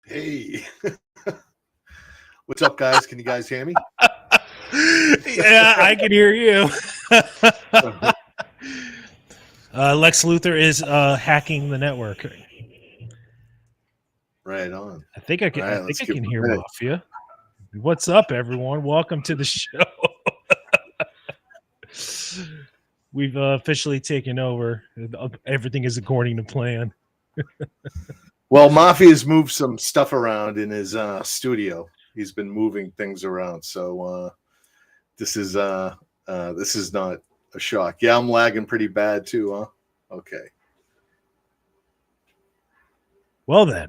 Hey, what's up, guys? Can you guys hear me? Yeah, I can hear you. Lex Luthor is hacking the network. Right on. I think I can. All right, I think let's I give can it a hear minute. Mafia. What's up, everyone? Welcome to the show. We've officially taken over. Everything is according to plan. Well, Mafia's moved some stuff around in his studio. He's been moving things around, so this is not a shock. Yeah, I'm lagging pretty bad too, huh? Okay. Well then,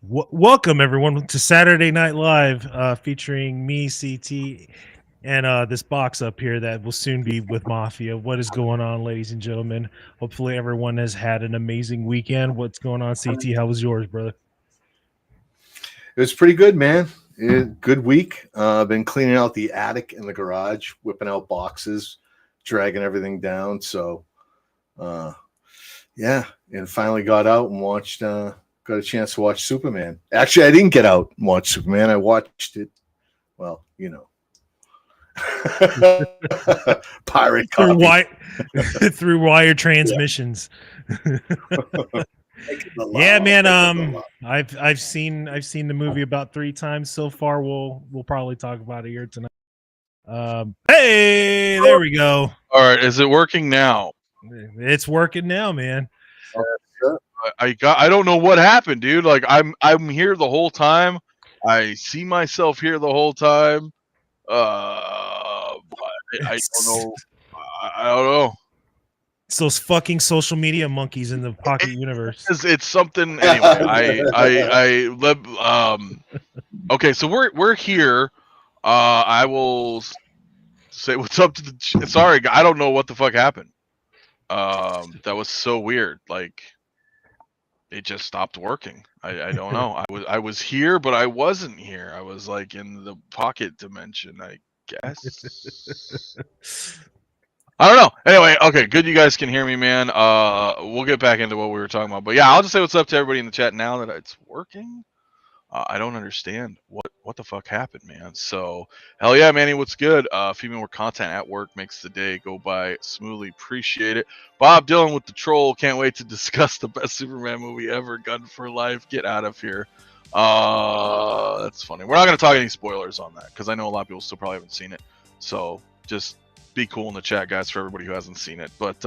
welcome everyone to Saturday Night Live, featuring me, CT, and this box up here that will soon be with Mafia. What is going on, ladies and gentlemen? Hopefully everyone has had an amazing weekend. What's going on, CT? How was yours, brother? It was pretty good, man. Good week. I've been cleaning out the attic and the garage, whipping out boxes, dragging everything down. So, yeah, and finally got out and watched. Got a chance to watch Superman. Actually, I didn't get out and watch Superman. I watched it. Well, you know, pirate copy through wire transmissions. Yeah, man. I've seen the movie about 3 times so far. We'll probably talk about it here tonight. Hey, there we go. All right, is it working now? It's working now, man. I don't know what happened, dude. Like I'm here the whole time. I see myself here the whole time. I don't know. I don't know. It's those fucking social media monkeys in the pocket universe. It's something anyway. Okay, so we're here. I will say what's up to the. Sorry, I don't know what the fuck happened. That was so weird. Like, it just stopped working. I don't know. I was here, but I wasn't here. I was like in the pocket dimension, I guess. I don't know. Anyway, okay, good. You guys can hear me, man. We'll get back into what we were talking about, but yeah, I'll just say what's up to everybody in the chat now that it's working. I don't understand what the fuck happened, man. So hell yeah, Manny, what's good? A few more content at work makes the day go by smoothly. Appreciate it. Bob Dylan with the troll. Can't wait to discuss the best Superman movie ever. Gunn for life. Get out of here. That's funny. We're not gonna talk any spoilers on that because I know a lot of people still probably haven't seen it. So just be cool in the chat, guys, for everybody who hasn't seen it. But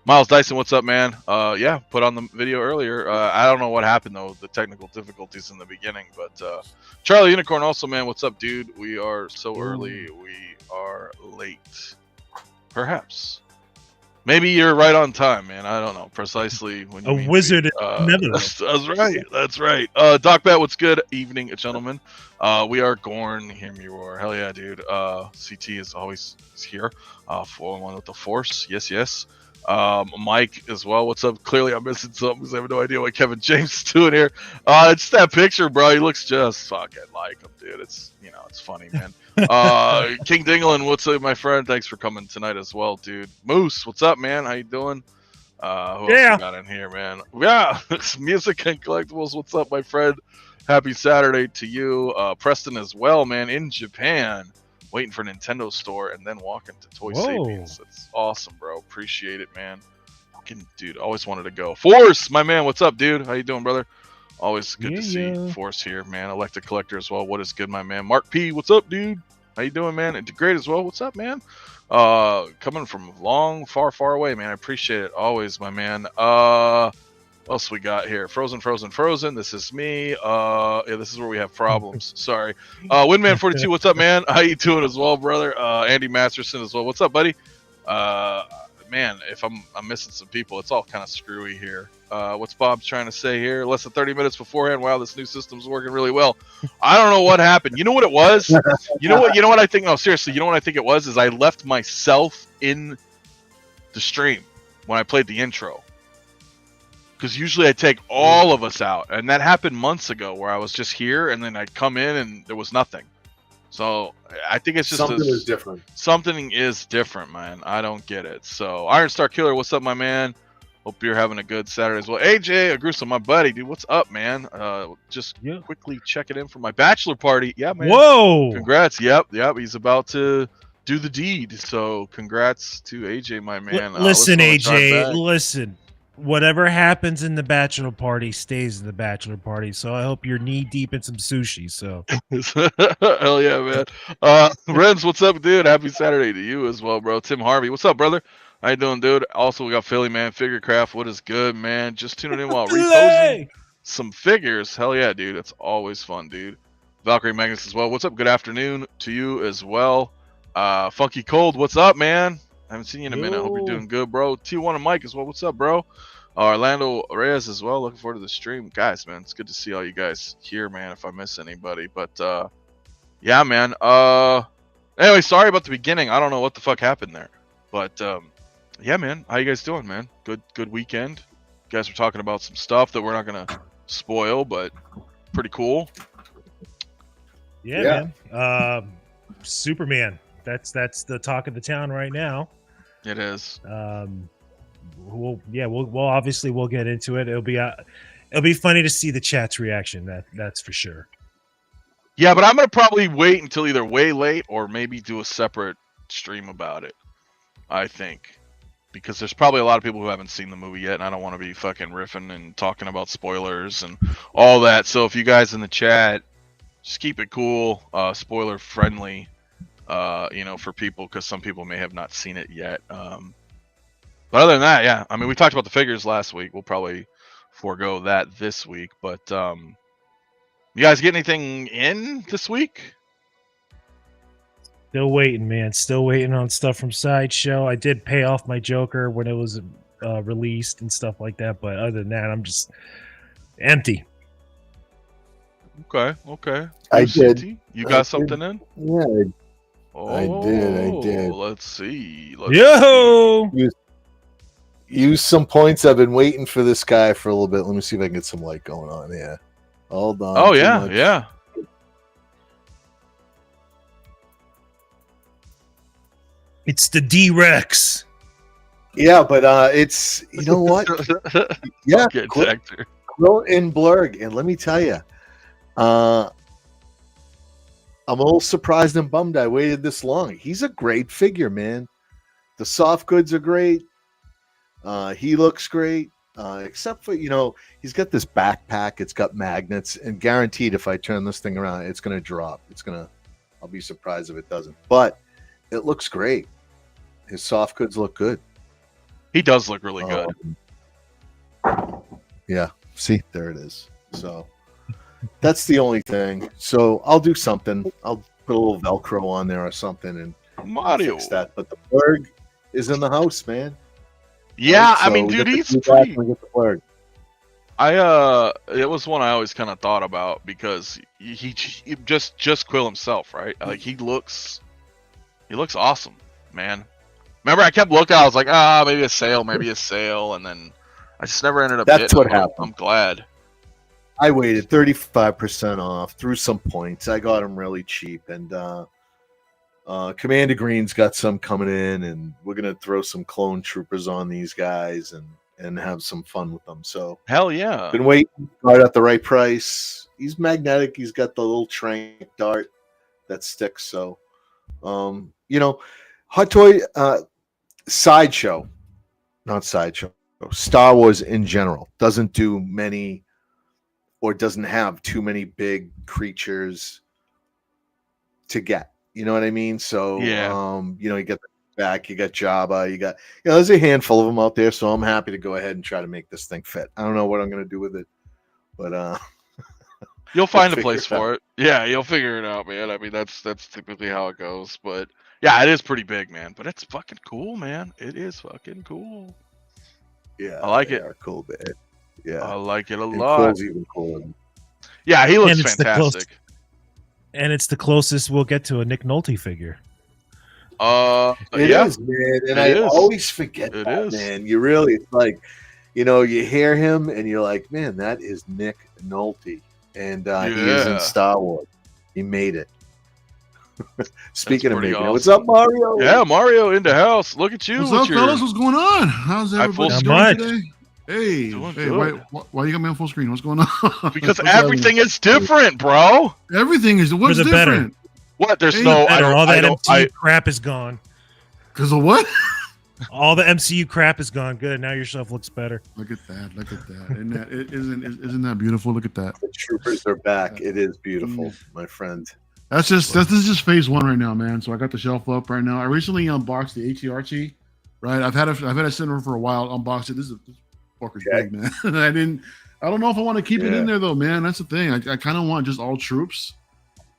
Miles Dyson, what's up, man? Yeah, put on the video earlier. I don't know what happened though, the technical difficulties in the beginning. But Charlie Unicorn also, man, what's up, dude? We are so early, we are late. Perhaps. Maybe you're right on time, man. I don't know precisely when you wizard. That's right. That's right. Doc Bat, what's good? Evening, gentlemen. We are Gorn. Hear me roar. Hell yeah, dude. CT is always here. 4-1 with the Force. Yes, yes. Mike as well. What's up? Clearly, I'm missing something because I have no idea what Kevin James is doing here. It's that picture, bro. He looks just fucking like him, dude. It's it's funny, man. King Dingling, what's up, my friend? Thanks for coming tonight as well, dude. Moose, what's up, man? How you doing? Who else we got in here, man? Yeah, Music and Collectibles, what's up, my friend? Happy Saturday to you. Preston as well, man, in Japan, waiting for Nintendo store and then walking to Toy Sapiens. That's awesome, bro. Appreciate it, man. Fucking dude, always wanted to go. Force, my man, what's up, dude? How you doing, brother? Always good to see Force here, man. Electric Collector as well. What is good, my man? Mark P, what's up, dude? How you doing, man? And great as well. What's up, man? Coming from long, far away, man. I appreciate it. Always, my man. What else we got here? Frozen. This is me. Yeah, this is where we have problems. Sorry. Windman42, what's up, man? How you doing as well, brother? Andy Masterson as well. What's up, buddy? Man, if I'm missing some people, it's all kind of screwy here. What's Bob trying to say here? Less than 30 minutes beforehand. Wow, this new system's working really well. I don't know what happened. You know what it was? You know what I think? No, seriously. You know what I think it was? Is I left myself in the stream when I played the intro. Because usually I take all of us out, and that happened months ago where I was just here, and then I'd come in and there was nothing. So I think it's just something is different. Something is different, man. I don't get it. So Iron Star Killer, what's up, my man? Hope you're having a good Saturday as well. AJ Agrusa, my buddy, dude, what's up, man? Just Yeah. quickly checking in for my bachelor party. Yeah, man. Whoa! Congrats. Yep. He's about to do the deed. So congrats to AJ, my man. Listen, on the drive AJ, back. listen. Whatever happens in the bachelor party stays in the bachelor party. So I hope you're knee deep in some sushi. So Hell yeah, man. Renz, what's up, dude? Happy Saturday to you as well, bro. Tim Harvey, what's up, brother? How you doing, dude? Also, we got Philly, man. Figurecraft, what is good, man? Just tuning in while reposing some figures. Hell yeah, dude. It's always fun, dude. Valkyrie Magnus as well. What's up? Good afternoon to you as well. Funky Cold, what's up, man? I haven't seen you in a minute. Hope you're doing good, bro. T1 and Mike as well. What's up, bro? Orlando Reyes as well. Looking forward to the stream. Guys, man, it's good to see all you guys here, man, if I miss anybody. But, yeah, man. Anyway, sorry about the beginning. I don't know what the fuck happened there. But, yeah, man. How you guys doing, man? Good weekend. You guys were talking about some stuff that we're not going to spoil, but pretty cool. yeah, man. Superman. That's the talk of the town right now. It is. We'll obviously we'll get into it. It'll be funny to see the chat's reaction. That's for sure. Yeah, but I'm going to probably wait until either way late or maybe do a separate stream about it, I think. Because there's probably a lot of people who haven't seen the movie yet, and I don't want to be fucking riffing and talking about spoilers and all that. So if you guys in the chat, just keep it cool, spoiler friendly, for people, because some people may have not seen it yet. But other than that, yeah, I mean, we talked about the figures last week. We'll probably forego that this week. But you guys get anything in this week? Still waiting, man. Still waiting on stuff from Sideshow. I did pay off my Joker when it was released and stuff like that. But other than that, I'm just empty. Okay. I did. You got something in? Yeah, I did. Let's see. Use some points. I've been waiting for this guy for a little bit. Let me see if I can get some light going on. Yeah. Hold on. Oh, yeah. It's the D-Rex. Yeah, but it's, you know what? Yeah, Quill and Blurg. And let me tell you, I'm a little surprised and bummed I waited this long. He's a great figure, man. The soft goods are great. He looks great. Except for, he's got this backpack. It's got magnets. And guaranteed if I turn this thing around, it's going to drop. I'll be surprised if it doesn't. But it looks great. His soft goods look good. He does look really good. Yeah. See, there it is. So that's the only thing. So I'll do something. I'll put a little Velcro on there or something and Mario. fix that. But the Blurg is in the house, man. Yeah, right? So I mean, dude, he's pretty. Get the Blurg. It was one I always kind of thought about because he just Quill himself, right? Like he looks awesome, man. Remember, I kept looking. I was like, maybe a sale, and then I just never ended up. That's what happened. I'm glad. I waited 35% off, threw some points. I got them really cheap, and Commander Green's got some coming in, and we're gonna throw some clone troopers on these guys and have some fun with them. So hell yeah, been waiting, got at the right price. He's magnetic. He's got the little trank dart that sticks. So, Hot Toy Sideshow, not Sideshow. Star Wars in general doesn't do many, or doesn't have too many big creatures to get. You know what I mean? So, yeah. You get the back, you got Jabba, you got, there's a handful of them out there. So I'm happy to go ahead and try to make this thing fit. I don't know what I'm going to do with it, but you'll find a place for it. Yeah, you'll figure it out, man. I mean, that's typically how it goes. But yeah, it is pretty big, man. But it's fucking cool, man. It is fucking cool. Yeah, I like it. Are cool, bit. Yeah, I like it a and lot. Quill's even cooler. Yeah, he looks fantastic. And it's the closest we'll get to a Nick Nolte figure. It is, man, and I always forget that, man. You really, it's like, you hear him and you're like, man, that is Nick Nolte, and he is in Star Wars. He made it. Speaking of making it, what's up, Mario? Yeah, Mario in the house. Look at you. What's up, fellas? What's going on? How's everybody doing today? Hey, Doing hey, good. why you got me on full screen? What's going on? Because What's everything is different, bro. Everything is what's the better. different? What? There's Hey, no. Better. All I that don't. MCU crap is gone. Because of what? All the MCU crap is gone. Good. Now your stuff looks better. Look at that. Look at that. Isn't that beautiful? Look at that. The troopers are back. It is beautiful, my friend. This is just phase 1 right now, man. So I got the shelf up right now. I recently unboxed the ATRT. Right, I've had it sitting for a while. Unboxed it. This fucker's big, man. I don't know if I want to keep it in there though, man. That's the thing. I kind of want just all troops,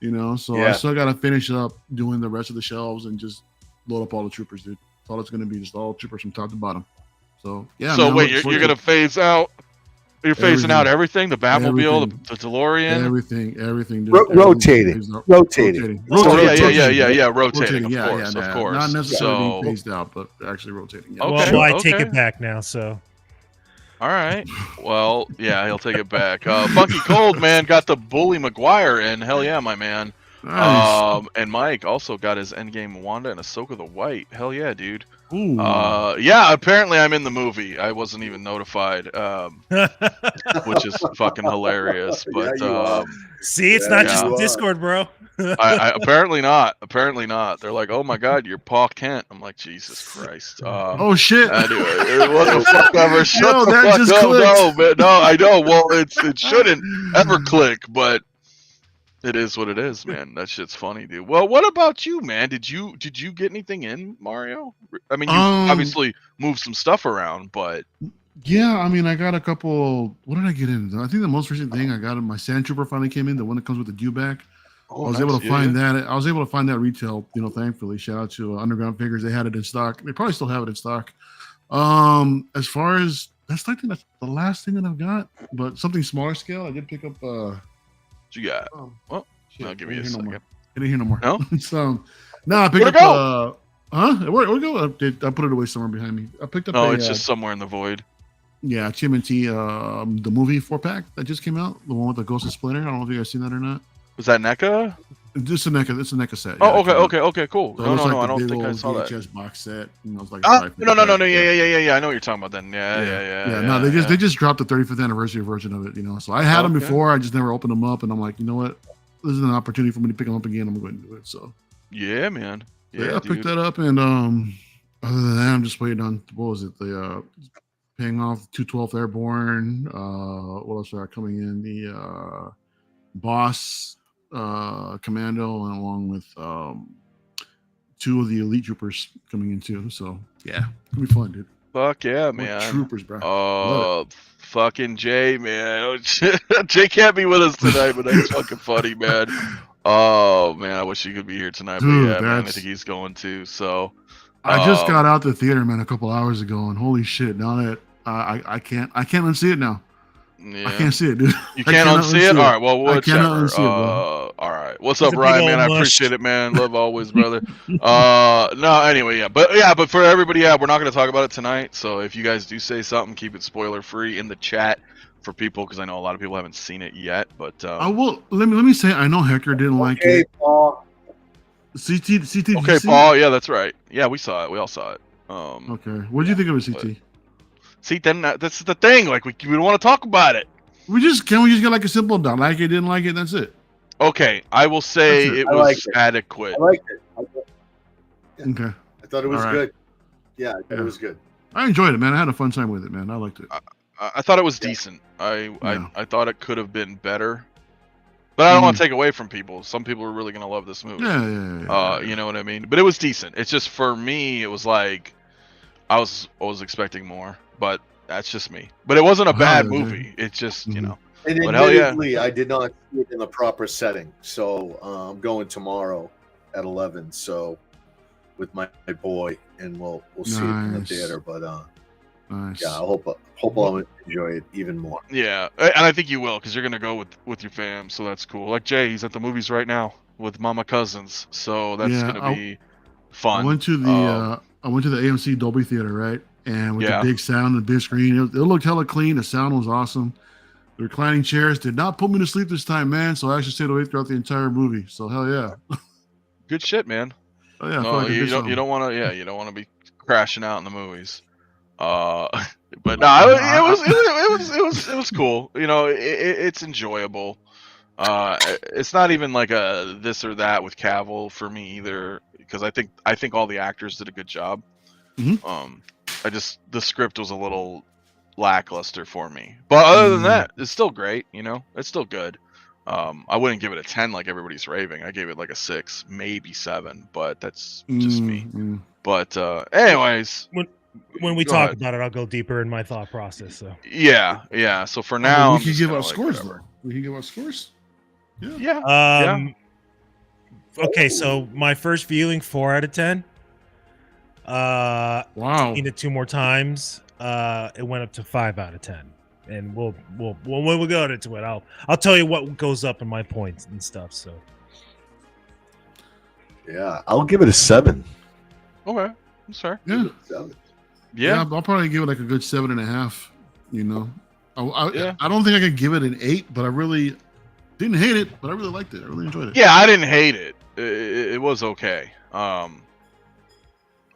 So I still got to finish up doing the rest of the shelves and just load up all the troopers, dude. That's all it's gonna be, just all troopers from top to bottom. So yeah. So man, wait, you're gonna phase out? You're phasing out everything? The Batmobile, the DeLorean, everything, dude. Rotating. Rotating. Rotating. Of course. Not necessarily being phased out, but actually rotating. Yeah. Okay. Well, I take it back now. So. All right. Well, yeah, he'll take it back. Funky Cold, man, got the Bully Maguire in. Hell yeah, my man. Nice. And Mike also got his Endgame Wanda and Ahsoka the White. Hell yeah, dude. Ooh. Yeah, apparently I'm in the movie. I wasn't even notified, which is fucking hilarious. But see, it's not just Discord, bro. I apparently not. Apparently not. They're like, oh my god, you're Paul Kent. I'm like, Jesus Christ. Oh shit. Anyway, what the fuck ever? Shut Yo, the that fuck just up. clicked. No, man, no, I know. Well, it shouldn't ever click, but it is what it is, man. That shit's funny, dude. Well, what about you, man? Did you get anything in, Mario? I mean, you obviously moved some stuff around, but yeah, I mean, I got a couple. What did I get in? I think the most recent thing I got, my Sand Trooper finally came in. The one that comes with the dewback. I was able to find that. I was able to find that retail. Thankfully, shout out to Underground Figures. They had it in stock. They probably still have it in stock. As far as I think that's the last thing that I've got. But something smaller scale, I did pick up. What you got? Well, shit, I'll give you a second. I didn't hear no more. No? So, no, I picked up. Where'd it go? I put it away somewhere behind me. I picked up. No, it's just somewhere in the void. Yeah, TMNT, the movie 4-pack that just came out, the one with the Ghost of Splinter. I don't know if you guys seen that or not. Was that NECA? It's a NECA set. Oh, yeah, okay, cool. So no, I don't think I saw that. VHS box set. And it was like no, yeah. I know what you're talking about then. Yeah. No, they just dropped the 35th anniversary version of it. So I had them before. I just never opened them up, and I'm like, you know what? This is an opportunity for me to pick them up again. I'm going to do it. So yeah, man. Yeah, I picked that up, and other than that, I'm just waiting on what was it? The paying off 212th Airborne. What else are coming in? The Boss Commando, and along with 2 of the Elite Troopers coming in too. So yeah, it'll be fun, dude. Fuck yeah, man. Troopers, bro. Oh, fucking Jay, man. Oh, shit. Jay can't be with us tonight, but that's fucking funny, man. Oh man, I wish he could be here tonight. Dude, but yeah, man, I think he's going too. So I just got out the theater, man, a couple hours ago, and holy shit! Now that I can't unsee it now. Yeah. I can't see it, dude. You can't unsee it? All right, well, I cannot whichever. unsee it, bro. All right. What's up, Ryan, man? I appreciate it, man. Love always, brother. No, anyway, yeah. But for everybody, yeah, we're not going to talk about it tonight. So if you guys do say something, keep it spoiler free in the chat for people, because I know a lot of people haven't seen it yet. But I will. Let me say, I know Hector didn't like it. Paul. CT. Okay, Paul. Yeah, that's right. Yeah, we saw it. We all saw it. Okay. What did you think of it, CT? See, then that's the thing. Like, we don't want to talk about it. Can we just get like a simple don't like it, didn't like it, that's it. Okay, I will say it was adequate. I liked it. Yeah. Okay. I thought it was good. Yeah, it was good. I enjoyed it, man. I had a fun time with it, man. I liked it. I thought it was decent. I thought it could have been better. But I don't want to take away from people. Some people are really going to love this movie. Yeah. You know what I mean? But it was decent. It's just, for me, it was like I was expecting more, but that's just me. But it wasn't a bad movie. It's just, you know. And admittedly, I did not see it in the proper setting. So I'm going tomorrow at 11. So with my boy, and we'll see it in the theater. But yeah, I hope I'll enjoy it even more. Yeah, and I think you will, because you're gonna go with your fam, so that's cool. Like Jay, he's at the movies right now with Mama Cousins, so that's gonna be fun. I went to the AMC Dolby Theater, right? And with the big sound and the big screen, it looked hella clean. The sound was awesome. The reclining chairs did not put me to sleep this time, man. So I actually stayed awake throughout the entire movie. So hell yeah. Good shit, man. Oh yeah. No, you don't want to. Yeah, you don't want to be crashing out in the movies. But no, it was cool. You know, it's enjoyable. It's not even like a this or that with Cavill for me either, because I think all the actors did a good job. Mhm. The script was a little lackluster for me, but other than that, it's still great. You know, it's still good. I wouldn't give it a 10 like everybody's raving. I gave it like a 6, maybe 7, but that's just me. But anyways, When we go talk ahead. about it, I'll go deeper in my thought process. So Yeah. So for now, we I'm can just give kinda out like, scores whatever. though. We can give out scores. Yeah. Okay, so my first viewing, 4 out of 10. Wow. Seen it 2 more times. It went up to 5 out of 10. And we'll when we go into it, I'll tell you what goes up in my points and stuff. So Yeah, I'll give it a 7. Okay, that's fair. Yeah. 7. Yeah. I'll probably give it like a good 7.5. You know, Yeah. I don't think I could give it an 8, but I really didn't hate it, but I really liked it. I really enjoyed it. Yeah, I didn't hate it. It was okay. I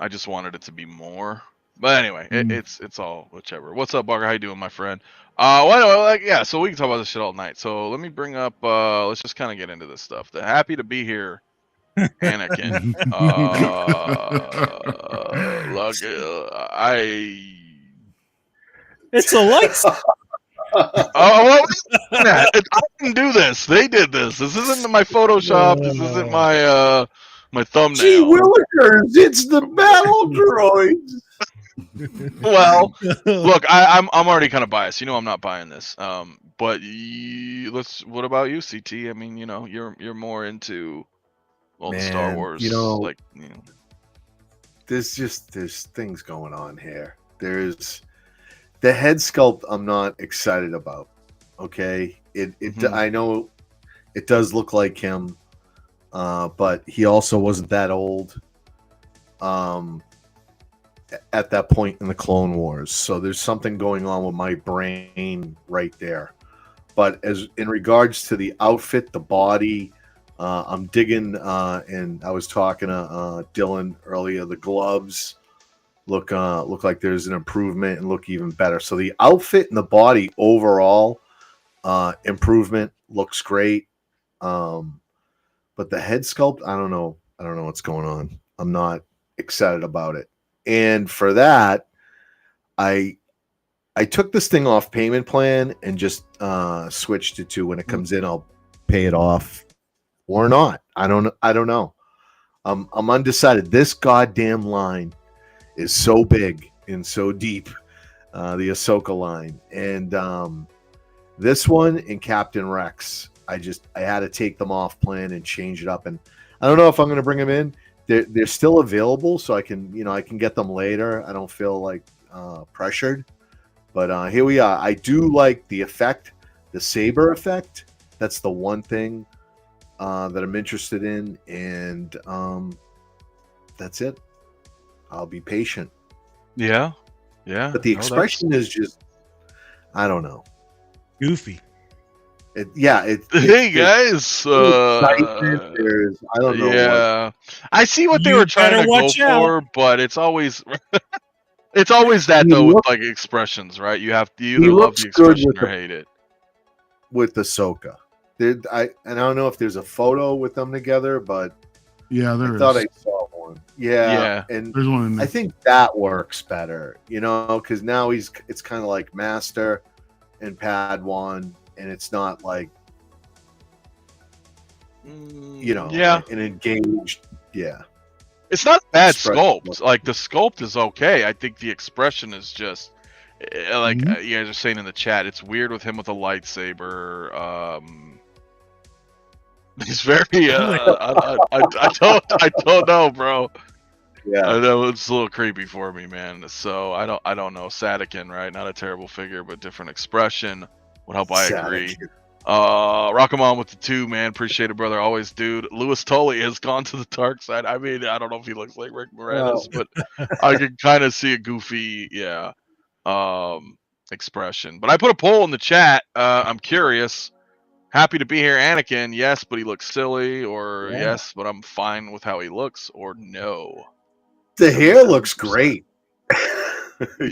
just wanted it to be more. But anyway, it's all whichever. What's up, Barker? How you doing, my friend? So we can talk about this shit all night. So let me bring up. Let's just kind of get into this stuff. The happy to be here, Anakin. it's a light. I didn't do this. They did this. This isn't my Photoshop. This isn't my my thumbnail. Gee willikers, it's the battle droids. Well, look, I'm already kind of biased. You know, I'm not buying this. But what about you, CT? I mean, you know, you're more into old Star Wars. You know, like, you know, there's things going on here. There's the head sculpt. I'm not excited about. Okay, I know it does look like him, but he also wasn't that old. At that point in the Clone Wars, so there's something going on with my brain right there. But as in regards to the outfit, the body, I'm digging. And I was talking to Dylan earlier. The gloves look like there's an improvement and look even better. So the outfit and the body overall improvement looks great. But the head sculpt, I don't know what's going on. I'm not excited about it. And for that, I took this thing off payment plan and just switched it to when it comes in, I'll pay it off or not. I don't know. I'm undecided. This goddamn line is so big and so deep, the Ahsoka line, and this one and Captain Rex. I had to take them off plan and change it up, and I don't know if I'm going to bring them in. They're still available, so I can get them later. I don't feel like pressured, but here we are. I do like the effect, the saber effect. That's the one thing that I'm interested in, and that's it. I'll be patient. Yeah. But the expression is just, I don't know, goofy. Hey guys, I don't know. Yeah, I see what they were trying to go for, but it's always that though with like expressions, right? You either love the expression or hate it. With Ahsoka, I don't know if there's a photo with them together, but yeah, I thought I saw one. Yeah, and there's one in there. I think that works better, because now it's kind of like Master and Padawan. And it's not like, an engaged, It's not bad sculpt. Like the sculpt is okay. I think the expression is just like you guys are saying in the chat. It's weird with him with a lightsaber. He's very. I don't know, bro. Yeah, I know it's a little creepy for me, man. So I don't know. Sadikin, right? Not a terrible figure, but different expression. Would help. I agree. Rock 'em on with the 2, man. Appreciate it, brother. Always, dude. Louis Tully has gone to the dark side. I mean, I don't know if he looks like Rick Moranis, but I can kind of see a goofy, expression. But I put a poll in the chat. I'm curious. Happy to be here, Anakin. Yes, but he looks silly. Or yes, but I'm fine with how he looks. Or no. The hair looks great.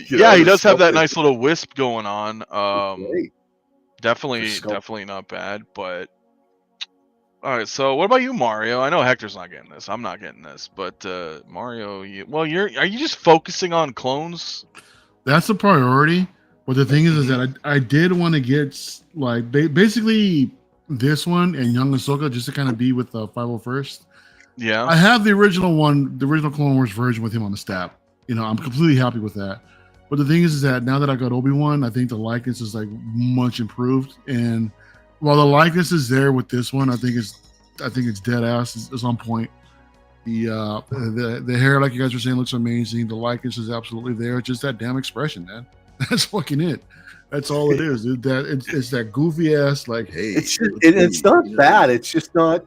Yeah, he does have that sculpt nice little wisp going on. is great. Definitely, sculpt. definitely not bad. But all right, so what about you, Mario? I know Hector's not getting this. I'm not getting this, but Mario, are you just focusing on clones? That's a priority. But the thing is that I did want to get like basically this one and Young Ahsoka just to kind of be with 501st. Yeah, I have the original one, the original Clone Wars version with him on the staff. You know, I'm completely happy with that. But the thing is that now that I got Obi-Wan, I think the likeness is like much improved. And while the likeness is there with this one, I think it's dead ass. It's on point. The hair, like you guys were saying, looks amazing. The likeness is absolutely there. It's just that damn expression, man. That's fucking it. That's all it is. It's that goofy ass like, hey. It's not bad. It's just not.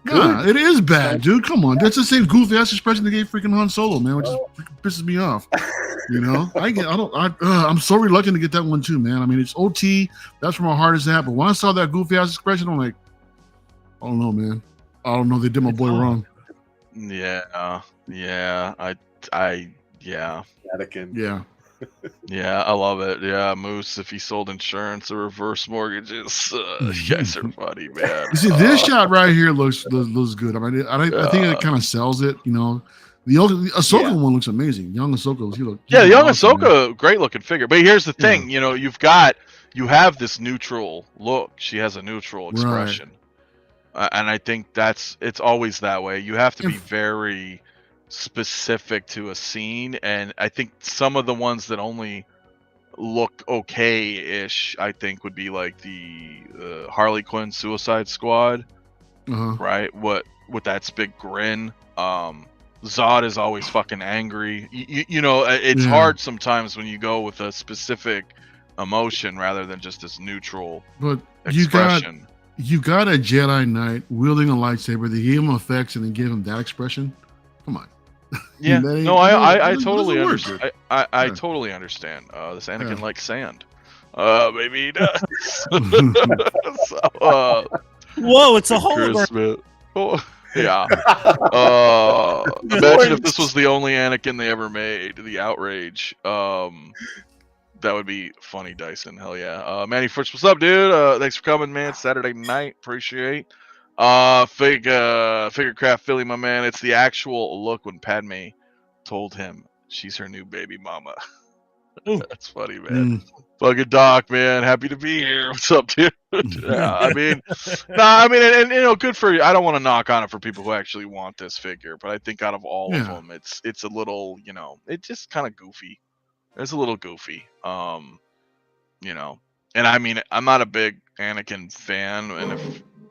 Nah, it is bad, dude. Come on, that's the same goofy ass expression they gave freaking Han Solo, man, which just freaking pisses me off. You know, I'm so reluctant to get that one too, man. I mean, it's OT. That's where my heart is at. But when I saw that goofy ass expression, I'm like, I don't know, man. I don't know. They did my boy wrong. yeah. Anakin. Yeah. Yeah, I love it. Yeah, Moose, if he sold insurance or reverse mortgages, you guys are funny, man. You see, this shot right here looks good. I mean, I think it kind of sells it. You know, the Ahsoka one looks amazing. Young Ahsoka, the young awesome, Ahsoka, man. Great looking figure. But here's the thing, you know, you have this neutral look. She has a neutral expression, and I think it's always that way. You have to be very specific to a scene, and I think some of the ones that only look okay-ish, I think, would be like the Harley Quinn Suicide Squad, right? With that big grin. Zod is always fucking angry. You know, it's hard sometimes when you go with a specific emotion rather than just this neutral expression. You got a Jedi Knight wielding a lightsaber. They gave him effects and then gave him that expression. Come on. Yeah, no, I totally understand. I totally understand. This Anakin likes sand. Maybe he does. Whoa, it's a hologram. Oh, yeah. Imagine if this was the only Anakin they ever made. The outrage. That would be funny, Dyson. Hell yeah. Manny Fritz, what's up, dude? Thanks for coming, man. Saturday night. Appreciate. Figurecraft Philly, my man. It's the actual look when Padme told him she's her new baby mama. That's funny, man. Fucking Doc, man. Happy to be here. What's up, dude? I mean, and you know, good for you. I don't want to knock on it for people who actually want this figure, but I think out of all of them, it's a little, you know, it's just kind of goofy. It's a little goofy, you know. And I mean, I'm not a big Anakin fan,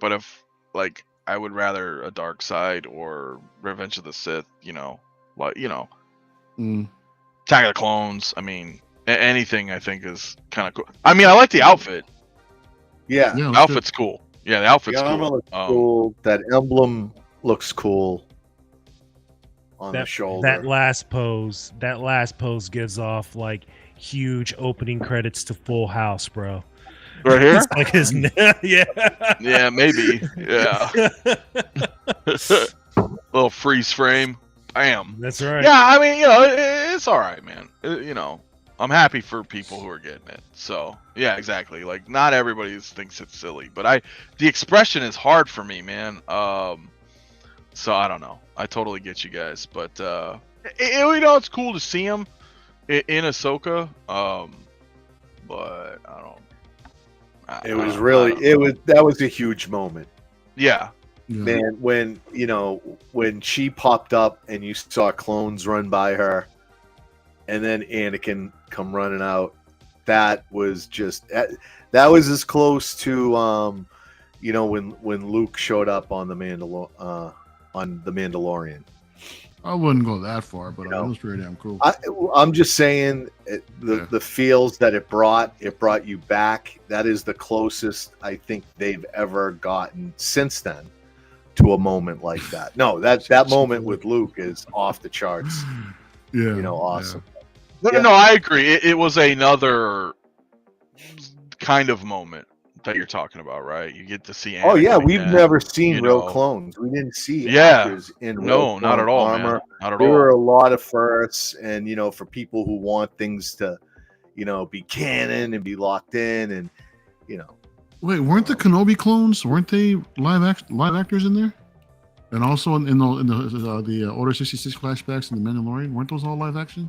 but if like, I would rather a Darkside or Revenge of the Sith, you know, like, you know, Attack of the Clones. I mean, anything I think is kind of cool. I mean, I like the outfit. Yeah, the outfit's cool. Yeah, the outfit's cool. Looks cool. That emblem looks cool on the shoulder. That last pose gives off like huge opening credits to Full House, bro. Right here? It's like his yeah, maybe. Yeah. Little freeze frame. Bam. That's right. Yeah, I mean, you know, it's all right, man. You know, I'm happy for people who are getting it. So, yeah, exactly. Like, not everybody thinks it's silly, but the expression is hard for me, man. So I don't know. I totally get you guys, but you know, it's cool to see him in Ahsoka. But I don't. That was a huge moment. Yeah. Man, when she popped up and you saw clones run by her and then Anakin come running out, that was as close to you know, when Luke showed up on the Mandalorian. I wouldn't go that far, but it was pretty damn cool. I'm just saying the feels that it brought you back. That is the closest I think they've ever gotten since then to a moment like that. No, that moment with Luke is off the charts. Yeah, you know, awesome. Yeah. No, I agree. It was another kind of moment that you're talking about, right? You get to see. Oh yeah, Anakin we've again, never seen you real know. clones. We didn't see Yeah. actors in real No, not clone at all, armor. man. Not at There were all. a lot of firsts, and for people who want things to, be canon and be locked in, and Wait, weren't the Kenobi clones? Weren't they live actors in there? And also in the Order 66 flashbacks in the Mandalorian, weren't those all live actors?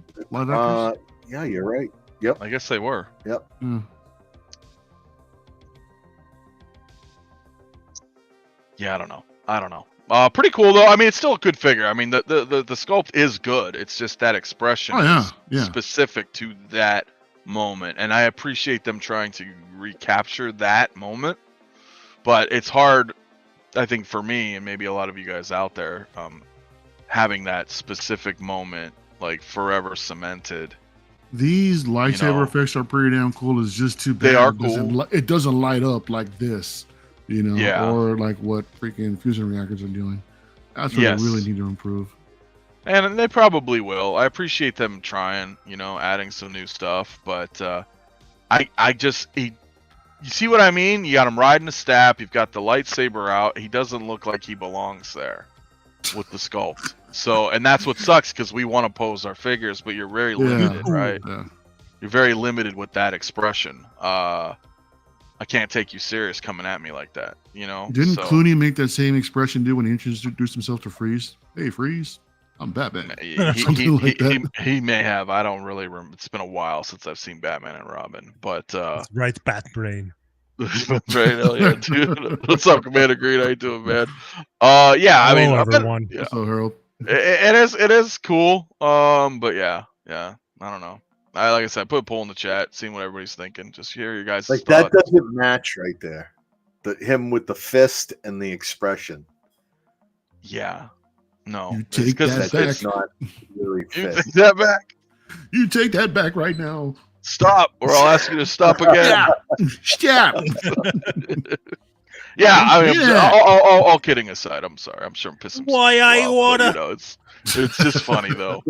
Yeah, you're right. Yep. I guess they were. Yep. Yeah, I don't know. Pretty cool though. I mean, it's still a good figure. I mean, the sculpt is good. It's just that expression is specific to that moment, and I appreciate them trying to recapture that moment. But it's hard, I think, for me and maybe a lot of you guys out there, having that specific moment like forever cemented. These lightsaber effects are pretty damn cool. It's just too bad they are cool. It doesn't light up like this, Yeah. or like what freaking fusion reactors are doing. That's what they really need to improve. And they probably will. I appreciate them trying, adding some new stuff. But you see what I mean? You got him riding a staff. You've got the lightsaber out. He doesn't look like he belongs there with the sculpt. So, and that's what sucks, because we want to pose our figures, but you're very limited, right? Yeah. You're very limited with that expression. I can't take you serious coming at me like that, Didn't Clooney make that same expression when he introduced himself to Freeze? Hey, Freeze, I'm Batman. Something like that. He may have. I don't really remember. It's been a while since I've seen Batman and Robin, but right, Bat Brain. Right, hell yeah, dude. What's up, Commander Green? How you doing, man? Yeah, I mean, everyone. Yeah. So Harold, it is cool. But yeah, I don't know. Like I said, put a poll in the chat, seeing what everybody's thinking. Just hear you guys. Like that doesn't match right there. Him with the fist and the expression. Yeah. No. You take that back. It's not really You fit. take that back. You take that back right now. Stop, or I'll ask you to stop again. Stop. Yeah, I mean, all kidding aside, I'm sorry. I'm sure I'm pissing. Why I wanna? It's just funny though.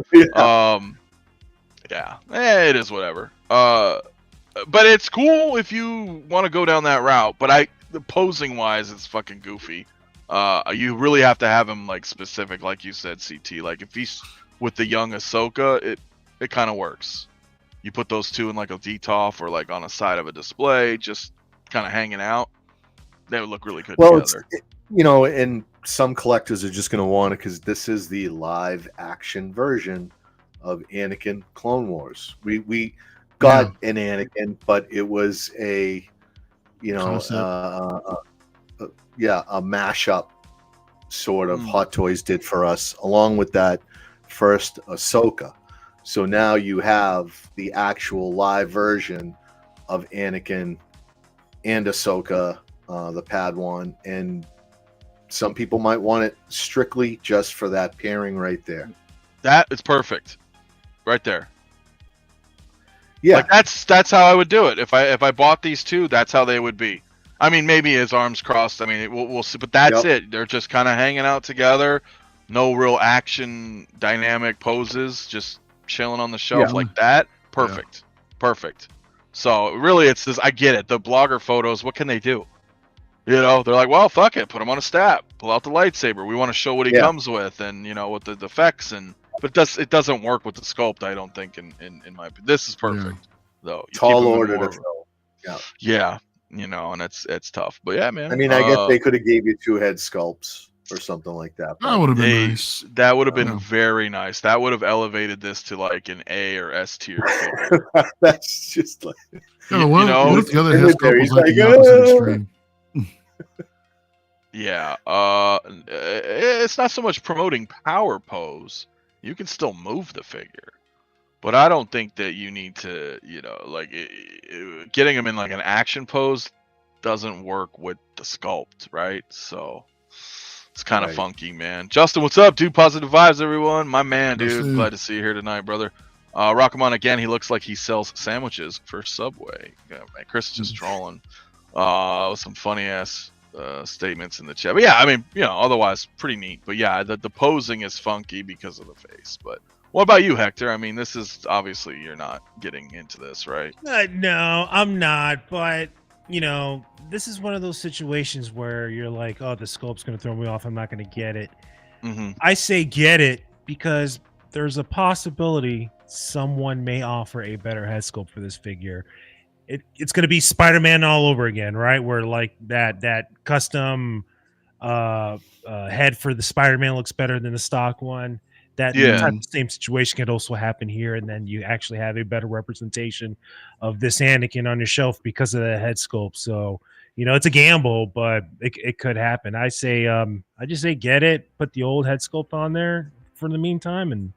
Yeah, it is whatever. But it's cool if you want to go down that route. But the posing wise, it's fucking goofy. You really have to have him like specific, like you said, CT. Like if he's with the young Ahsoka, it kind of works. You put those two in like a DTOF or like on a side of a display, just kind of hanging out. They would look really good together. And some collectors are just going to want it because this is the live action version of Anakin Clone Wars. We got an Anakin, but it was a mashup sort of Hot Toys did for us, along with that first Ahsoka. So now you have the actual live version of Anakin and Ahsoka, the Padawan, and some people might want it strictly just for that pairing right there. That is perfect, right there. Yeah, like that's how I would do it. If I bought these two, that's how they would be. I mean, maybe his arms crossed. I mean, we'll see, but that's it. They're just kind of hanging out together. No real action, dynamic poses. Just chilling on the shelf like that. Perfect. So really, it's this. I get it. The blogger photos. What can they do? They're like, well, fuck it. Put him on a stab. Pull out the lightsaber. We want to show what he comes with, and with the effects but it doesn't work with the sculpt. I don't think. In my opinion, this is perfect though. Tall order to fill. Yeah. And it's tough. But yeah, man. I mean, I guess they could have gave you 2 head sculpts or something like that. That would have been nice. That would have been very nice. That would have elevated this to like an A or S tier figure. That's just like what if the other head sculpt was like the opposite extreme? Yeah. It's not so much promoting power pose. You can still move the figure. But I don't think that you need to, getting him in like an action pose doesn't work with the sculpt, right? So it's kind of funky, man. Justin, what's up, dude? Positive vibes, everyone. My man, dude. Glad to see you here tonight, brother. Rock him on again. He looks like he sells sandwiches for Subway. Yeah, man, Chris is just trolling. With some funny ass statements in the chat. But yeah, I mean, otherwise pretty neat. But yeah, the posing is funky because of the face. But what about you, Hector? I mean, this is obviously you're not getting into this, right? No, I'm not. But you know, this is one of those situations where you're like, oh, the sculpt's going to throw me off. I'm not going to get it. Mm-hmm. I say get it because there's a possibility someone may offer a better head sculpt for this figure. It's going to be Spider-Man all over again, right? Where like that custom head for the Spider-Man looks better than the stock one. That Yeah. type of same situation could also happen here, and then you actually have a better representation of this Anakin on your shelf because of the head sculpt. So, you know, it's a gamble, but it could happen. I just say get it, put the old head sculpt on there for the meantime, and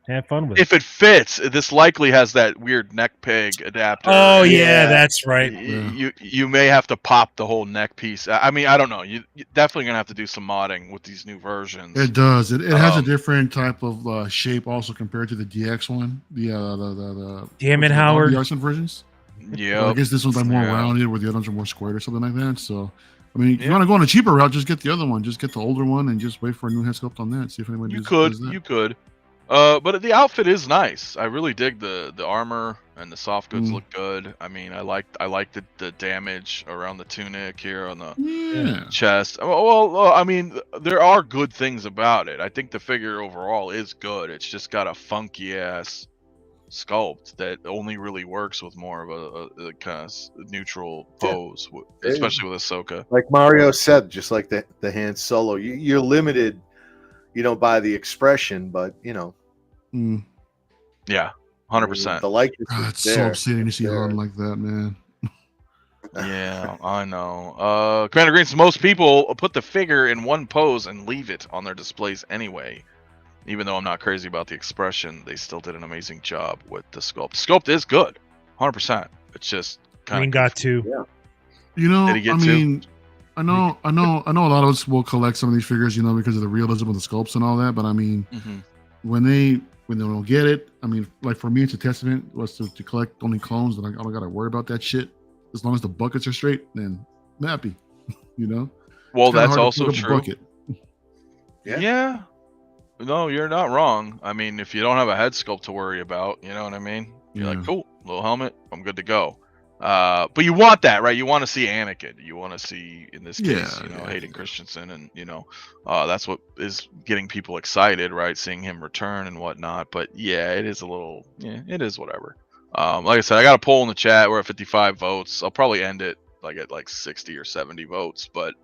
have fun with it. If it fits, this likely has that weird neck peg adapter. Oh and yeah, that's right. You may have to pop the whole neck piece. I mean, I don't know. You're definitely gonna have to do some modding with these new versions. It does. It has a different type of shape also compared to the DX one. The Damn it, Howard. The Arson versions. Yeah. I guess this one's like more rounded, where the other ones are more squared or something like that. So, I mean, if you want to go on a cheaper route, just get the other one. Just get the older one and just wait for a new head sculpt on that. See if anyone does that. You could. But the outfit is nice. I really dig the armor, and the soft goods look good. I mean, I like the damage around the tunic here on the chest. Well, I mean, there are good things about it. I think the figure overall is good. It's just got a funky ass sculpt that only really works with more of a kind of neutral pose, especially with Ahsoka. Like Mario said, just like the Han Solo, you're limited, you know, by the expression, but you know, yeah, 100%. The likeness. It's so upsetting to see Han like that, man. Yeah, I know. Commander Green says most people put the figure in one pose and leave it on their displays anyway. Even though I'm not crazy about the expression, they still did an amazing job with the sculpt. The sculpt is good, 100%. It's just kind of got two. Yeah. You know, Did he get I two? mean, I know a lot of us will collect some of these figures, you know, because of the realism of the sculpts and all that. But I mean, when they don't get it, I mean, like for me, it's a testament was to collect only clones, and I don't got to worry about that shit. As long as the buckets are straight, then I'm happy, you know. Well, that's also true. Yeah. No, you're not wrong. I mean, if you don't have a head sculpt to worry about, you know what I mean? You're like, cool, little helmet, I'm good to go. But you want that, right? You want to see Anakin. You want to see, in this case, Hayden Christensen, and that's what is getting people excited, right? Seeing him return and whatnot. But yeah, it is a little, it is whatever. Like I said, I got a poll in the chat. We're at 55 votes. I'll probably end it at 60 or 70 votes. But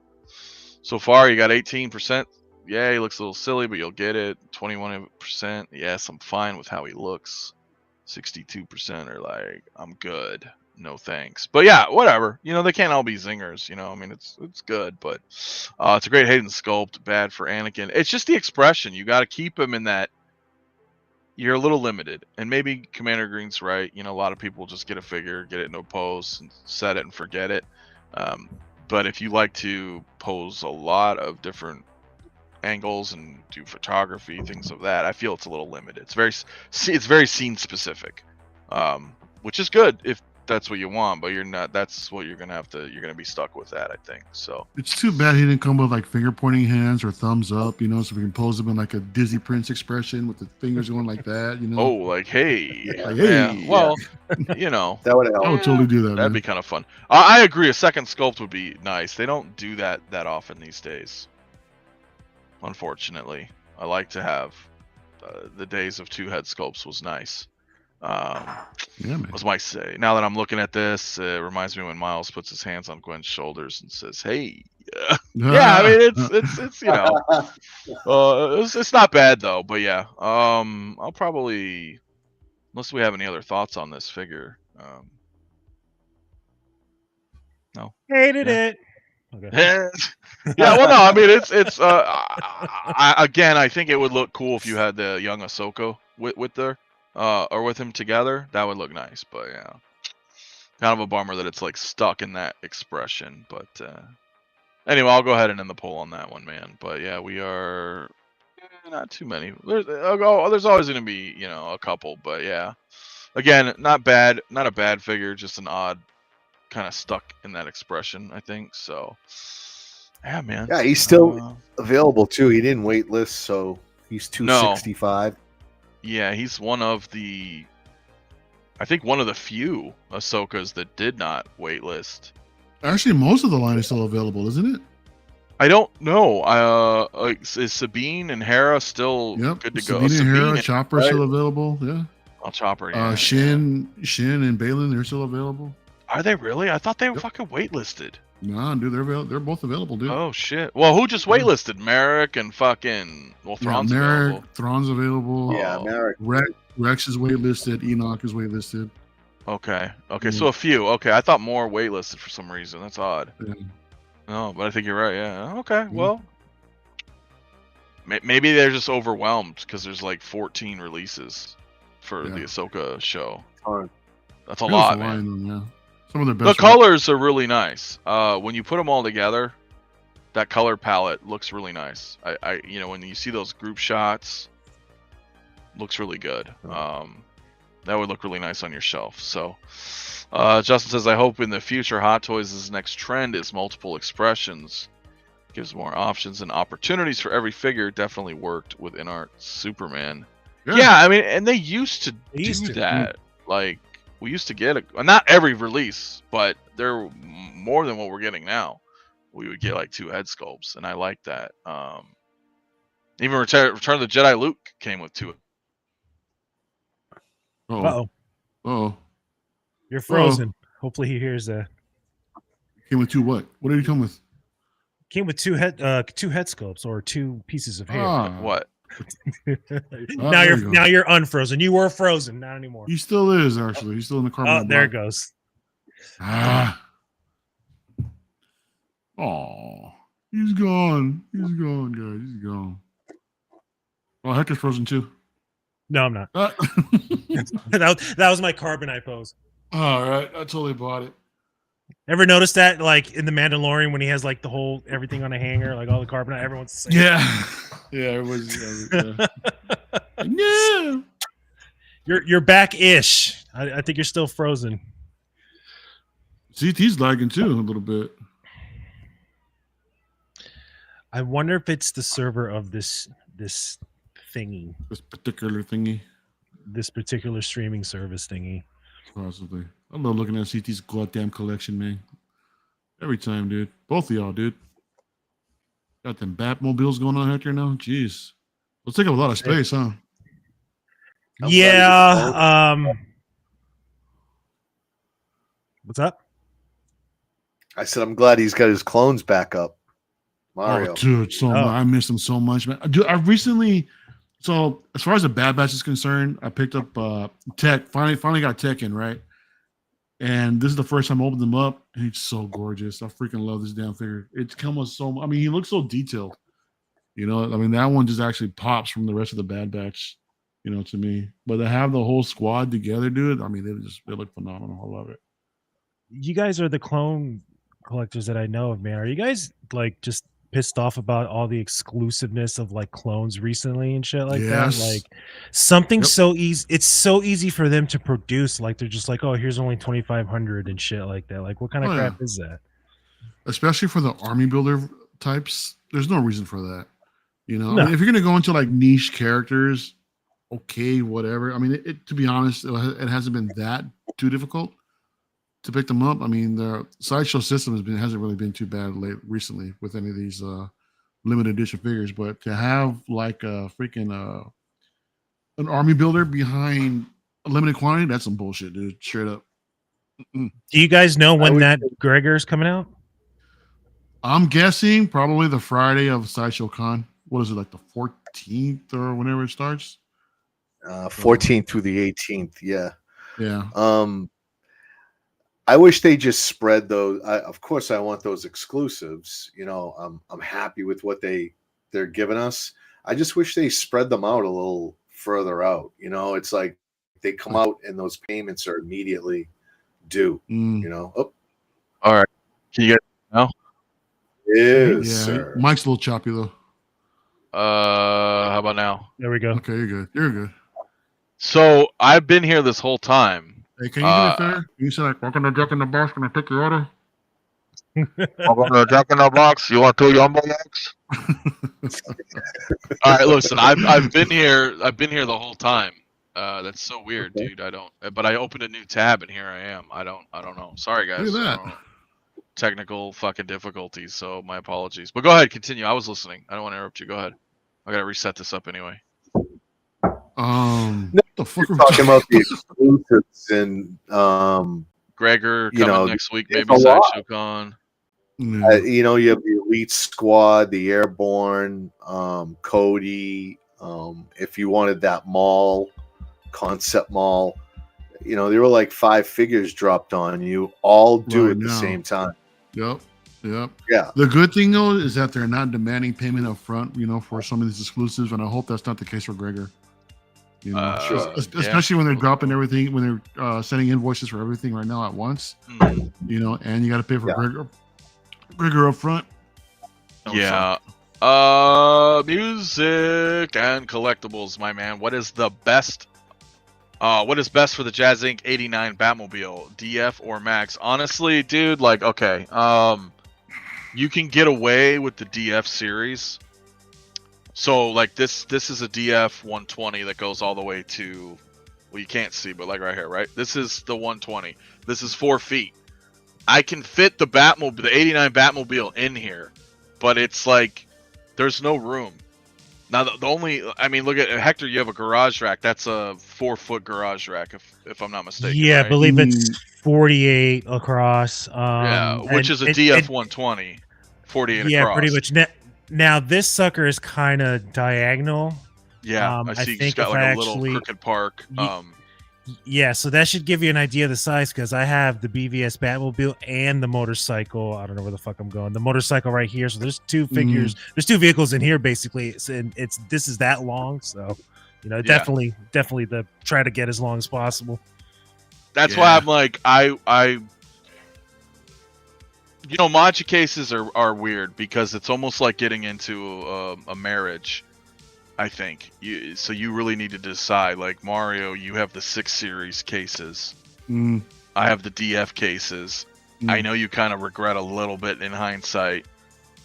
so far, you got 18%. Yeah, he looks a little silly, but you'll get it. 21%. Yes, I'm fine with how he looks. 62% are like, I'm good. No thanks. But yeah, whatever. You know, they can't all be zingers. You know, I mean, it's good, but it's a great Hayden sculpt. Bad for Anakin. It's just the expression. You got to keep him in that. You're a little limited, and maybe Commander Green's right. You know, a lot of people just get a figure, get it in a pose, and set it and forget it. But if you like to pose a lot of different angles and do photography, things of that, I feel it's a little limited. It's very scene specific, which is good if that's what you want, but you're not. That's what you're gonna be stuck with that, I think. So it's too bad he didn't come with like finger pointing hands or thumbs up, you know, so we can pose him in like a Disney Prince expression with the fingers going like that, you know. Oh, like hey, like, hey. Yeah. Well, you know, that would help. I would totally do that. That'd be kind of fun. I agree. A second sculpt would be nice. They don't do that often these days. Unfortunately, I like to have the days of two head sculpts was nice. What's Mike say? Now that I'm looking at this, it reminds me when Miles puts his hands on Gwen's shoulders and says, "Hey." Yeah, I mean it's you know, it's not bad though. But yeah, I'll probably, unless we have any other thoughts on this figure. No. Hated it. Okay. Yeah, well, no, I mean it's again, I think it would look cool if you had the young Ahsoka with her, or with him together. That would look nice, but yeah, kind of a bummer that it's like stuck in that expression. But anyway, I'll go ahead and end the poll on that one, man. But yeah, we are not too many. There's always going to be, you know, a couple, but yeah, again, not bad, not a bad figure, just an odd kind of stuck in that expression, I think. So yeah, man. Yeah, he's still available too. He didn't wait list, so he's 265. Yeah, he's one of the, I think one of the few Ahsokas that did not waitlist. Actually, most of the line is still available, isn't it? I don't know. Is Sabine and Hera still Yep. good to go? Sabine and Hera, and- Chopper right? still available. Yeah. Oh, Chopper. Yeah, Shin and Balin, they're still available. Are they really? I thought they were Yep. fucking waitlisted. Nah, dude, they're both available, dude. Oh shit. Well, who just waitlisted? Merrick and fucking Thrawn's Merrick, available. Thrawn's available. Yeah, Oh. Merrick. Rex is waitlisted. Enoch is waitlisted. Okay. Okay. Mm. So a few. Okay. I thought more waitlisted for some reason. That's odd. Yeah. No, but I think you're right. Yeah. Okay. Well, maybe they're just overwhelmed because there's like 14 releases for the Ahsoka show. That's a lot, man. Yeah. Some of the The best. colors are really nice. When you put them all together, that color palette looks really nice. I when you see those group shots, looks really good. That would look really nice on your shelf. So, Justin says, I hope in the future Hot Toys' next trend is multiple expressions. Gives more options and opportunities for every figure. Definitely worked with InArt Superman. Yeah, I mean, and they used to do that. Like, we used to get not every release, but they're more than what we're getting now. We would get like 2 head sculpts, and I like that. Even Return of the Jedi Luke came with 2. Oh. You're frozen. Hopefully he hears that. Came with 2 what? What did he come with? Came with 2 head sculpts or 2 pieces of hair. What? now you're unfrozen. You were frozen, not anymore. He still is actually. He's still in the carbon. Oh, there it goes. Oh, he's gone. He's gone, guys. He's gone. Oh, Hector's frozen too. No, I'm not. that was my carbonite pose. All right, I totally bought it. Ever notice that, like in the Mandalorian, when he has like the whole everything on a hanger, like all the carbonite, everyone's the same. Yeah, everyone's. No, you're back-ish. I think you're still frozen. CT's lagging too a little bit. I wonder if it's the server of this thingy. This particular thingy. This particular streaming service thingy. Possibly. I love looking at CT's goddamn collection, man. Every time, dude. Both of y'all, dude. Got them Batmobiles going on out there now. Jeez. It'll take up a lot of space, huh? Yeah. What's up? I said I'm glad he's got his clones back up. Mario. Oh, dude, I miss them so much, man. Dude, I recently, so as far as the Bad Batch is concerned, I picked up Tech. Finally got Tech in, right? And this is the first time I opened them up, and he's so gorgeous. I freaking love this damn figure. It's come with I mean, he looks so detailed. You know, I mean, that one just actually pops from the rest of the Bad Batch, you know, to me. But to have the whole squad together, dude, I mean, they look phenomenal. I love it. You guys are the clone collectors that I know of, man. Are you guys like just pissed off about all the exclusiveness of like clones recently and shit like that? Like something so easy. It's so easy for them to produce. Like they're just like, oh, here's only 2,500 and shit like that. Like what kind of crap is that? Especially for the army builder types, there's no reason for that. You know, I mean, if you're gonna go into like niche characters, okay, whatever. I mean, to be honest, it hasn't been that too difficult to pick them up. I mean, the Sideshow system hasn't really been too bad recently with any of these limited edition figures. But to have like a freaking an army builder behind a limited quantity, that's some bullshit, dude. Straight up. Do you guys know when that Gregor's coming out? I'm guessing probably the Friday of Sideshow Con. What is it, like the 14th or whenever it starts? 14th through the 18th. Yeah. Yeah. I wish they just spread those. Of course, I want those exclusives. You know, I'm happy with what they're giving us. I just wish they spread them out a little further out. You know, it's like they come out and those payments are immediately due. You know. Oh. All right. Can you get now? Yes, yeah. Sir. Mike's a little choppy though. How about now? There we go. Okay, you're good. You're good. So I've been here this whole time. Hey, can you do me a favor? You said like, welcome to Jack in the Box. Can I take your order? Welcome to Jack in the Box. You want 2 Yumbo Yaks? All right, listen. I've been here. I've been here the whole time. That's so weird, dude. I don't. But I opened a new tab and here I am. I don't know. Sorry, guys. Look at that. technical fucking difficulties, so my apologies. But go ahead, continue. I was listening. I don't want to interrupt you. Go ahead. I gotta reset this up anyway. No, the fuck You're are we talking about the exclusives and Gregor you coming know, next week, there's maybe a lot. Sideshow Con. Yeah. You know, you have the Elite Squad, the Airborne, Cody. If you wanted that mall, concept mall, you know, there were like 5 figures dropped on you, all due Right at the now. same time. Yep. Yeah. The good thing though is that they're not demanding payment up front, you know, for some of these exclusives, and I hope that's not the case for Gregor. You know, Sure. especially when they're dropping everything, when they're sending invoices for everything right now at once. You know, and you got to pay for Gregor up front. Yeah. Music and collectibles, my man. What is best for the Jazz Inc. 89 Batmobile, DF or Max? Honestly, dude, like, okay, you can get away with the DF series. So, like, this is a DF 120 that goes all the way to, well, you can't see, but like right here, right? This is the 120. This is 4 feet. I can fit the Batmobile, the 89 Batmobile in here, but it's like, there's no room. Now, the only, I mean, look at Hector, you have a garage rack. That's a 4-foot garage rack, if I'm not mistaken. Yeah, right? I believe it's 48 across. Yeah, which is a DF 120, 48 yeah, across. pretty much. Now, this sucker is kind of diagonal. Yeah, I see. He's got like a little crooked park. Yeah, so that should give you an idea of the size, because I have the BVS Batmobile and the motorcycle. I don't know where the fuck I'm going. The motorcycle right here. So there's 2 figures. There's 2 vehicles in here basically. This is that long. So, you know, definitely the try to get as long as possible. That's why I'm like, you know, Moducases are weird because it's almost like getting into a marriage. I think so you really need to decide. Like Mario, you have the 6 series cases. I have the DF cases. I know you kind of regret a little bit in hindsight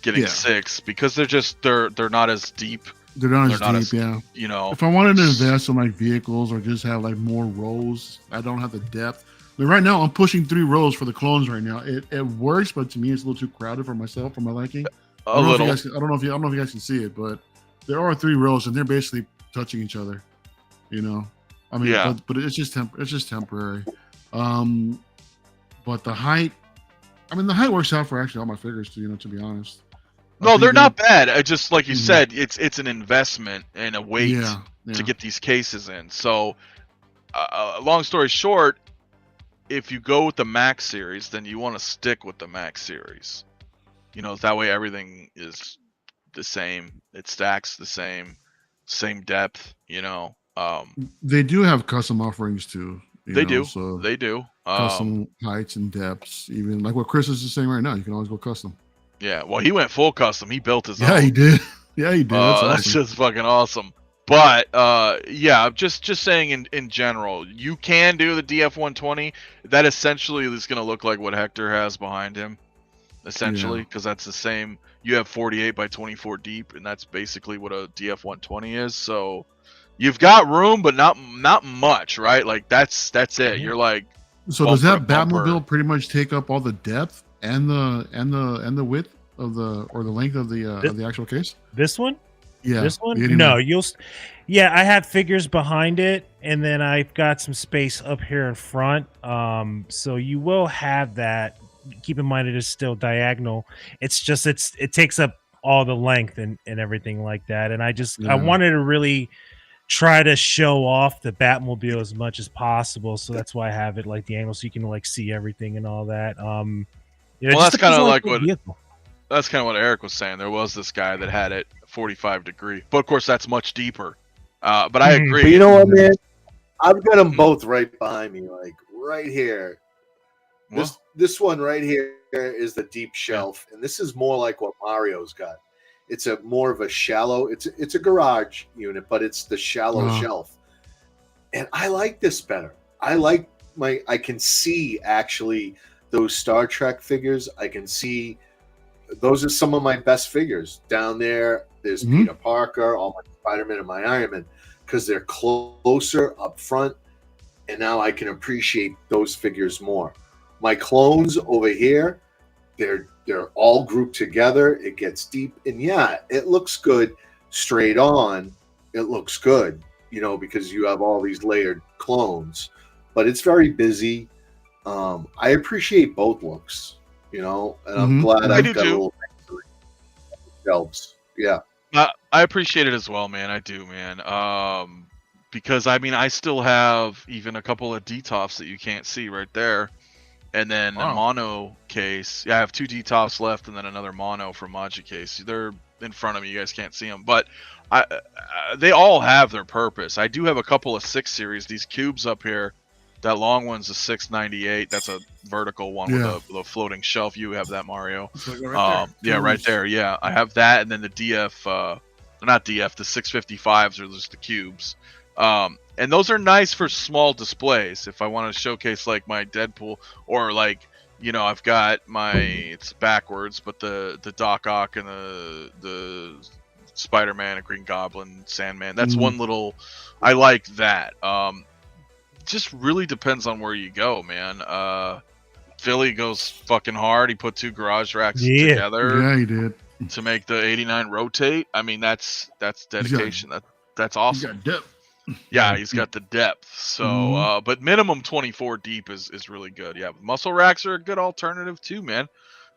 getting 6 because they're not as deep. They're not as deep, yeah. You know, if I wanted to invest in like vehicles or just have like more rows, I don't have the depth. I mean, right now I'm pushing 3 rows for the clones right now. It works, but to me it's a little too crowded for myself, for my liking. I don't know if you guys can see it, but there are 3 rows and they're basically touching each other. You know, I mean, but it's just temporary. But the height, I mean, the height works out for actually all my figures, to be honest. No, they're not bad. I just, like you said, it's an investment and a weight to get these cases in. So, long story short, if you go with the Max series, then you want to stick with the Max series. You know, that way everything is the same. It stacks the same depth. You know, they do have custom offerings too. They do custom heights and depths. Even like what Chris is just saying right now, you can always go custom. Yeah, well, he went full custom. He built his own. Yeah, he did. That's awesome. That's just fucking awesome. But yeah, just saying in general, you can do the DF 120. That essentially is going to look like what Hector has behind him, essentially, because that's the same. You have 48 by 24 deep, and that's basically what a DF 120 is. So you've got room, but not much, right? Like that's it. You're like, so does that Batmobile pretty much take up all the depth and the width of the length of the actual case? This one? Yeah. This one? No, I have figures behind it, and then I've got some space up here in front. So you will have that. Keep in mind it is still diagonal. It's just it takes up all the length and everything like that. And I wanted to really try to show off the Batmobile as much as possible. So that's why I have it like the angle, so you can like see everything and all that. That's kind of like what that's kind of what Eric was saying. There was this guy that had it 45 degree, but of course that's much deeper. But I agree. But you know what, man? I've got them both right behind me, like right here. This one right here is the deep shelf, and this is more like what Mario's got. It's a more of a shallow. It's a garage unit, but it's the shallow shelf, and I like this better. I can see actually those Star Trek figures. I can see those are some of my best figures down there. There's Peter Parker, all my Spider-Man and my Iron Man, because they're closer up front, and now I can appreciate those figures more. My clones over here, they're all grouped together. It gets deep, and yeah, it looks good straight on. It looks good, because you have all these layered clones, but it's very busy. I appreciate both looks, and I'm glad I I've do got a too. little shelves. Yeah. I appreciate it as well, man. I do, man. Because I still have even a couple of DTOFs that you can't see right there, and then a mono case. Yeah, I have 2 DTOFs left, and then another mono from Moducase. They're in front of me. You guys can't see them, but they all have their purpose. I do have a couple of 6 series. These cubes up here. That long one's a 698. That's a vertical one with a floating shelf. You have that, Mario. Right there. Right there. Yeah, I have that, and then the DF, not DF, the 655s are just the cubes. And those are nice for small displays. If I want to showcase like my Deadpool, or like, I've got it's backwards, but the Doc Ock and the Spider-Man and Green Goblin, Sandman. That's one little. I like that. Just really depends on where you go, man. Philly goes fucking hard. He put 2 garage racks together. Yeah, he did. To make the 89 rotate. That's dedication. That's awesome. He's got depth. Yeah, he's got the depth. So, but minimum 24 deep is really good. Yeah, muscle racks are a good alternative too, man.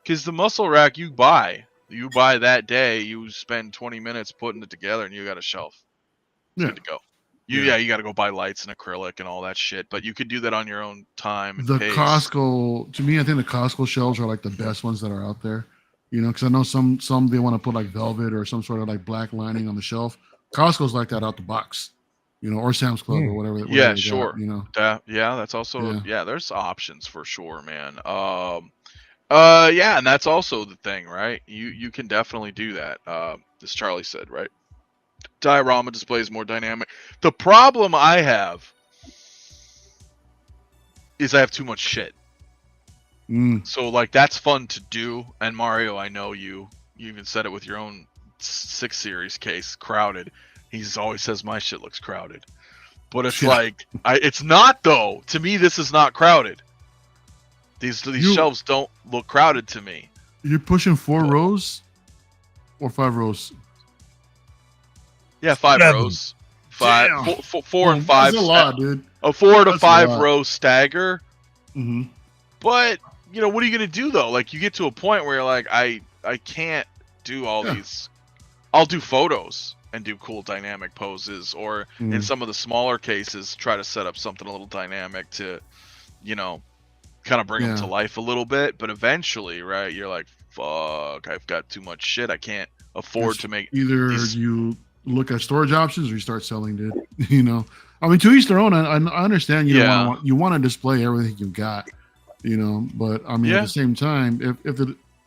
Because the muscle rack you buy that day, you spend 20 minutes putting it together, and you got a shelf. Good to go. You got to go buy lights and acrylic and all that shit, but you could do that on your own time. The pace. Costco, to me, I think the Costco shelves are like the best ones that are out there. Because I know some they want to put like velvet or some sort of like black lining on the shelf. Costco's like that out the box, or Sam's Club or whatever. Yeah, they sure. got, that's also there's options for sure, man. And that's also the thing, right? You can definitely do that. As Charlie said, right? Diorama display is more dynamic. The problem I have is I have too much shit. So like that's fun to do. And Mario, I know you even said it with your own 6 series case, crowded. He's always says my shit looks crowded, but it's like it's not though. To me, this is not crowded. These shelves don't look crowded to me. You're pushing 4 rows or 5 rows. Yeah, 5 rows. 5, 4 and 5. That's a lot, dude. A 4 to 5 row stagger. Mm-hmm. But what are you gonna do though? Like you get to a point where you're like, I can't do all these. I'll do photos and do cool dynamic poses, or in some of the smaller cases, try to set up something a little dynamic to, kind of bring them to life a little bit. But eventually, right, you're like, fuck, I've got too much shit. I can't afford to make either you look at storage options or you start selling, dude. To each their own. I understand you want to display everything you've got, but at the same time,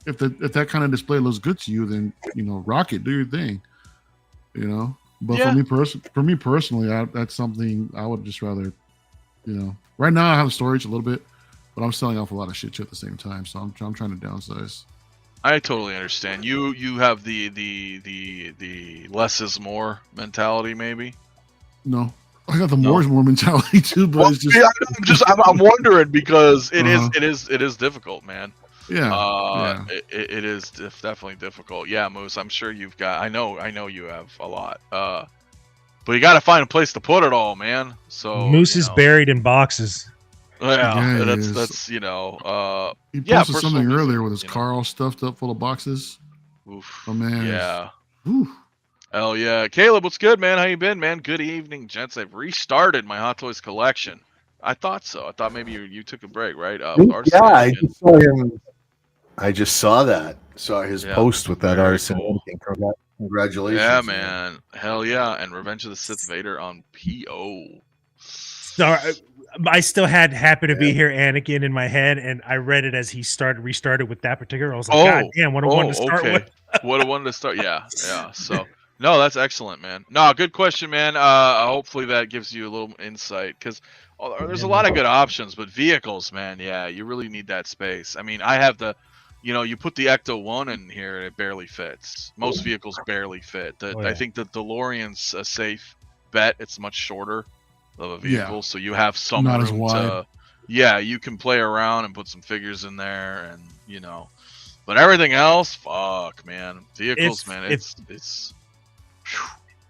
if that kind of display looks good to you, then rock it, do your thing, but for me personally, that's something I would just rather, right now I have storage a little bit, but I'm selling off a lot of shit too at the same time, so I'm trying to downsize. I totally understand. You have the less is more mentality, maybe. No, I got the more is more mentality too, but it's just I'm wondering because it is difficult, man. It is definitely difficult. Yeah, Moose, I'm sure you've got. I know you have a lot. But you got to find a place to put it all, man. So Moose is buried in boxes. Yeah, that's he posted something earlier with his car all stuffed up full of boxes. Oof. Oh man. Yeah. Oof. Hell yeah. Caleb, what's good, man? How you been, man? Good evening, gents. I've restarted my Hot Toys collection. I thought so. I thought maybe you took a break, right? I just saw him. I just saw that. Saw his post with that artist. Cool. Congratulations. Yeah, man. Hell yeah. And Revenge of the Sith Vader on PO. Sorry. I still happened to be here, Anakin, in my head, and I read it as he restarted with that particular. I was like, God damn, what a one to start with. What a one to start. Yeah. So, no, that's excellent, man. No, good question, man. Hopefully that gives you a little insight, because there's a lot of good options, but vehicles, man, you really need that space. I have the, you put the Ecto-1 in here, and it barely fits. Most vehicles barely fit. I think the DeLorean's a safe bet. It's much shorter of a vehicle, so you have some room to you can play around and put some figures in there, and But everything else, fuck, man. Vehicles, If- man. if- It's.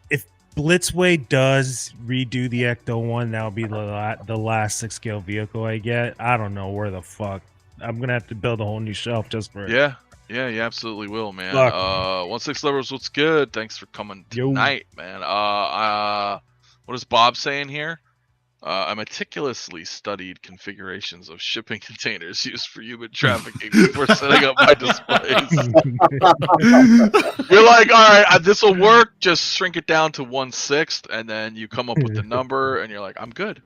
If Blitzway does redo the Ecto-1, that'll be the last 6-scale vehicle I get. I don't know where the fuck. I'm gonna have to build a whole new shelf just for it. Yeah, you absolutely will, man. Fuck. 16 Lovers, what's good? Thanks for coming Yo. tonight, man. What is Bob saying here? I meticulously studied configurations of shipping containers used for human trafficking before setting up my displays. You're like, all right, this will work. Just shrink it down to 1/6, and then you come up with the number, and you're like, I'm good.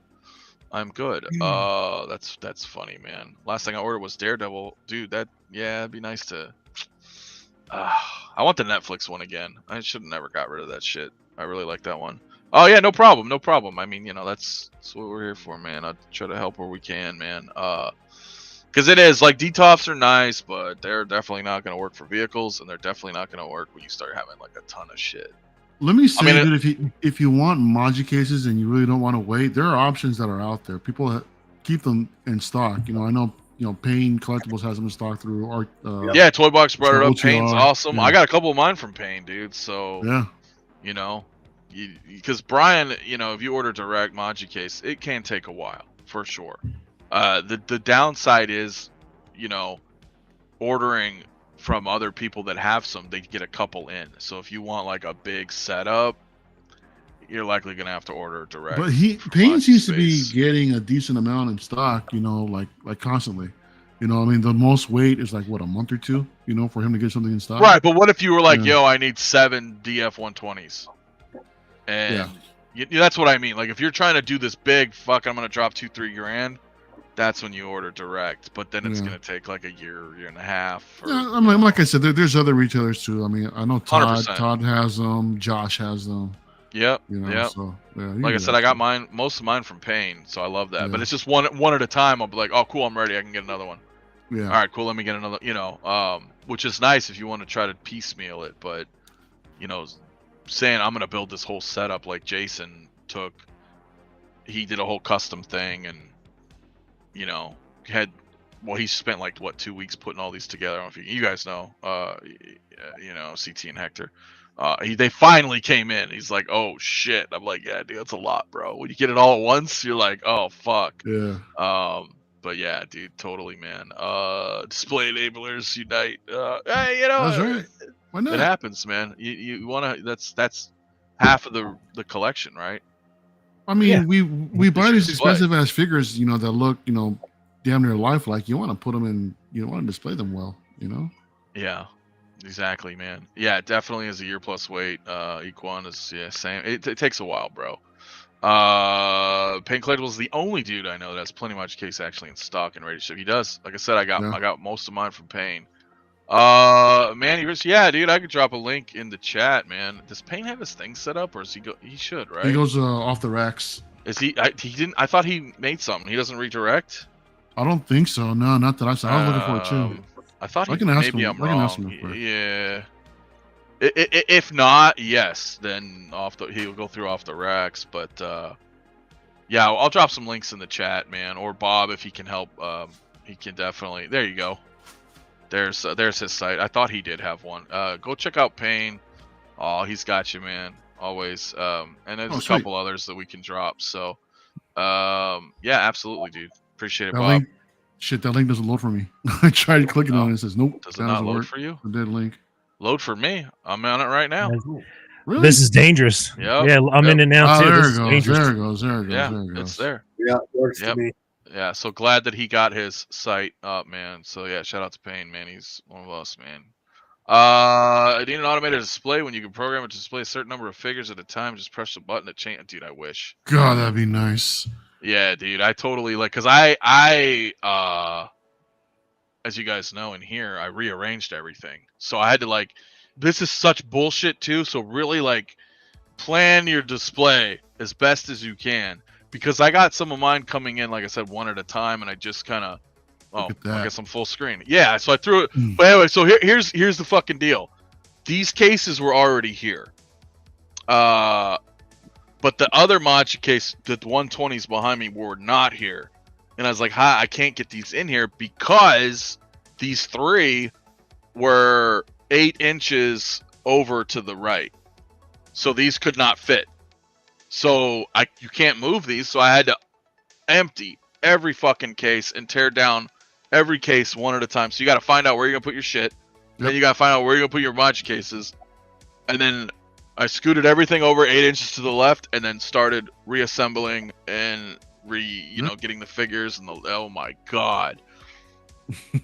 I'm good. That's funny, man. Last thing I ordered was Daredevil, dude. It'd be nice to. I want the Netflix one again. I should have never got rid of that shit. I really like that one. Oh yeah, no problem, no problem. I mean, that's what we're here for, man. I'll try to help where we can, man. Because it is like DTOFs are nice, but they're definitely not going to work for vehicles, and they're definitely not going to work when you start having like a ton of shit. Let me say, dude, if you want Moducases and you really don't want to wait, there are options that are out there. People keep them in stock. I know. Pain Collectibles has them in stock through our. Yeah, Toy Box brought it up. OTR, Pain's awesome. yeah. I got a couple of mine from Pain, dude. So yeah, because Brian, if you order direct Moducase, it can take a while for sure. The downside is, ordering from other people that have some, they get a couple in. So if you want like a big setup, you're likely gonna have to order direct. But Pain seems to be getting a decent amount in stock. Like constantly. I mean, the most wait is like what, a month or two. For him to get something in stock. Right, but what if you were like, yo, I need 7 DF-120s, and that's what I mean. Like if you're trying to do this big, I'm gonna drop 2-3 grand. That's when you order direct, but then it's gonna take like a year and a half. I mean, like I said, there's other retailers too. I mean, I know Todd 100%. Todd has them, Josh has them. Yep. So Like I said, I got most of mine from Pain, so I love that. Yeah. But it's just one at a time. I'll be like, oh, cool, I'm ready. I can get another one. Yeah. All right, cool. Let me get another. Which is nice if you want to try to piecemeal it. But saying I'm gonna build this whole setup like Jason took. He did a whole custom thing, and he spent like 2 weeks putting all these together. I don't know if you guys know, CT and Hector. They finally came in. He's like, oh shit. I'm like, yeah, dude, that's a lot, bro. When you get it all at once, you're like, oh fuck. Yeah. But yeah, dude, totally, man. Display enablers unite. Hey, That's right. Why not? It happens, man. You wanna. That's half of the collection, right? I mean, we buy these display. expensive ass figures, that look, damn near lifelike. You want to put them in. You want to display them well. Yeah. Exactly, man. Yeah, it definitely is a year plus wait. Equan is same. It takes a while, bro. Pain Collectibles is the only dude I know that has plenty much case actually in stock and ready to ship. He does. Like I said, I got most of mine from Pain. Yeah, dude, I could drop a link in the chat, man. Does Pain have his thing set up, or is he go? He should, right? He goes off the racks. Is he? He didn't. I thought he made something. He doesn't redirect. I don't think so. No, not that I saw. I was looking for it too. I thought I can ask maybe him. I'm I can wrong. ask him real quick. Yeah. If not, yes, then he'll go through off the racks. But yeah, I'll drop some links in the chat, man. Or Bob, if he can help, he can definitely. There you go. There's his site. I thought he did have one. Go check out Pain. Oh, he's got you, man. Always. And there's a couple others that we can drop. So, yeah, absolutely, dude. Appreciate it, That Bob. link, that link doesn't load for me. I tried clicking on it. It says nope. Does it not load for you? The dead link. Load for me. I'm on it right now. Really? This is dangerous. Yep. Yeah, I'm in it now too. There This it is goes. dangerous. There it goes. There it goes. Yeah, There it goes. it's there. Yeah, it works Yep. for me. Yeah, so glad that he got his site up, man. So yeah, shout out to Pain, man. He's one of us, man. I need an automated display when you can program it to display a certain number of figures at a time. Just press the button to change. Dude, I wish. God, that'd be nice. Yeah, dude, I totally cause I as you guys know in here, I rearranged everything. So I had to this is such bullshit too. So really plan your display as best as you can. Because I got some of mine coming in, like I said, one at a time, and I just kind of, I guess I'm full screen. Yeah, so I threw it. But anyway, so here's the fucking deal. These cases were already here. But the other Moducase, the 120s behind me, were not here. And I was like, I can't get these in here because these 3 were 8 inches over to the right, so these could not fit. So you can't move these, so I had to empty every fucking case and tear down every case one at a time. So you got to find out where you're gonna put your shit, then you got to find out where you're gonna put your mod cases, and then I scooted everything over 8 inches to the left, and then started reassembling and getting the figures and oh my god.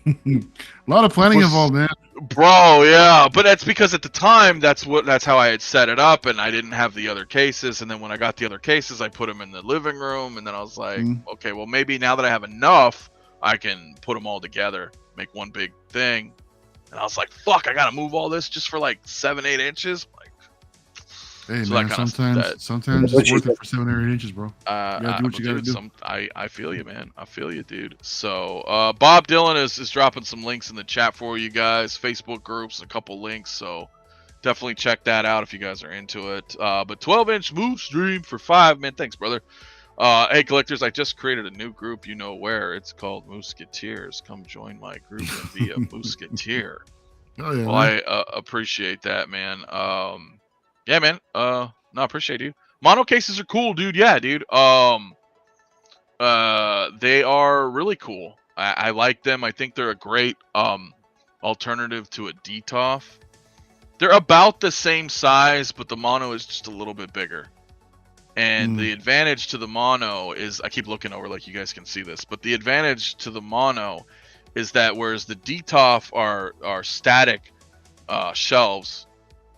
A lot of planning involved, man. Bro, yeah, but that's because at the time that's how I had set it up, and I didn't have the other cases. And then when I got the other cases, I put them in the living room, and then I was like, okay, well maybe now that I have enough, I can put them all together, make one big thing. And I was like, fuck, I gotta move all this just for like 7-8 inches. Hey so man, sometimes it's worth it for 7 or 8 inches, bro. You gotta do what you gotta do. I feel you, man. I feel you, dude. So Bob Dylan is dropping some links in the chat for you guys, Facebook groups, a couple links. So definitely check that out if you guys are into it. But 12-inch move stream for 5, man. Thanks, brother. Hey, collectors, I just created a new group. You know where? It's called Musketeers. Come join my group and be a Musketeer. Oh yeah. Well, Man. I appreciate that, man. Yeah, man. No, I appreciate you. Mono cases are cool, dude. Yeah, dude. They are really cool. I like them. I think they're a great alternative to a DTOF. They're about the same size, but the mono is just a little bit bigger. And the advantage to the mono is, I keep looking over like you guys can see this, but the advantage to the mono is that whereas the DTOF are static shelves,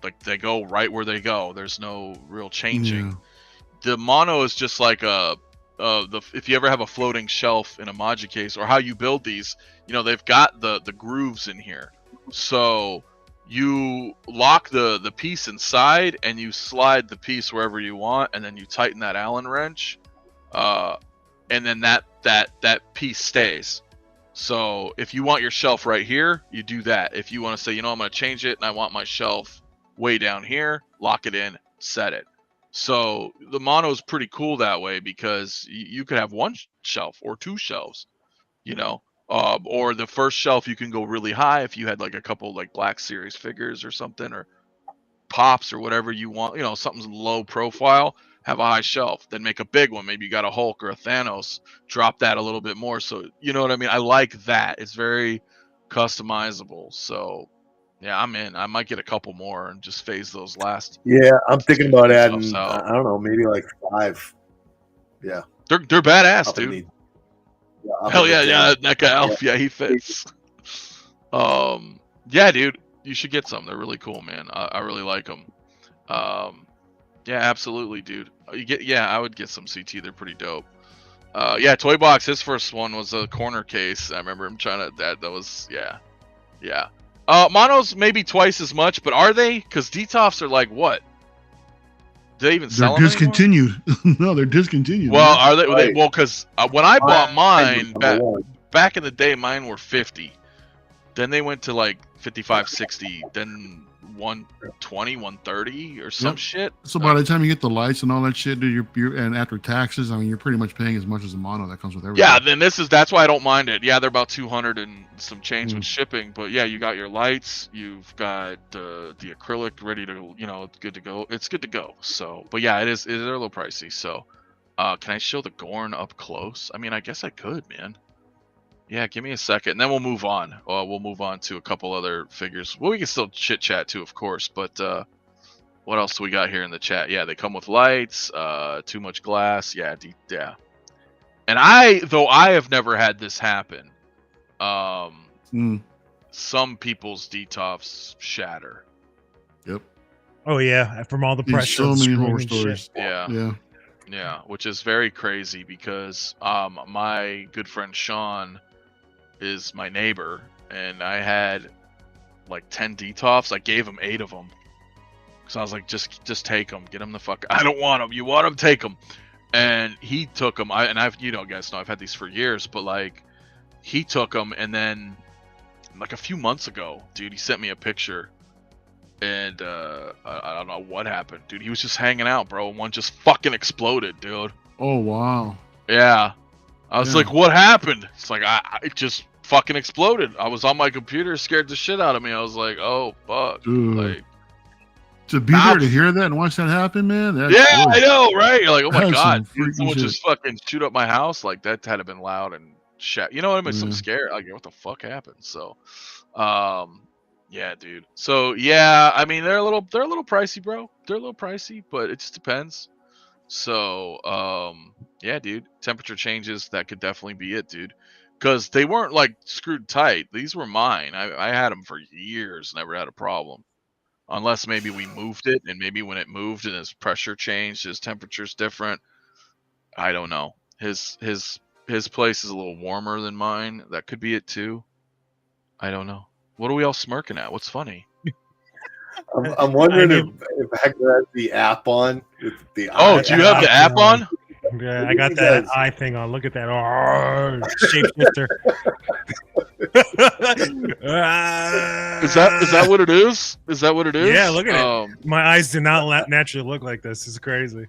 like they go right where they go, there's no real changing. The mono is just like if you ever have a floating shelf in a Moducase, or how you build these, they've got the grooves in here, so you lock the piece inside and you slide the piece wherever you want, and then you tighten that Allen wrench, and then that piece stays. So if you want your shelf right here, you do that. If you want to say, I'm going to change it and I want my shelf way down here, lock it in, set it. So the mono is pretty cool that way, because you could have one shelf or 2 shelves, or the first shelf you can go really high if you had like a couple like Black Series figures or something, or pops or whatever you want, something's low profile, have a high shelf, then make a big one. Maybe you got a Hulk or a Thanos, drop that a little bit more. So you know what I mean? I like that. It's very customizable. So yeah, I'm in. I might get a couple more and just phase those last. Yeah, I'm thinking about adding, I don't know, maybe like 5. Yeah. They're badass, dude. Hell yeah, NECA Elf. Yeah, he fits. Yeah, dude, you should get some. They're really cool, man. I really like them. Yeah, absolutely, dude. I would get some CT. They're pretty dope. Yeah, Toy Box, his first one was a corner case. I remember him trying to, that was, yeah. Monos maybe twice as much, but are they? Because DTOFs are like, what? Do they even sell them discontinued? No, they're discontinued. Well, are they? Right. Well, because when I bought mine, back in the day, mine were 50. Then they went to like 55, 60, then 120, 130 or some shit. So by the time you get the lights and all that shit, dude, you're and after taxes, I mean, you're pretty much paying as much as the mono that comes with everything. Yeah, then that's why I don't mind it. Yeah, they're about 200 and some change with shipping, but yeah, you got your lights, you've got the acrylic ready to, it's good to go. It's good to go. So, but yeah, they're a little pricey. So, can I show the Gorn up close? I mean, I guess I could, man. Yeah, give me a second, and then we'll move on. We'll move on to a couple other figures. Well, we can still chit chat too, of course. But what else do we got here in the chat? Yeah, they come with lights. Too much glass. Yeah, yeah. And I have never had this happen. Some people's DTOFs shatter. Yep. Oh yeah, from all the pressure. So many horror stories. Yeah, which is very crazy because my good friend Sean is my neighbor, and I had like 10 DTOFs. I gave him 8 of them because I was like, just take them, get them the fuck. I don't want them. You want them? Take them. And he took them. Guys know I've had these for years, but like he took them, and then like a few months ago, dude, he sent me a picture. And I don't know what happened, dude. He was just hanging out, bro, and one just fucking exploded, dude. Oh wow. Yeah. I was like, what happened? It's like I just fucking exploded. I was on my computer, scared the shit out of me. I was like, oh fuck. Dude. Like, To be there to hear that and watch that happen, man. That's yeah, good. I know, right? You're like, oh my That's some god, freaky did someone shit. just fucking shoot up my house? Like that had to been loud and shit. You know what I mean? Some Yeah. scare. Like, what the fuck happened? So, yeah, dude. So yeah, I mean, they're a little pricey, bro. They're a little pricey, but it just depends. So, yeah, dude. Temperature changes. That could definitely be it, dude. Because they weren't like screwed tight. These were mine. I had them for years. Never had a problem. Unless maybe we moved it, and maybe when it moved and his pressure changed, his temperature's different. I don't know. His place is a little warmer than mine. That could be it too. I don't know. What are we all smirking at? What's funny? I'm wondering if Hector has the app on. With the Oh, do you have the app on? Yeah, I got that eye thing on. Look at that. Shapeshifter. Is that what it is? Is that what it is? Yeah, look at it. My eyes do not naturally look like this. It's crazy.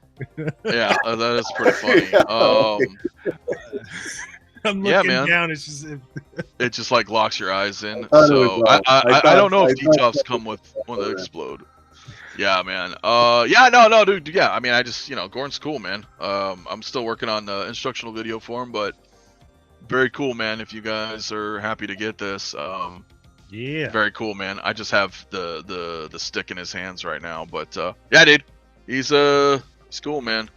Yeah, that is pretty funny. I'm looking yeah, man. down. It's just it just like locks your eyes in. I So I don't know if decals come with when they explode. Yeah, man. Yeah, no, dude. Yeah, I mean, I just, Gorn's cool, man. I'm still working on the instructional video for him, but very cool, man. If you guys are happy to get this, yeah, very cool, man. I just have the stick in his hands right now, but yeah, dude, he's cool, man.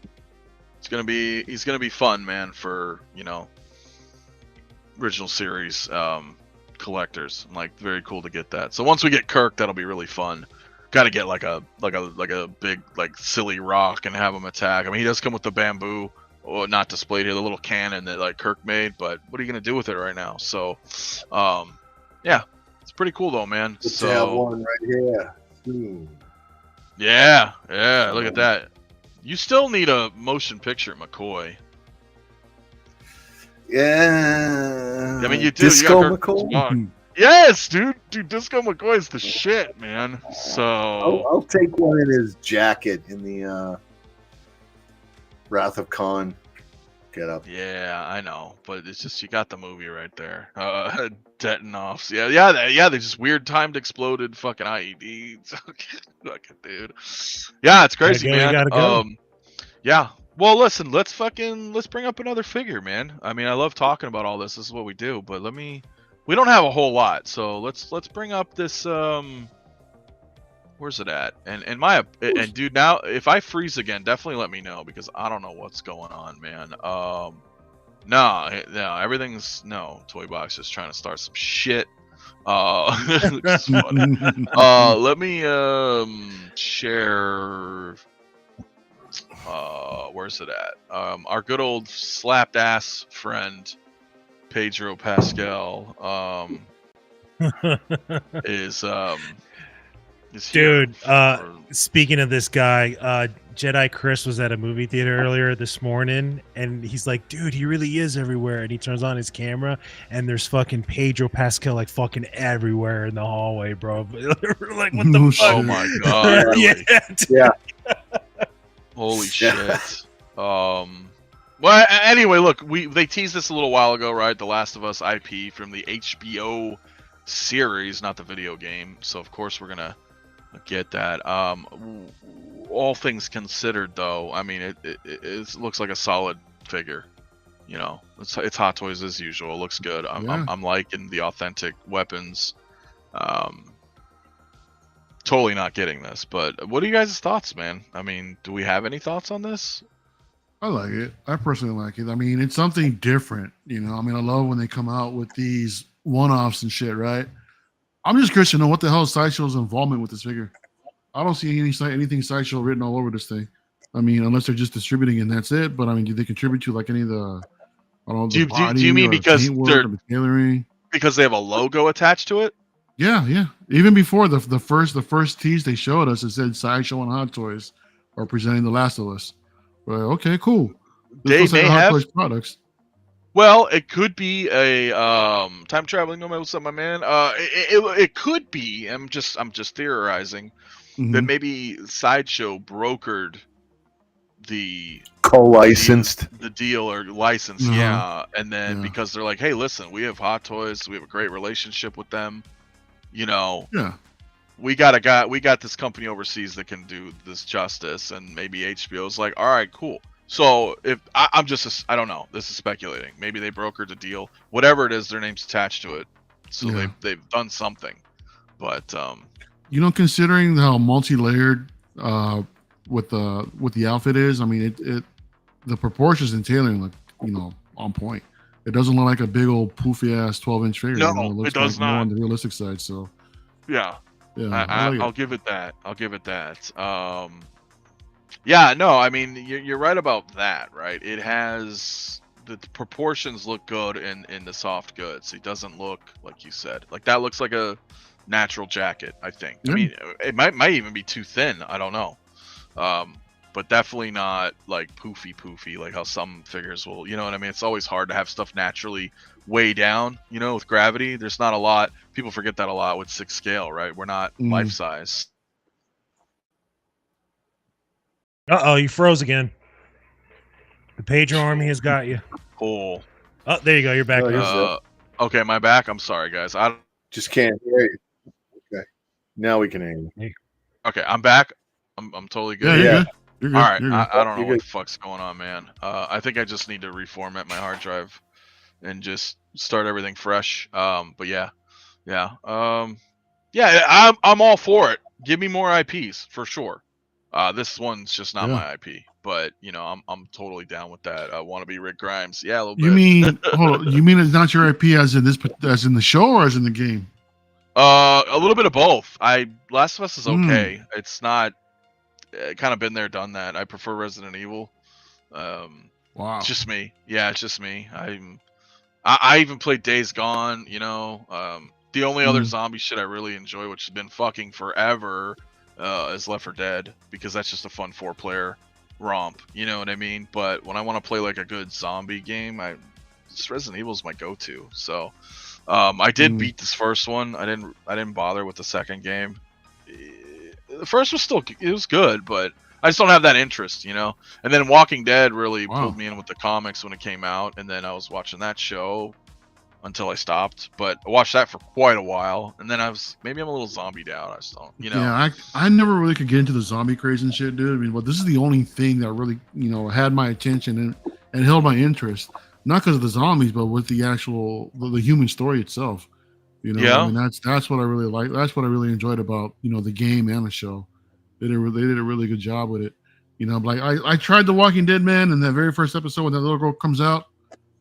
He's gonna be fun, man, for original series collectors. Like, very cool to get that. So once we get Kirk, that'll be really fun. Got to get like a big silly rock and have him attack. I mean, he does come with the bamboo, or not displayed here, the little cannon that like Kirk made. But what are you gonna do with it right now? So, yeah, it's pretty cool though, man. Let's have one right here. Yeah, look at that. You still need a motion picture, McCoy. Yeah. I mean, you do. Disco you got McCoy. Yes, dude. Disco McCoy's the shit, man. So I'll take one in his jacket in the Wrath of Khan get up. Yeah, I know, but it's just, you got the movie right there. Detonovs. Yeah. They just weird timed exploded fucking IEDs. Fucking dude. Yeah, it's crazy, man. You gotta go. Yeah. Well, listen, let's bring up another figure, man. I mean, I love talking about all this. This is what we do, but we don't have a whole lot, so let's bring up this. Where's it at? And dude, now if I freeze again, definitely let me know, because I don't know what's going on, man. No, Toy Box just trying to start some shit. It's funny. Let me share. Where's it at? Our good old slapped ass friend Pedro Pascal is here. Dude, speaking of this guy, Jedi Chris was at a movie theater earlier this morning, and he's like, dude, he really is everywhere. And he turns on his camera, and there's fucking Pedro Pascal like fucking everywhere in the hallway, bro. Like, what the fuck? Oh my god. Really? Yeah. Holy shit. Well, anyway, look, they teased this a little while ago, right? The Last of Us IP from the HBO series, not the video game. So of course we're gonna get that. All things considered, though, I mean, it looks like a solid figure. It's Hot Toys as usual. It looks good. I'm liking the authentic weapons. Totally not getting this, but what are you guys' thoughts, man? I mean, do we have any thoughts on this? I like it. I personally like it. I mean, it's something different, I mean, I love when they come out with these one-offs and shit, right? I'm just curious to know what the hell is Sideshow's involvement with this figure. I don't see anything Sideshow written all over this thing. I mean, unless they're just distributing and that's it. But I mean, do they contribute to like any of the? I don't know. Do you mean because they're tailoring? Because they have a logo attached to it? Yeah. Even before the first tease they showed us, it said Sideshow and Hot Toys are presenting The Last of Us. Well, okay, cool. They may Hot have Toys products. Well, it could be a time traveling nomad. What's up, my man? It could be. I'm just theorizing that maybe Sideshow brokered the co-licensed. the deal or license, yeah. And then because they're like, hey, listen, we have Hot Toys, we have a great relationship with them, you know. Yeah. We got this company overseas that can do this justice, and maybe HBO's like, all right, cool. So if I don't know, this is speculating. Maybe they brokered a deal, whatever it is, their name's attached to it, so they've done something. But you know, considering how multi-layered with the outfit is, I mean, it the proportions and tailoring look, you know, on point. It doesn't look like a big old poofy ass 12-inch figure. No, you know? It looks it does like more not. on the realistic side. So yeah. Yeah, I'll give it that. I'll give it that. Yeah, no, I mean, you're right about that, right? It has the proportions look good in the soft goods. It doesn't look like you said. Like that looks like a natural jacket, I think. I mean, it might even be too thin. I don't know. But definitely not like poofy like how some figures will, you know what I mean? It's always hard to have stuff naturally way down, you know, with gravity. There's not a lot. People forget that a lot with 6 scale, right? We're not life size. Uh-oh, you froze again. The pager army has got you. Cool. Oh, there you go. You're back. Okay, my back. I'm sorry, guys. I just can't hear you. Okay. Now we can hear you. Okay, I'm back. I'm totally good. Yeah, you're good. You're good. All right. Good. I don't know what the fuck's going on, man. I think I just need to reformat my hard drive and just start everything fresh. But yeah. I'm all for it. Give me more IPs for sure. This one's just not my IP, but you know, I'm totally down with that. I want to be Rick Grimes. Yeah, a little bit. You mean hold on, you mean it's not your IP as in the show or as in the game? A little bit of both. Last of Us is okay. It's not kind of been there, done that. I prefer Resident Evil. Wow. It's just me. Yeah, it's just me. I even played Days Gone, you know. The only other zombie shit I really enjoy, which has been fucking forever, is Left 4 Dead, because that's just a fun 4-player romp, you know what I mean? But when I want to play like a good zombie game, Resident Evil is my go-to. So I did beat this first one. I didn't bother with the second game. The first was it was good, but I just don't have that interest, you know. And then Walking Dead really pulled me in with the comics when it came out, and then I was watching that show until I stopped. But I watched that for quite a while, and then maybe I'm a little zombied out. I just don't, you know. Yeah, I never really could get into the zombie craze and shit, dude. I mean, this is the only thing that really, you know, had my attention and held my interest, not because of the zombies, but with the actual the human story itself. You know, I mean, that's what I really like. That's what I really enjoyed about, you know, the game and the show. They did a really good job with it. You know, like I tried The Walking Dead, man, and that very first episode when that little girl comes out,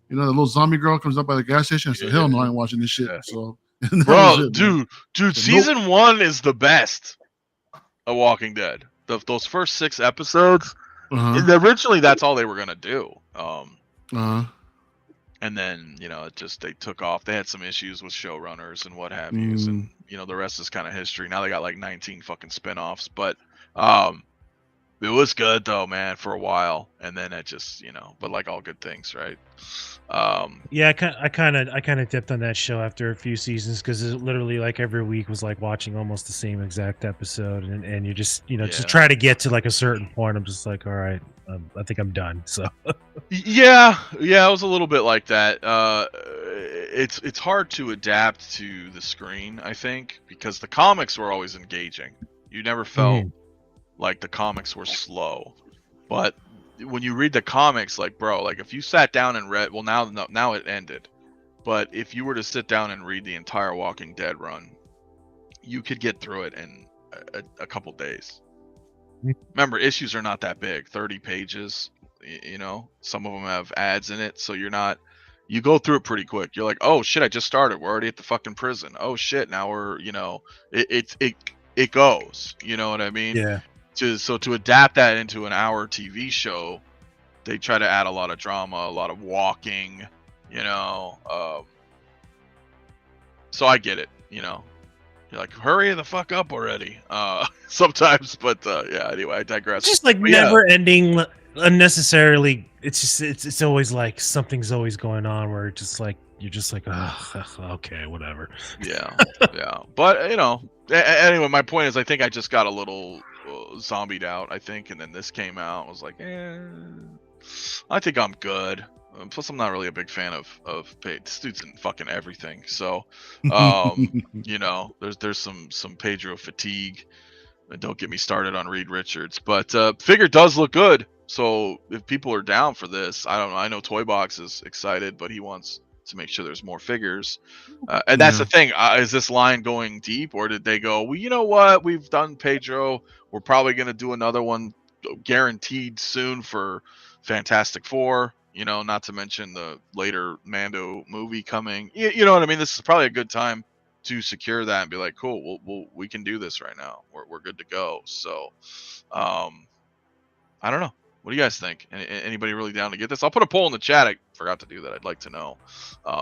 you know, the little zombie girl comes up by the gas station. I said, hell no, I ain't watching this shit. So, bro, dude, season 1 is the best of Walking Dead. Those first 6 episodes, originally that's all they were gonna do. And then, you know, they took off. They had some issues with showrunners and what have you. And, you know, the rest is kind of history. Now they got like 19 fucking spinoffs. But it was good, though, man, for a while. And then it just, you know, but like all good things, right? Yeah, I kind of dipped on that show after a few seasons because it literally like every week was like watching almost the same exact episode. And you just, you know, just try to get to like a certain point. I'm just like, all right, I think I'm done. So yeah, it was a little bit like that. It's hard to adapt to the screen, I think, because the comics were always engaging. You never felt like the comics were slow, but when you read the comics, like, bro, like if you sat down and read, well, now it ended, but if you were to sit down and read the entire Walking Dead run, you could get through it in a couple days. Remember, issues are not that big, 30 pages, you know, some of them have ads in it, so you go through it pretty quick. You're like, oh shit, I just started, we're already at the fucking prison. Oh shit, now we're, you know, it goes, you know what I mean? Yeah. So to adapt that into an hour TV show, they try to add a lot of drama, a lot of walking, you know. So I get it, you know. You're like, hurry the fuck up already. Sometimes, but yeah. Anyway, I digress. Just like never-ending, unnecessarily. It's just it's always like something's always going on where just like you're just like, oh, okay, whatever. Yeah. But you know, anyway, my point is, I think I just got a little zombied out, I think, and then this came out. I was like, I think I'm good. Plus, I'm not really a big fan of Pedro. This dude's in fucking everything. So, you know, there's some Pedro fatigue. And don't get me started on Reed Richards, but figure does look good. So if people are down for this, I don't know. I know Toy Box is excited, but he wants to make sure there's more figures. And that's the thing. Is this line going deep, or did they go, well, you know what? We've done Pedro. We're probably going to do another one guaranteed soon for Fantastic Four. You know, not to mention the later Mando movie coming. You know what I mean? This is probably a good time to secure that and be like, cool, we can do this right now. We're good to go. So, I don't know. What do you guys think? Anybody really down to get this? I'll put a poll in the chat. I forgot to do that. I'd like to know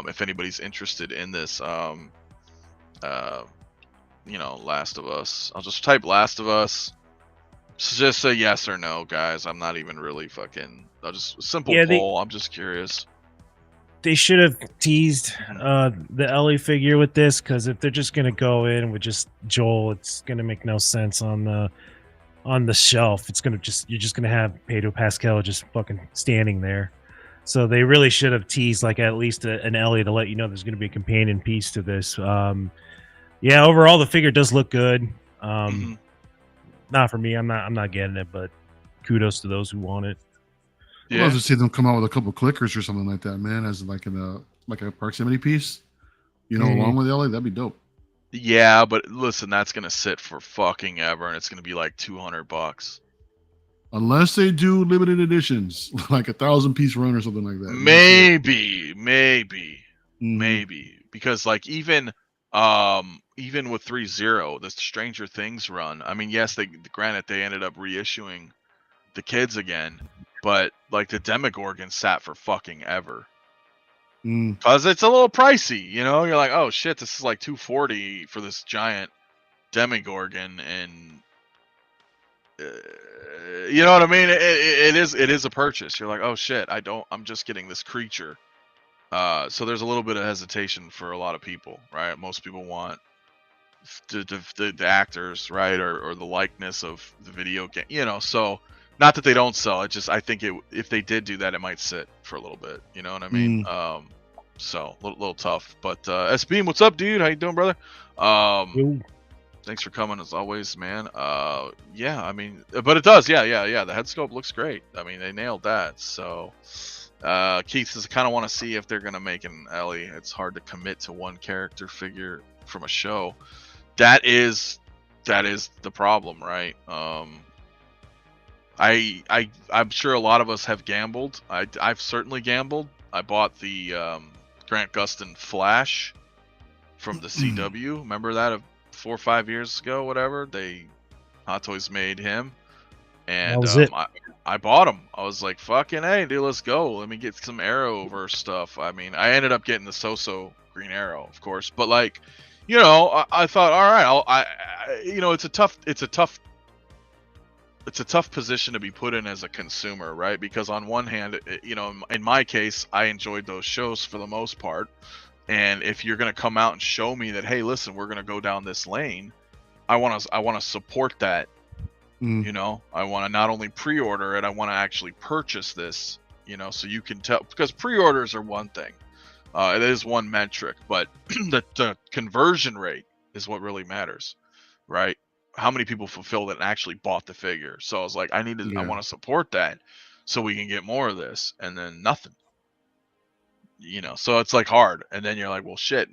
if anybody's interested in this. You know, Last of Us. I'll just type Last of Us. Just say yes or no, guys. I'm not even really fucking. I'll just simple poll. I'm just curious. They should have teased the Ellie figure with this, because if they're just gonna go in with just Joel, it's gonna make no sense on the shelf. It's gonna you're just gonna have Pedro Pascal just fucking standing there. So they really should have teased like at least an Ellie to let you know there's gonna be a companion piece to this. Yeah, overall the figure does look good. Not for me. I'm not getting it, but kudos to those who want it. I'd love to see them come out with a couple clickers or something like that, man, as like a proximity piece, you know, along with Ellie. That'd be dope. Yeah, but listen, that's gonna sit for fucking ever, and it's gonna be like $200. Unless they do limited editions, like 1,000-piece run or something like that. Maybe, because like even with 3.0, the Stranger Things run. I mean, yes, granted they ended up reissuing the kids again. But like the Demogorgon sat for fucking ever, cause it's a little pricey, you know. You're like, oh shit, this is like $240 for this giant Demogorgon, and you know what I mean. It is a purchase. You're like, oh shit, I'm just getting this creature. So there's a little bit of hesitation for a lot of people, right? Most people want the actors, right, or the likeness of the video game, you know. So. Not that they don't sell. It just I think if they did do that, it might sit for a little bit. You know what I mean? So a little tough. But S-Beam, what's up, dude? How you doing, brother? Thanks for coming as always, man. Yeah, I mean, but it does. Yeah. The head sculpt looks great. I mean, they nailed that. So Keith says, I kind of want to see if they're gonna make an Ellie. It's hard to commit to one character figure from a show. That is the problem, right? I'm sure a lot of us have gambled. I've certainly gambled. I bought the Grant Gustin Flash from the CW. Remember that 4 or 5 years ago, whatever? Hot Toys made him, and I bought him. I was like, "Fucking hey, dude, let's go. Let me get some Arrowverse stuff." I mean, I ended up getting the So-So Green Arrow, of course, but like, you know, I thought, all right, you know, it's a tough position to be put in as a consumer, right? Because on one hand, you know, in my case, I enjoyed those shows for the most part. And if you're going to come out and show me that, hey, listen, we're going to go down this lane, I want to support that. You know, I want to not only pre-order it, I want to actually purchase this, you know, so you can tell, because pre-orders are one thing. It is one metric, but the conversion rate is what really matters, right? How many people fulfilled it and actually bought the figure. So I was like, I want to support that so we can get more of this, and then nothing, you know. So it's like hard, and then you're like, well, shit,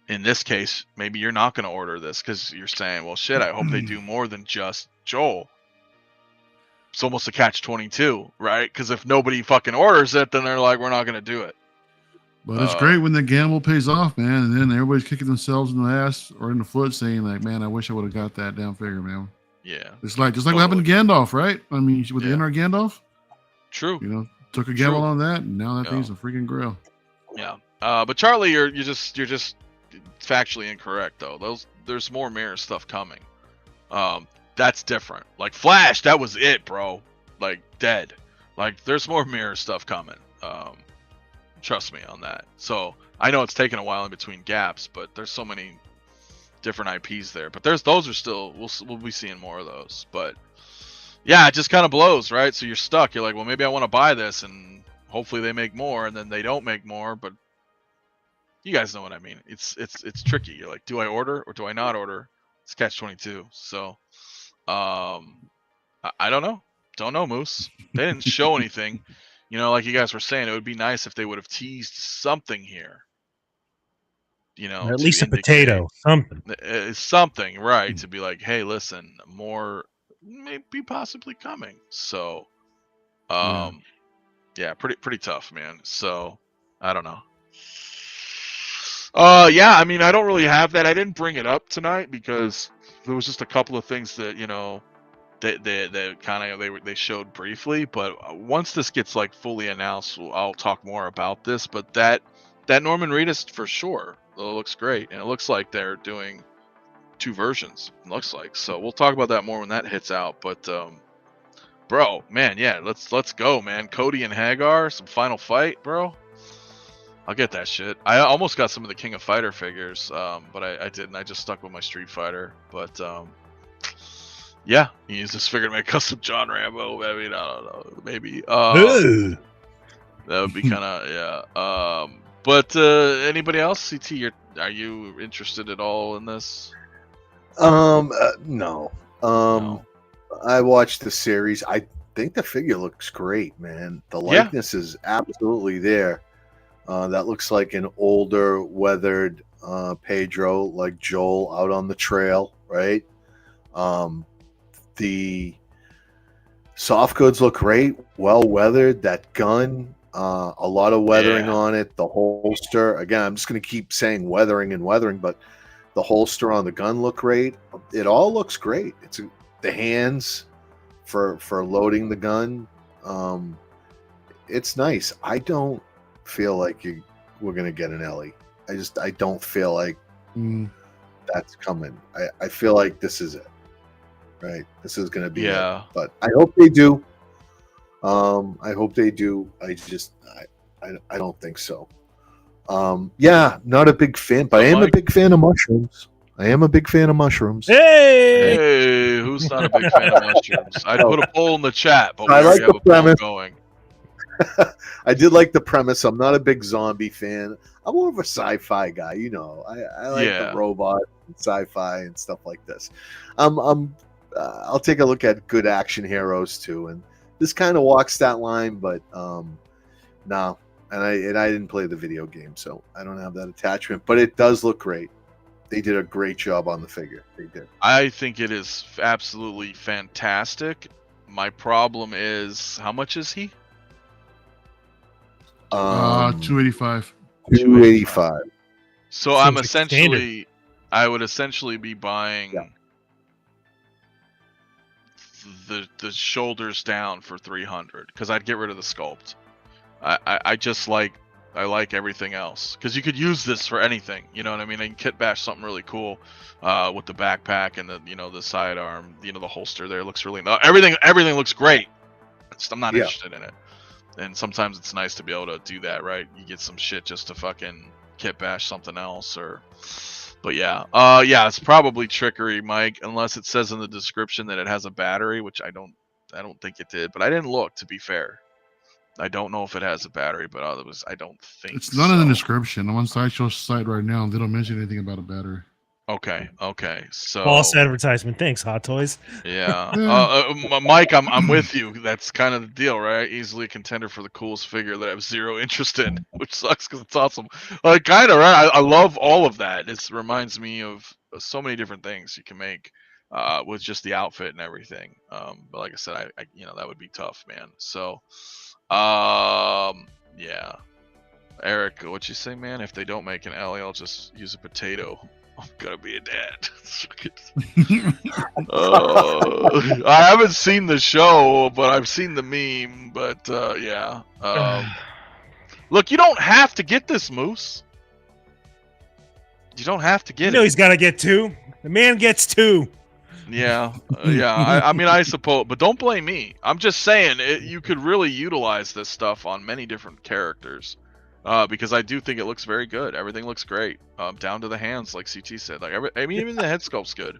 in this case, maybe you're not going to order this because you're saying, well, shit, I hope they do more than just Joel. It's almost a catch-22, right? Because if nobody fucking orders it, then they're like, we're not going to do it. But it's great when the gamble pays off, man, and then everybody's kicking themselves in the ass or in the foot, saying like, "Man, I wish I would have got that damn figure, man." Yeah, it's like just like what happened to Gandalf, right? I mean, with the inner Gandalf. True. You know, took a gamble on that, and now that thing's a freaking grail. Yeah. But Charlie, you're just factually incorrect though. There's more mirror stuff coming. That's different. Like Flash, that was it, bro. Like dead. Like there's more mirror stuff coming. Trust me on that. So I know it's taken a while in between gaps, but there's so many different IPs there. But those are still we'll be seeing more of those. But yeah, it just kind of blows, right? So you're stuck. You're like, well, maybe I want to buy this, and hopefully they make more, and then they don't make more. But you guys know what I mean. It's tricky. You're like, do I order or do I not order? It's catch-22. So I don't know. Don't know, Moose. They didn't show anything. You know, like you guys were saying, it would be nice if they would have teased something here. You know, Or at least a potato, something. Something, right? To be like, hey, listen, more may be possibly coming. So, yeah, pretty tough, man. So, I don't know. Yeah, I mean, I don't really have that. I didn't bring it up tonight because there was just a couple of things that, you know, they kind of they showed briefly. But once this gets like fully announced, I'll talk more about this. But that Norman Reedus for sure, it looks great, and it looks like they're doing 2 versions. It looks like, so we'll talk about that more when that hits out. But bro, man, yeah, let's go, man. Cody and Hagar, some final fight, bro. I'll get that shit. I almost got some of the King of Fighter figures, but I didn't. I just stuck with my Street Fighter. But yeah, he used this figure to make custom John Rambo. I mean, I don't know, maybe. That would be kind of yeah. But anybody else? CT, are you interested at all in this? No. No. I watched the series. I think the figure looks great, man. The likeness is absolutely there. That looks like an older, weathered Pedro, like Joel out on the trail, right? The soft goods look great, well weathered. That gun, a lot of weathering on it. The holster, again, I'm just going to keep saying weathering and weathering, but the holster on the gun look great. It all looks great. It's the hands for loading the gun. It's nice. I don't feel like we're going to get an Ellie. I don't feel like that's coming. I feel like this is it. Right, this is going to be it. But I hope they do. I hope they do. I don't think so. Yeah, not a big fan, but I am a big fan of mushrooms. Hey, who's not a big fan of mushrooms? I'd put a poll in the chat, but we I already like have the a poll premise. going. I did like the premise. I'm not a big zombie fan. I'm more of a sci-fi guy, you know. I like the robot and sci-fi and stuff like this. I'll take a look at good action heroes too, and this kind of walks that line. But no, and I didn't play the video game, so I don't have that attachment. But it does look great. They did a great job on the figure. They did. I think it is absolutely fantastic. My problem is, how much is he? 285. 285. So I'm essentially, I would essentially be buying the shoulders down for 300 because I'd get rid of the sculpt. I like everything else because you could use this for anything. You know what I mean? I can kit bash something really cool with the backpack and the sidearm. The holster there looks really everything looks great. I'm not interested in it. And sometimes it's nice to be able to do that, right? You get some shit just to fucking kit bash something else, but yeah, it's probably trickery, Mike, unless it says in the description that it has a battery, which I don't think it did, but I didn't look, to be fair. I don't know if it has a battery, but I don't think it's not in the description. I'm on Sideshow's site right now, and they don't mention anything about a battery. Okay. So false advertisement. Thanks, Hot Toys. Yeah. Mike, I'm with you. That's kind of the deal, right? Easily a contender for the coolest figure that I have zero interest in, which sucks because it's awesome. Like, kind of, right? I love all of that. It reminds me of so many different things you can make with just the outfit and everything. But like I said, I that would be tough, man. So, yeah. Eric, what you say, man? If they don't make an Ellie, I'll just use a potato. I'm gonna be a dad. I haven't seen the show, but I've seen the meme. But yeah. Look, you don't have to get this, Moose. You don't have to get it. He's got to get 2. The man gets 2. Yeah, I mean, I suppose, but don't blame me. I'm just saying you could really utilize this stuff on many different characters. because I do think it looks very good. Everything looks great, down to the hands, like CT said. Like I mean, even the head sculpt's good.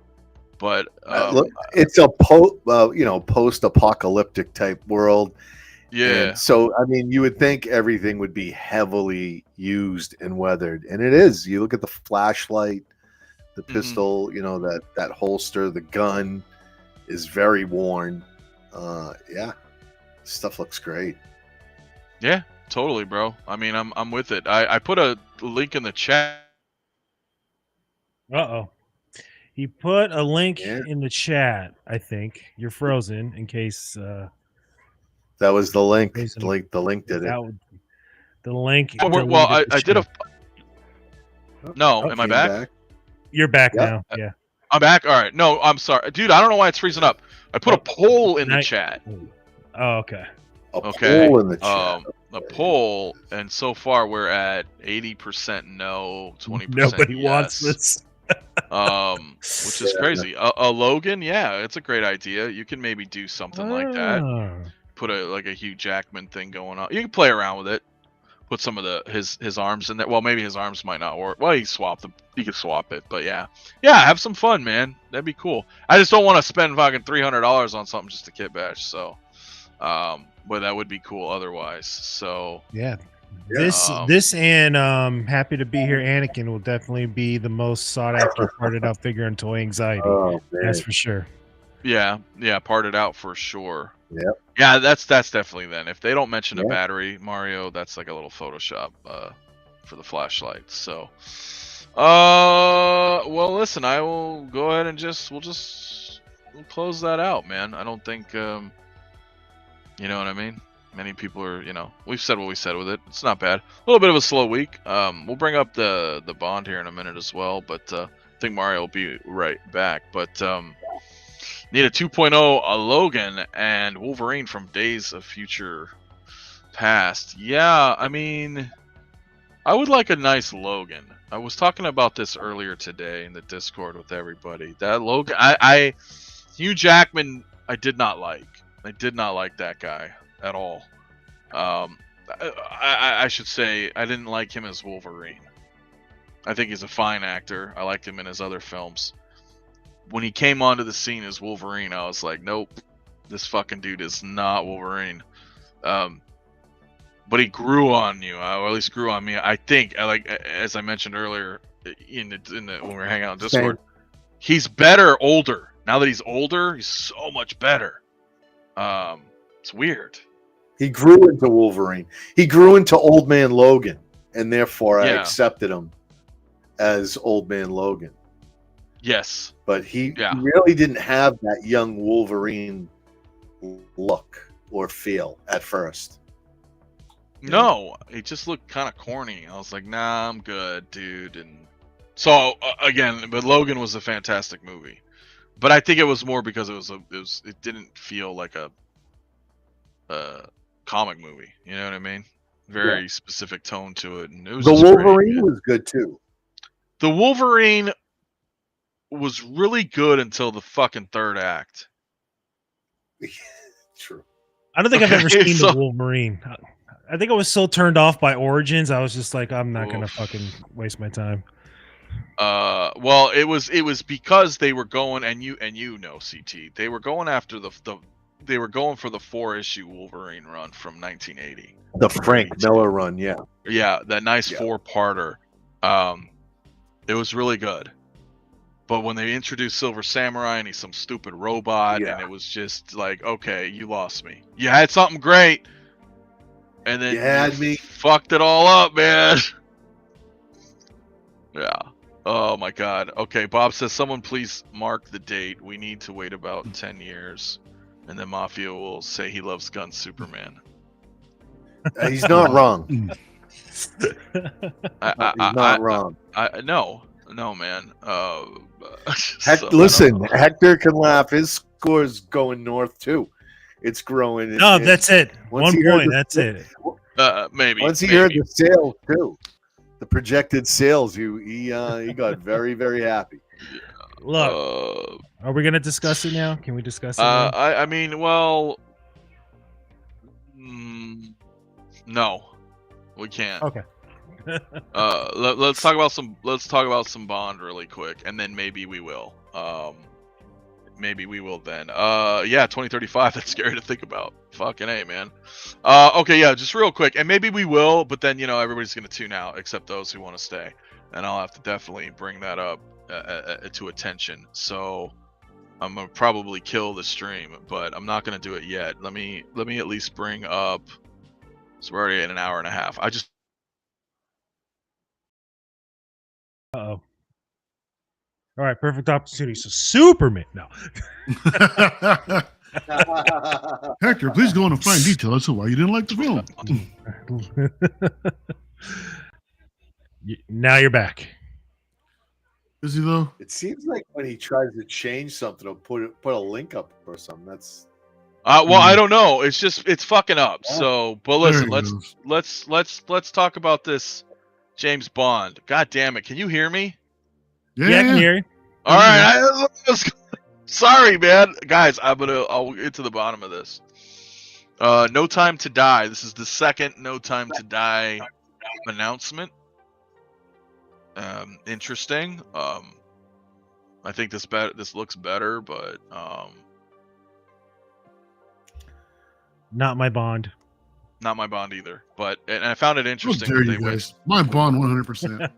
But look, it's a post-apocalyptic type world. yeah, And so, I mean, you would think everything would be heavily used and weathered, and it is. You look at the flashlight, the pistol, that holster, the gun is very worn. Yeah, stuff looks great. yeah, totally, bro. I mean, I'm with it. I put a link in the chat. Uh-oh. He put a link in the chat, I think. You're frozen in case that was the link. Frozen. The link did it. The link. Well, I did a. No, am I back? Back. You're back now. Yeah. I'm back. All right. No, I'm sorry, dude. I don't know why it's freezing up. I put a poll in the chat. Oh, okay. Okay. Poll in the chat. A poll, and so far we're at 80% no, 20% Nobody yes. wants this. Which is crazy. A Logan, yeah, it's a great idea. You can maybe do something like that. Put a Hugh Jackman thing going on. You can play around with it. Put some of his arms in there. Well, maybe his arms might not work. Well, you can swap it, but yeah, have some fun, man. That'd be cool. I just don't want to spend fucking $300 on something just to kit bash. So, but that would be cool otherwise. So yeah. This and happy to be here. Anakin will definitely be the most sought after parted out figure in toy anxiety. Oh, that's for sure. Yeah, parted out for sure. Yep. Yeah, that's definitely then. If they don't mention a battery, Mario, that's like a little Photoshop for the flashlight. So, well, listen, I will go ahead and we'll close that out, man. I don't think, you know what I mean? Many people are, we've said what we said with it. It's not bad. A little bit of a slow week. We'll bring up the bond here in a minute as well, but I think Mario will be right back. But need a 2.0 a Logan and Wolverine from Days of Future Past. Yeah, I mean, I would like a nice Logan. I was talking about this earlier today in the Discord with everybody. That Logan, Hugh Jackman, I did not like. I did not like that guy at all. I should say I didn't like him as Wolverine. I think he's a fine actor. I liked him in his other films. When he came onto the scene as Wolverine, I was like, nope, this fucking dude is not Wolverine. But he grew on you, or at least grew on me. I think, like as I mentioned earlier in the when we were hanging out on Discord, he's better older. Now that he's older, he's so much better. It's weird. He grew into Wolverine. He grew into Old Man Logan, and therefore I accepted him as Old Man Logan. Yes. But he really didn't have that young Wolverine look or feel at first. No, he just looked kind of corny. I was like, nah, I'm good, dude. And so, again, but Logan was a fantastic movie. But I think it was more because it didn't feel like a comic movie. You know what I mean? Very specific tone to it. And it was the Wolverine was good too. The Wolverine was really good until the fucking third act. True. I don't think I've ever seen the Wolverine. I think I was so turned off by Origins. I was just like, I'm not gonna fucking waste my time. Well, it was because they were going, and you know, CT, they were going after they were going for the 4-issue Wolverine run from 1980. The Frank Miller run, yeah. Yeah, that nice 4-parter. It was really good. But when they introduced Silver Samurai and he's some stupid robot, and it was just like, okay, you lost me. You had something great, and then you had me. Fucked it all up, man. Yeah. Oh my God. Okay, Bob says, someone please mark the date. We need to wait about 10 years, and then Mafia will say he loves Gunn Superman. He's not wrong. He's not wrong. No, man. Listen, Hector can laugh. His score's going north too. It's growing. No, that's it. 1 point. That's it. Maybe. Once he heard the sales too, the projected sales, he got very, very happy. Look, are we gonna discuss it now? Can we discuss it? I mean, well, no. We can't. Okay. Let's talk about some Bond really quick, and then maybe we will. Maybe we will then. Yeah, 2035. That's scary to think about. Fucking A, man. Okay, yeah, just real quick, and maybe we will, but then everybody's gonna tune out except those who want to stay, and I'll have to definitely bring that up to attention. So I'm gonna probably kill the stream, but I'm not gonna do it yet. Let me at least bring up. So we're already at an hour and a half. I just. Uh-oh. All right, perfect opportunity. So Superman. No. Hector, please go on and find detail as to why you didn't like the film. Now you're back. Is he though? It seems like when he tries to change something, he'll put a link up or something. That's Well, I don't know. It's fucking up. Yeah. So, but listen, let's talk about this James Bond. God damn it! Can you hear me? Yeah, I can hear you. All right. Sorry, man. Guys, I'll get to the bottom of this. No Time to Die. This is the second No Time to Die announcement. Interesting. I think this looks better, but Not my Bond. not my Bond either. And I found it How interesting. dare that you they went. guys? My Bond 100%.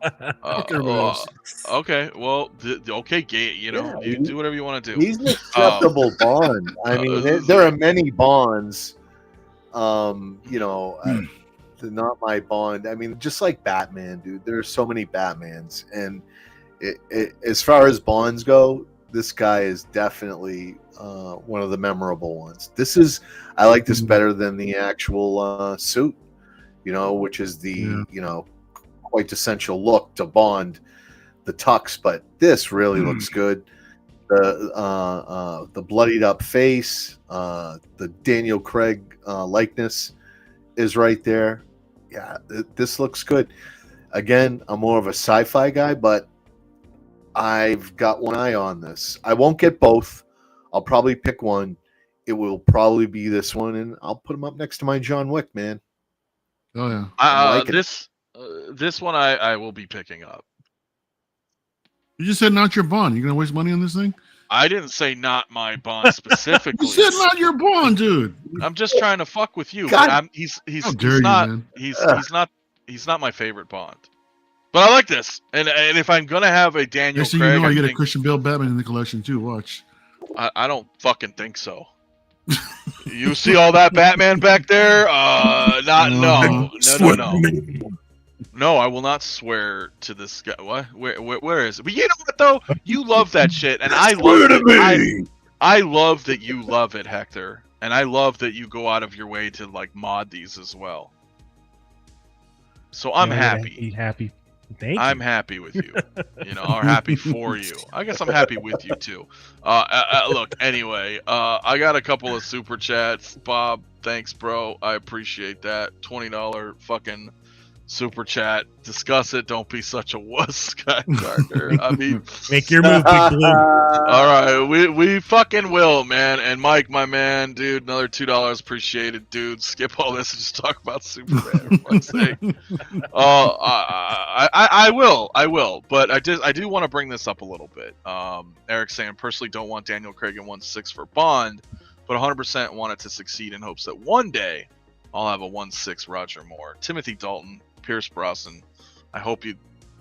Fuck everybody else. Okay, well, okay, gay. Yeah, you do whatever you want to do. he's an acceptable Bond. I mean, there are many Bonds. They're not my Bond. I mean, just like Batman, dude. There are so many Batmans, and as far as Bonds go, this guy is definitely one of the memorable ones. I like this better than the actual suit, which is the quite essential look to Bond, the tux. But this really looks good. The bloodied up face, the Daniel Craig likeness is right there. Yeah, this looks good. Again, I'm more of a sci-fi guy, but I've got one eye on this. I won't get both. I'll probably pick one. It will probably be this one, and I'll put him up next to my John Wick, man. Oh yeah. This one I will be picking up. You just said not your Bond. You gonna waste money on this thing? I didn't say not my Bond specifically. You said not your Bond, dude. I'm just trying to fuck with you. God. But How dare you, man. he's not my favorite Bond. But I like this. And if I'm gonna have a Daniel Next thing Craig, you know, I you get a think- Christian Bale Batman in the collection too. Watch. I don't fucking think so. You see all that Batman back there? No. No, I will not swear to this guy. What? Where is it? But you know what though? You love that shit, and I love it. I love that you love it, Hector, and I love that you go out of your way to like mod these as well. So I'm happy. Happy. Thank you. I'm happy with you. Or happy for you. I guess I'm happy with you too. Look, anyway, I got a couple of super chats. Bob, thanks, bro. I appreciate that. $20 fucking super chat. Discuss it. Don't be such a wuss, Sky Gardner. I mean, make your move, Big Blue. all right, we fucking will, man. And Mike, my man, dude, another $2 appreciated, dude. Skip all this and just talk about Superman. For fuck's sake. I will, but I do want to bring this up a little bit. Eric saying, personally don't want Daniel Craig in 1/6 for Bond, but 100% want it to succeed in hopes that one day I'll have a 1/6 Roger Moore. Timothy Dalton, Pierce Brosnan. I hope you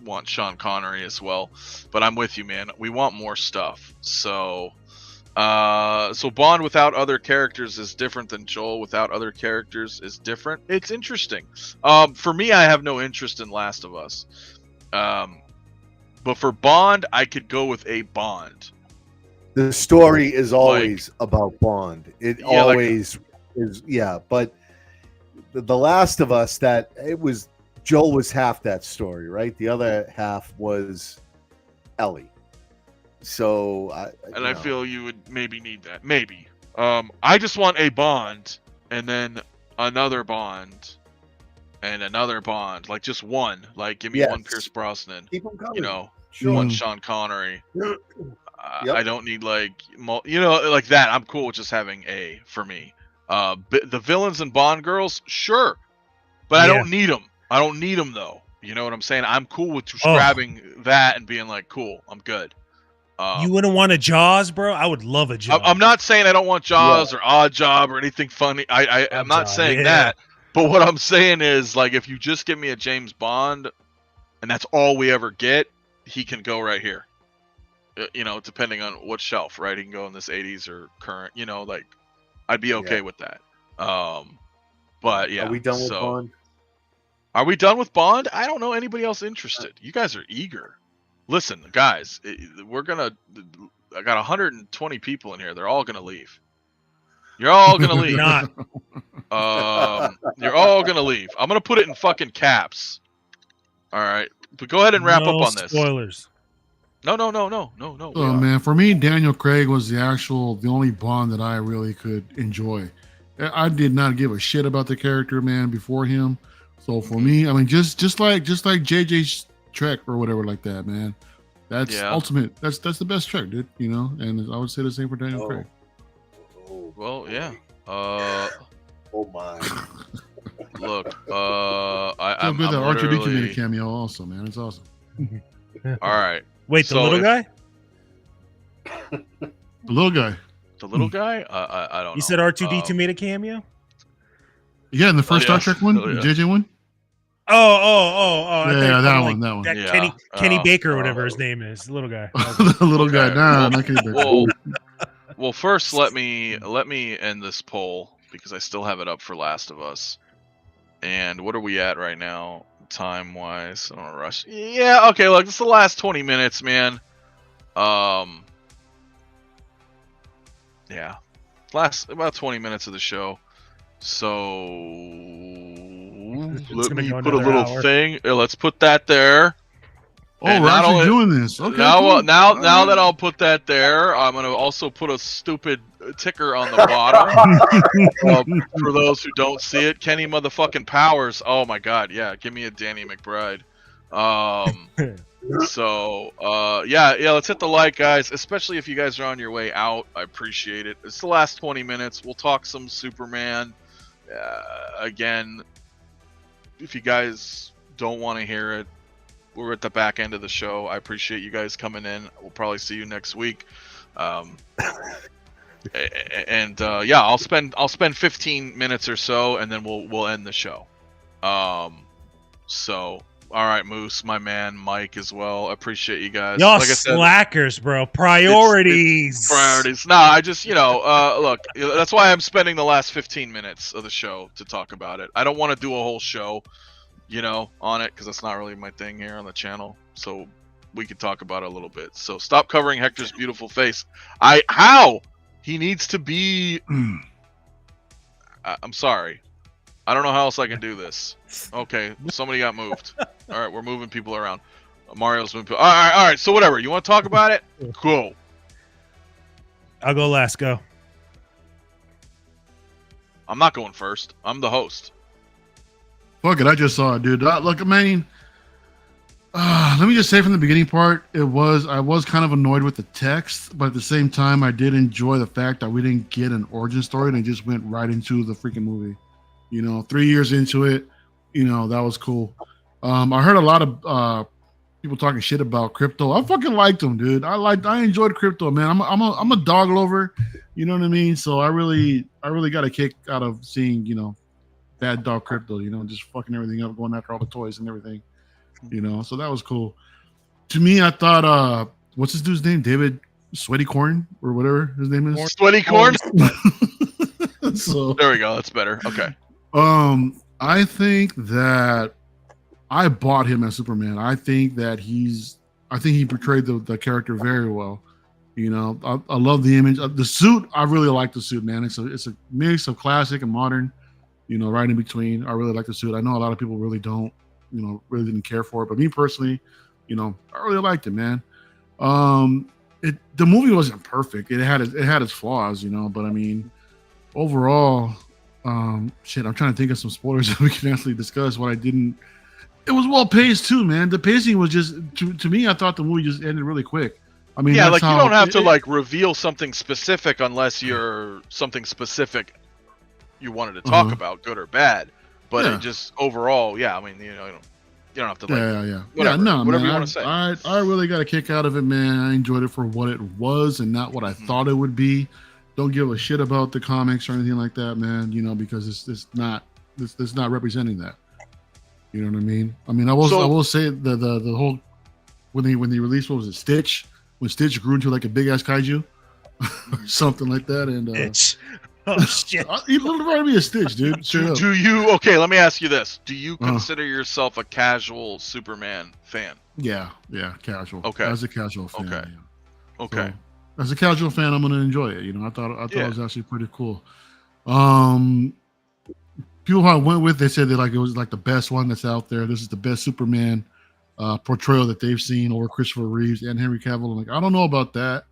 want Sean Connery as well, but I'm with you, man. We want more stuff. So Bond without other characters is different than Joel without other characters is different. It's interesting. For me, I have no interest in Last of Us. But for Bond, I could go with a Bond. The story is always about Bond. It always is. Yeah, but the Last of Us, Joel was half that story, right? The other half was Ellie. So, I feel you would maybe need that. Maybe. I just want a Bond, and then another Bond, and another Bond. Like just one. Like give me one Pierce Brosnan. Keep them coming. One Sean Connery. I don't need like that. I'm cool with just having a for me. The villains and Bond girls, sure, but I don't need them. I don't need them though. You know what I'm saying? I'm cool with just grabbing that and being like, cool, I'm good. You wouldn't want a Jaws, bro? I would love a Jaws. I'm not saying I don't want Jaws or Odd Job or anything funny. I'm not saying that. But what I'm saying is, like, if you just give me a James Bond, and that's all we ever get, he can go right here. You know, depending on what shelf, right? He can go in this 80s or current. You know, like, I'd be okay with that. But yeah, are we done with Bond? Are we done with Bond? I don't know anybody else interested. You guys are eager. Listen, guys, I got 120 people in here. They're all gonna leave. You're all gonna leave. Not. You're all gonna leave. I'm gonna put it in fucking caps. All right, but go ahead and wrap up on this. Spoilers. No. Oh man, for me, Daniel Craig was the only Bond that I really could enjoy. I did not give a shit about the character, man, before him. So for me, I mean, just like JJ's Trek or whatever like that, man. That's ultimate. That's the best Trek, dude. You know, and I would say the same for Daniel Craig. Well, yeah. Oh my. Look, I'm that literally... R2D2 made a cameo also, man. It's awesome. All right. Wait, the little guy? The little guy. The little guy? I don't know. You said R2D2 made a cameo? Yeah, in the first Star Trek one, the JJ one. Oh! Yeah, that one. That Yeah. Kenny Baker or whatever his name is, the little guy. The little guy. Nah, not Kenny Baker. Well, first let me end this poll because I still have it up for Last of Us. And what are we at right now, time wise? I don't want to rush. Yeah, okay. Look, it's the last 20 minutes, man. Yeah, last about 20 minutes of the show. So let me put a little thing. Let's put that there. Oh, we're actually doing this. Okay. Now that I'll put that there, I'm gonna also put a stupid ticker on the bottom for those who don't see it. Kenny motherfucking Powers. Oh my God, yeah. Give me a Danny McBride. Yeah. Let's hit the like, guys. Especially if you guys are on your way out. I appreciate it. It's the last 20 minutes. We'll talk some Superman. Again, if you guys don't want to hear it, we're at the back end of the show. I appreciate you guys coming in. We'll probably see you next week. I'll spend 15 minutes or so, and then we'll end the show. All right, Moose, my man, Mike as well. Appreciate you guys. Y'all like slackers, bro. Priorities. Priorities. Nah, I just, look, that's why I'm spending the last 15 minutes of the show to talk about it. I don't want to do a whole show, on it, because that's not really my thing here on the channel. So we can talk about it a little bit. So stop covering Hector's beautiful face. How? He needs to be... I'm sorry. I don't know how else I can do this. Okay, somebody got moved. All right, we're moving people around. Mario's moving people. All right. So whatever. You want to talk about it? Cool. I'll go last. Go. I'm not going first. I'm the host. Fuck it. I just saw it, dude. Look, I mean, let me just say from the beginning part, I was kind of annoyed with the text, but at the same time, I did enjoy the fact that we didn't get an origin story and it just went right into the freaking movie. 3 years into it, that was cool. I heard a lot of people talking shit about Crypto. I fucking liked him, dude. I enjoyed Crypto, man. I'm a dog lover, you know what I mean? So I really got a kick out of seeing, bad dog Crypto, just fucking everything up, going after all the toys and everything, so that was cool. To me, I thought, what's this dude's name? David Sweaty Corn or whatever his name is. Sweaty Corn. So there we go. That's better. Okay. I think that I bought him as Superman. I think he portrayed the character very well. I love the image. The suit, I really like the suit, man. It's a mix of classic and modern, right in between. I really like the suit. I know a lot of people really don't, really didn't care for it, but me personally, I really liked it, man. The movie wasn't perfect. It had its flaws, but I mean, overall, I'm trying to think of some spoilers that we can actually discuss. What I didn't, it was well paced too, man. The pacing was just to me. I thought the movie just ended really quick. I mean, yeah, like you don't have to reveal something specific unless you're something specific you wanted to talk about, good or bad. but Yeah. it just overall, yeah. I mean, you don't have to like. Yeah. Whatever, No, whatever man, you want to say. I really got a kick out of it, man. I enjoyed it for what it was and not what I thought it would be. Don't give a shit about the comics or anything like that, man. Because it's not representing that. You know what I mean? I mean, I will say the whole when they released, what was it, Stitch? When Stitch grew into like a big ass kaiju, or something like that, and Stitch. Oh shit! he reminded me of Stitch, dude. Straight up. Do you? Okay, let me ask you this: do you consider yourself a casual Superman fan? Yeah, casual. Okay. As a casual fan. Okay. Yeah. Okay. So, as a casual fan, I'm gonna enjoy it. I thought it was actually pretty cool. People who I went with, they said that like it was like the best one that's out there. This is the best Superman portrayal that they've seen over Christopher Reeves and Henry Cavill. I'm like, I don't know about that.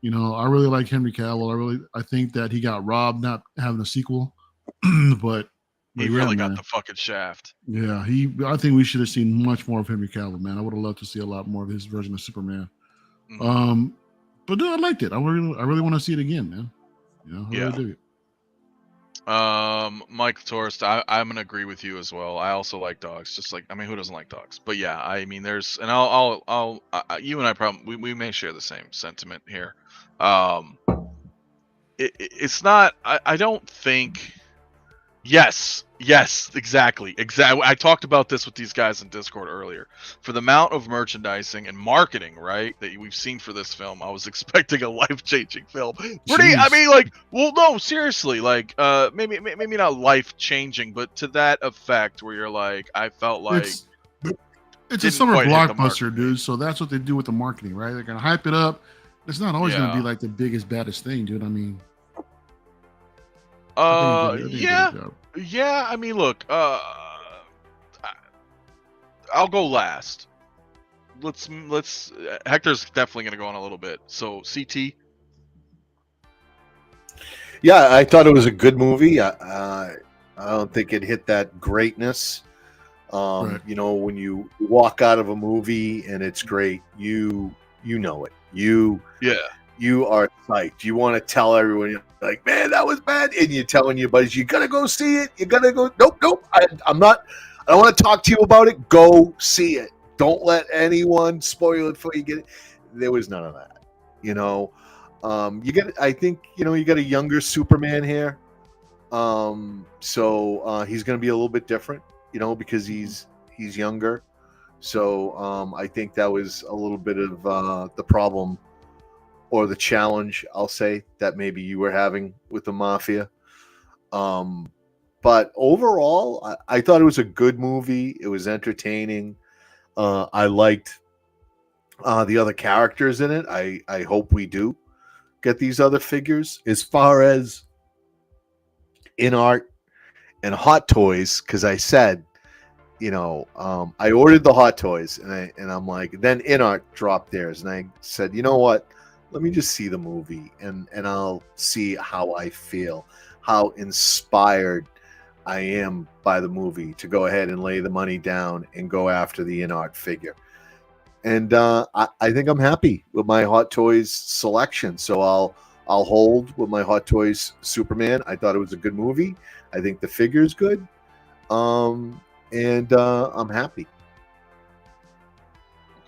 I really like Henry Cavill. I think that he got robbed not having a sequel, but he really got the fucking shaft. Yeah, I think we should have seen much more of Henry Cavill, man. I would have loved to see a lot more of his version of Superman. But dude, I liked it. I really want to see it again, man. I really dig it. Mike Torst, I'm gonna agree with you as well. I also like dogs. Just like, I mean, who doesn't like dogs? But yeah, I mean, there's, and I'll you and I probably we may share the same sentiment here. It's not. I don't think. Yes, exactly. I talked about this with these guys in Discord earlier. For the amount of merchandising and marketing, right, that we've seen for this film, I was expecting a life-changing film. I mean, like, well, no, seriously, like, maybe not life-changing, but to that effect, where you're like, I felt like it's a summer blockbuster, dude. So that's what they do with the marketing, right? They're gonna hype it up. It's not always gonna be like the biggest, baddest thing, dude. I mean. Yeah. I mean, look. I'll go last. Let's. Hector's definitely gonna go on a little bit. So CT. Yeah, I thought it was a good movie. I don't think it hit that greatness. Right. When you walk out of a movie and it's great, you know it. You are psyched. You want to tell everyone, you're like, man, that was bad. And you're telling your buddies, you got to go see it. You got to go. Nope. I don't want to talk to you about it. Go see it. Don't let anyone spoil it for you. Get it. There was none of that. I think, you got a younger Superman here. So he's going to be a little bit different, because he's younger. So I think that was a little bit of the problem or the challenge, I'll say, that maybe you were having with the Mafia. But overall, I thought it was a good movie. It was entertaining. I liked the other characters in it. I hope we do get these other figures. As far as in art and Hot Toys, because I said, I ordered the Hot Toys and I'm like, then in art dropped theirs, and I said, you know what? Let me just see the movie and I'll see how I feel, how inspired I am by the movie to go ahead and lay the money down and go after the in art figure. And I think I'm happy with my Hot Toys selection. So I'll hold with my Hot Toys Superman. I thought it was a good movie. I think the figure is good. And I'm happy.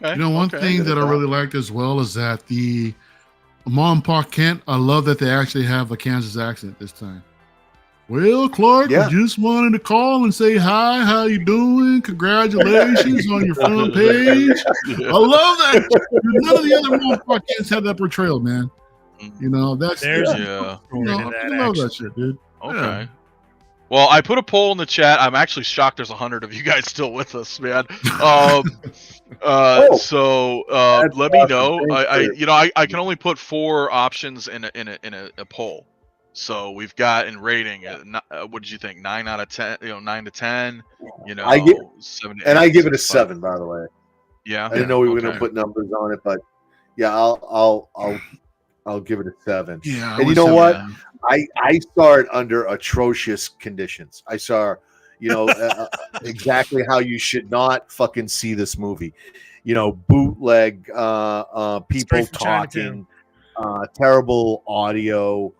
Okay. One thing that I really liked as well is that the Mom and Pa Kent, I love that they actually have a Kansas accent this time. Well, Clark, I just wanted to call and say hi. How you doing? Congratulations on your front page. I love that. None of the other Mom and Pa Kents have that portrayal, man. That's I love that shit, dude. Okay. Yeah. Well, I put a poll in the chat. I'm actually shocked there's 100 of you guys still with us, man. So let me know. I can only put 4 options in a poll. So we've got in rating. What did you think? 9 out of 10. 9 to 10. 7 to 8. And I give it a 7, by the way. Yeah. I didn't know we were going to put numbers on it, but yeah, I'll give it a 7. Yeah. And you know what? I saw it under atrocious conditions. I saw, exactly how you should not fucking see this movie. Bootleg, people talking, terrible audio,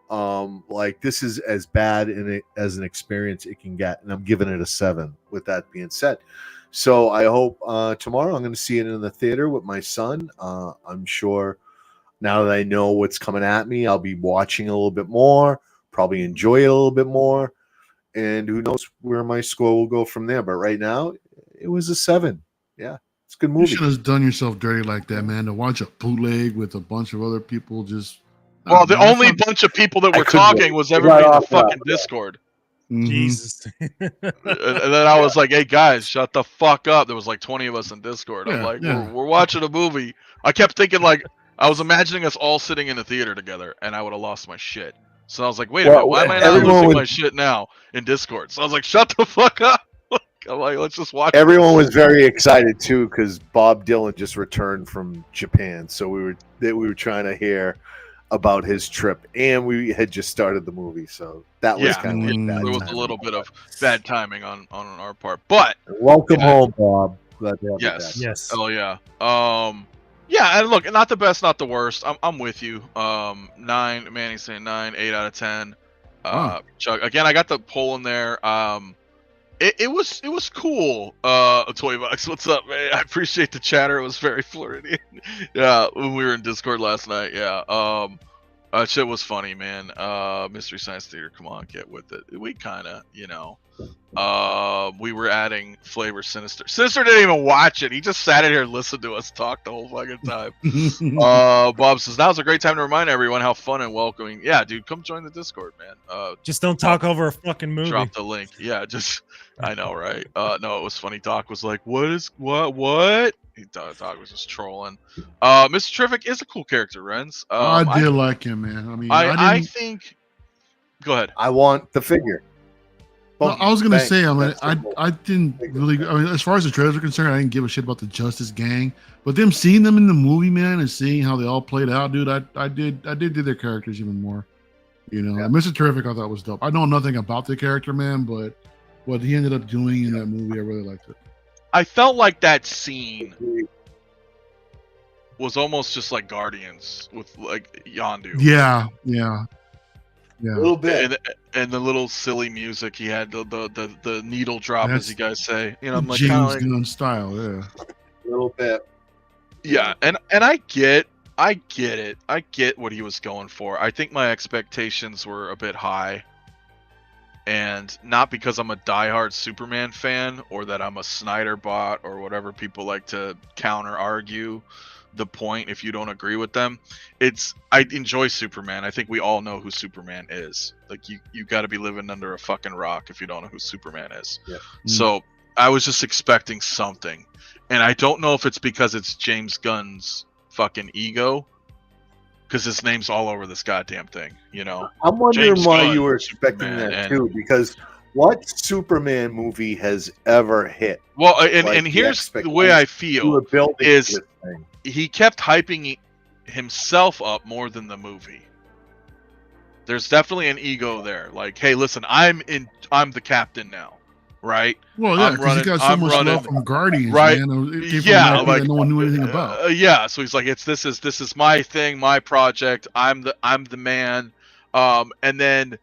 Like this is as bad as an experience it can get, and I'm giving it a 7. With that being said, so I hope tomorrow I'm going to see it in the theater with my son. I'm sure now that I know what's coming at me, I'll be watching a little bit more, probably enjoy it a little bit more, and who knows where my score will go from there. But right now, it was a 7. Yeah, it's a good You movie. should have done yourself dirty like that, man. To watch a bootleg with a bunch of other people just. Well, the man, only that's not- bunch of people that I were couldn't talking wait. was It everybody in got the off fucking that. Discord. Mhm. Jesus. And then I was like, "Hey guys, shut the fuck up!" There was like 20 of us in Discord. I'm Yeah, like, yeah. we're watching a movie." I kept thinking like I was imagining us all sitting in the theater together, and I would have lost my shit. So I was like, "Wait a minute, why am I not everyone losing was- my shit now in Discord?" So I was like, "Shut the fuck up!" I'm like, "Let's just watch." Everyone was very excited too because Bob Dylan just returned from Japan, so we were trying to hear about his trip, and we had just started the movie, so that was Yeah, kind of like there was bad a little timing. bit of bad timing on our part, but Welcome Yeah. home, Bob. Glad to have you yes, back. Yes. oh yeah, yeah, and look, not the best, not the worst. I'm with you. 9. Manny's saying 9, 8 out of 10. Wow. Chuck, again, I got the poll in there. It was cool. Toy Box, what's up, man? I appreciate the chatter. It was very Floridian. Yeah, when we were in Discord last night. Yeah. Shit was funny, man. Mystery Science Theater, come on, get with it. We kind of, we were adding flavor. Sinister didn't even watch it. He just sat in here and listened to us talk the whole fucking time. Bob says, now's a great time to remind everyone how fun and welcoming. Yeah, dude, come join the Discord, man. Just don't talk over a fucking movie. Drop the link. Yeah, just I know, right? No, it was funny. Doc was like, what? Doc was just trolling. Mr. Terrific is a cool character, Renz. I did like him, man. I mean, I think. Go ahead. I want the figure. Well, I was gonna Bang. say, I mean, That's the goal. I didn't really. I mean, as far as the trailers are concerned, I didn't give a shit about the Justice Gang. But them seeing them in the movie, man, and seeing how they all played out, dude, I did do their characters even more. Yeah. Mr. Terrific, I thought was dope. I know nothing about the character, man, but what he ended up doing in that movie, I really liked it. I felt like that scene was almost just like Guardians with like Yondu. Yeah. A little bit. And the little silly music he had, the needle drop, That's as you guys say. I'm like, James kinda like, Gunn style, yeah. A little bit. yeah, and I get it. I get what he was going for. I think my expectations were a bit high. And not because I'm a diehard Superman fan or that I'm a Snyder bot or whatever people like to counter argue the point if you don't agree with them. I enjoy Superman. I think we all know who Superman is. Like you got to be living under a fucking rock if you don't know who Superman is. Yeah. So I was just expecting something. And I don't know if it's because it's James Gunn's fucking ego, because his name's all over this goddamn thing, I'm wondering James why Gunn, you were expecting Superman, that and- too, because what Superman movie has ever hit? Well, Like, and the here's the way I You feel. were building is- this thing. He kept hyping himself up more than the movie. There's definitely an ego there. Like, hey, listen, I'm the captain now, right? Well, yeah, I'm because he got so running- much I'm love running- from Guardians, right. man. It came from Yeah, an IP like, that no one knew anything about. Yeah, so he's like, this is my thing, my project. I'm the man. And then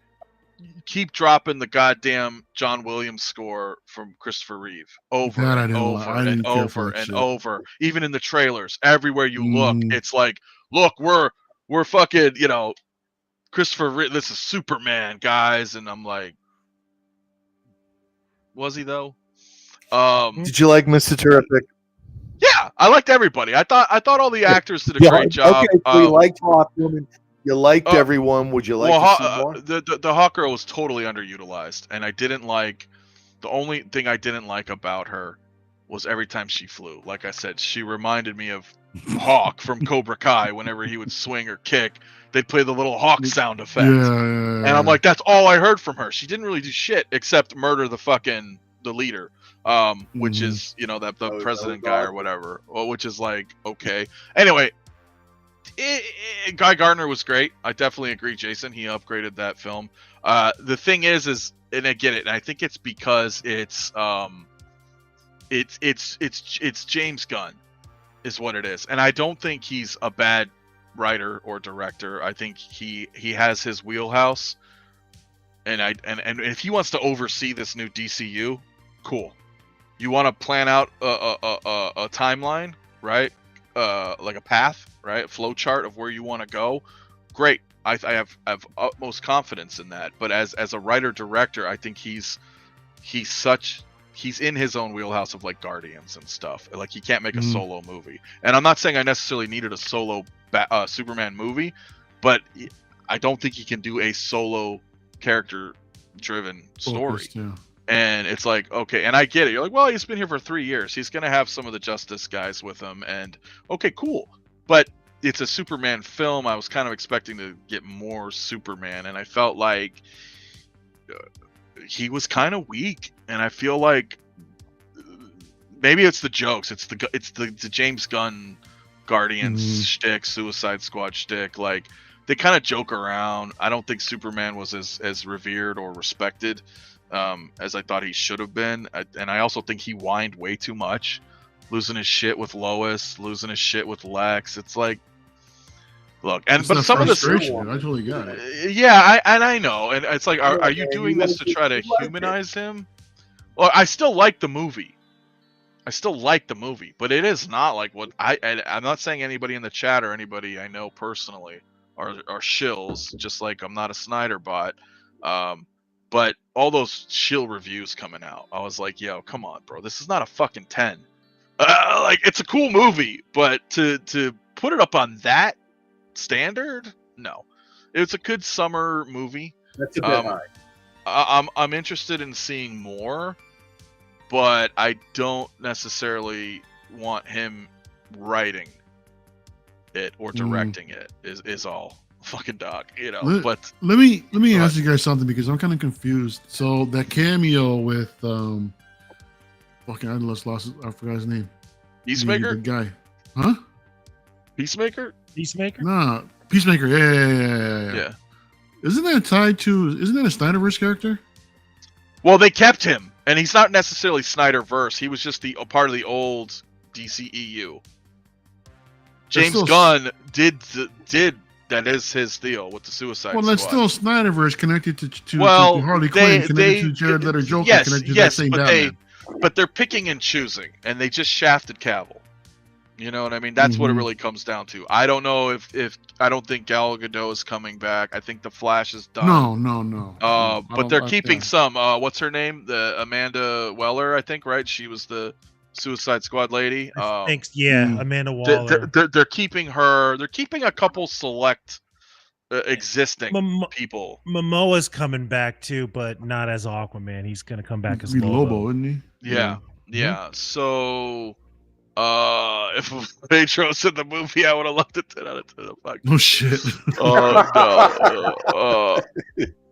keep dropping the goddamn John Williams score from Christopher Reeve over That I and didn't over like. I and didn't care for over that and shit. over. Even in the trailers, everywhere you look, Mm. it's like, look, we're fucking, Christopher Reeve. This is Superman, guys, and I'm like, was he though? Did you like Mr. Terrific? Yeah, I liked everybody. I thought all the actors did a great job. Okay, so you liked Hawkwoman. You liked everyone. Would you like to see more? The Hawk Girl was totally underutilized, and I didn't like. The only thing I didn't like about her was every time she flew. Like I said, she reminded me of Hawk from Cobra Kai. Whenever he would swing or kick, they'd play the little Hawk sound effect. Yeah. And I'm like, that's all I heard from her. She didn't really do shit except murder the leader, which Mhm. is the that president was guy or awesome. whatever. Well, which is like, okay. Anyway, Guy Gardner was great. I definitely agree, Jason. He upgraded that film. The thing is, and I get it. And I think it's because it's James Gunn, is what it is. And I don't think he's a bad writer or director. I think he has his wheelhouse, and if he wants to oversee this new DCU, cool. You want to plan out a timeline, right? Like a path, right? A flow chart of where you want to go. Great. I have utmost confidence in that. But as a writer director, I think he's in his own wheelhouse of like Guardians and stuff. Like he can't make a solo movie. And I'm not saying I necessarily needed a solo Superman movie, but I don't think he can do a solo character driven story. And it's like, okay, and I get it. You're like, well, he's been here for 3 years. He's going to have some of the Justice guys with him. And okay, cool. But it's a Superman film. I was kind of expecting to get more Superman. And I felt like he was kind of weak. And I feel like maybe it's the jokes. It's the James Gunn Guardians shtick, Suicide Squad shtick. Like, they kind of joke around. I don't think Superman was as revered or respected as I thought he should have been. And I also think he whined way too much, losing his shit with Lois, losing his shit with Lex. It's like, look, and but some of the I totally got it. Yeah, I know, and it's like, are you doing this to try to humanize him? Well, I still like the movie. But it is not like what I'm not saying anybody in the chat or anybody I know personally are shills, just like I'm not a Snyder bot. But all those shill reviews coming out, I was like, yo, come on, bro. This is not a fucking 10. Like, it's a cool movie, but to put it up on that standard, no. It's a good summer movie. That's a bit high. I'm interested in seeing more, but I don't necessarily want him writing it or directing it. Is all. Fucking Doc, you know. But let me ask you guys something, because I'm kind of confused. So that cameo with fucking I forgot his name. Peacemaker? The guy. Huh? Peacemaker? Nah, Peacemaker. Yeah. Isn't that a Snyderverse character? Well, they kept him, and he's not necessarily Snyderverse. He was just a part of the old DCEU. James Gunn did that is his deal with the Suicide Squad. Well, that's still Snyderverse connected to Harley Quinn, connected to Jared Leto Joker, connected to that same Batman. But they're picking and choosing, and they just shafted Cavill. You know what I mean? That's what it really comes down to. I don't know if I don't think Gal Gadot is coming back. I think the Flash is done. No. But they're keeping some. What's her name? The Amanda Weller, I think, right? She was the Suicide Squad lady. Amanda Waller. They're keeping her. They're keeping a couple select existing people. Momoa's coming back too, but not as Aquaman. He's gonna come back as Lobo, isn't he? Yeah. So, if Pedro's in the movie, I would have loved it 10 out of 10. No shit.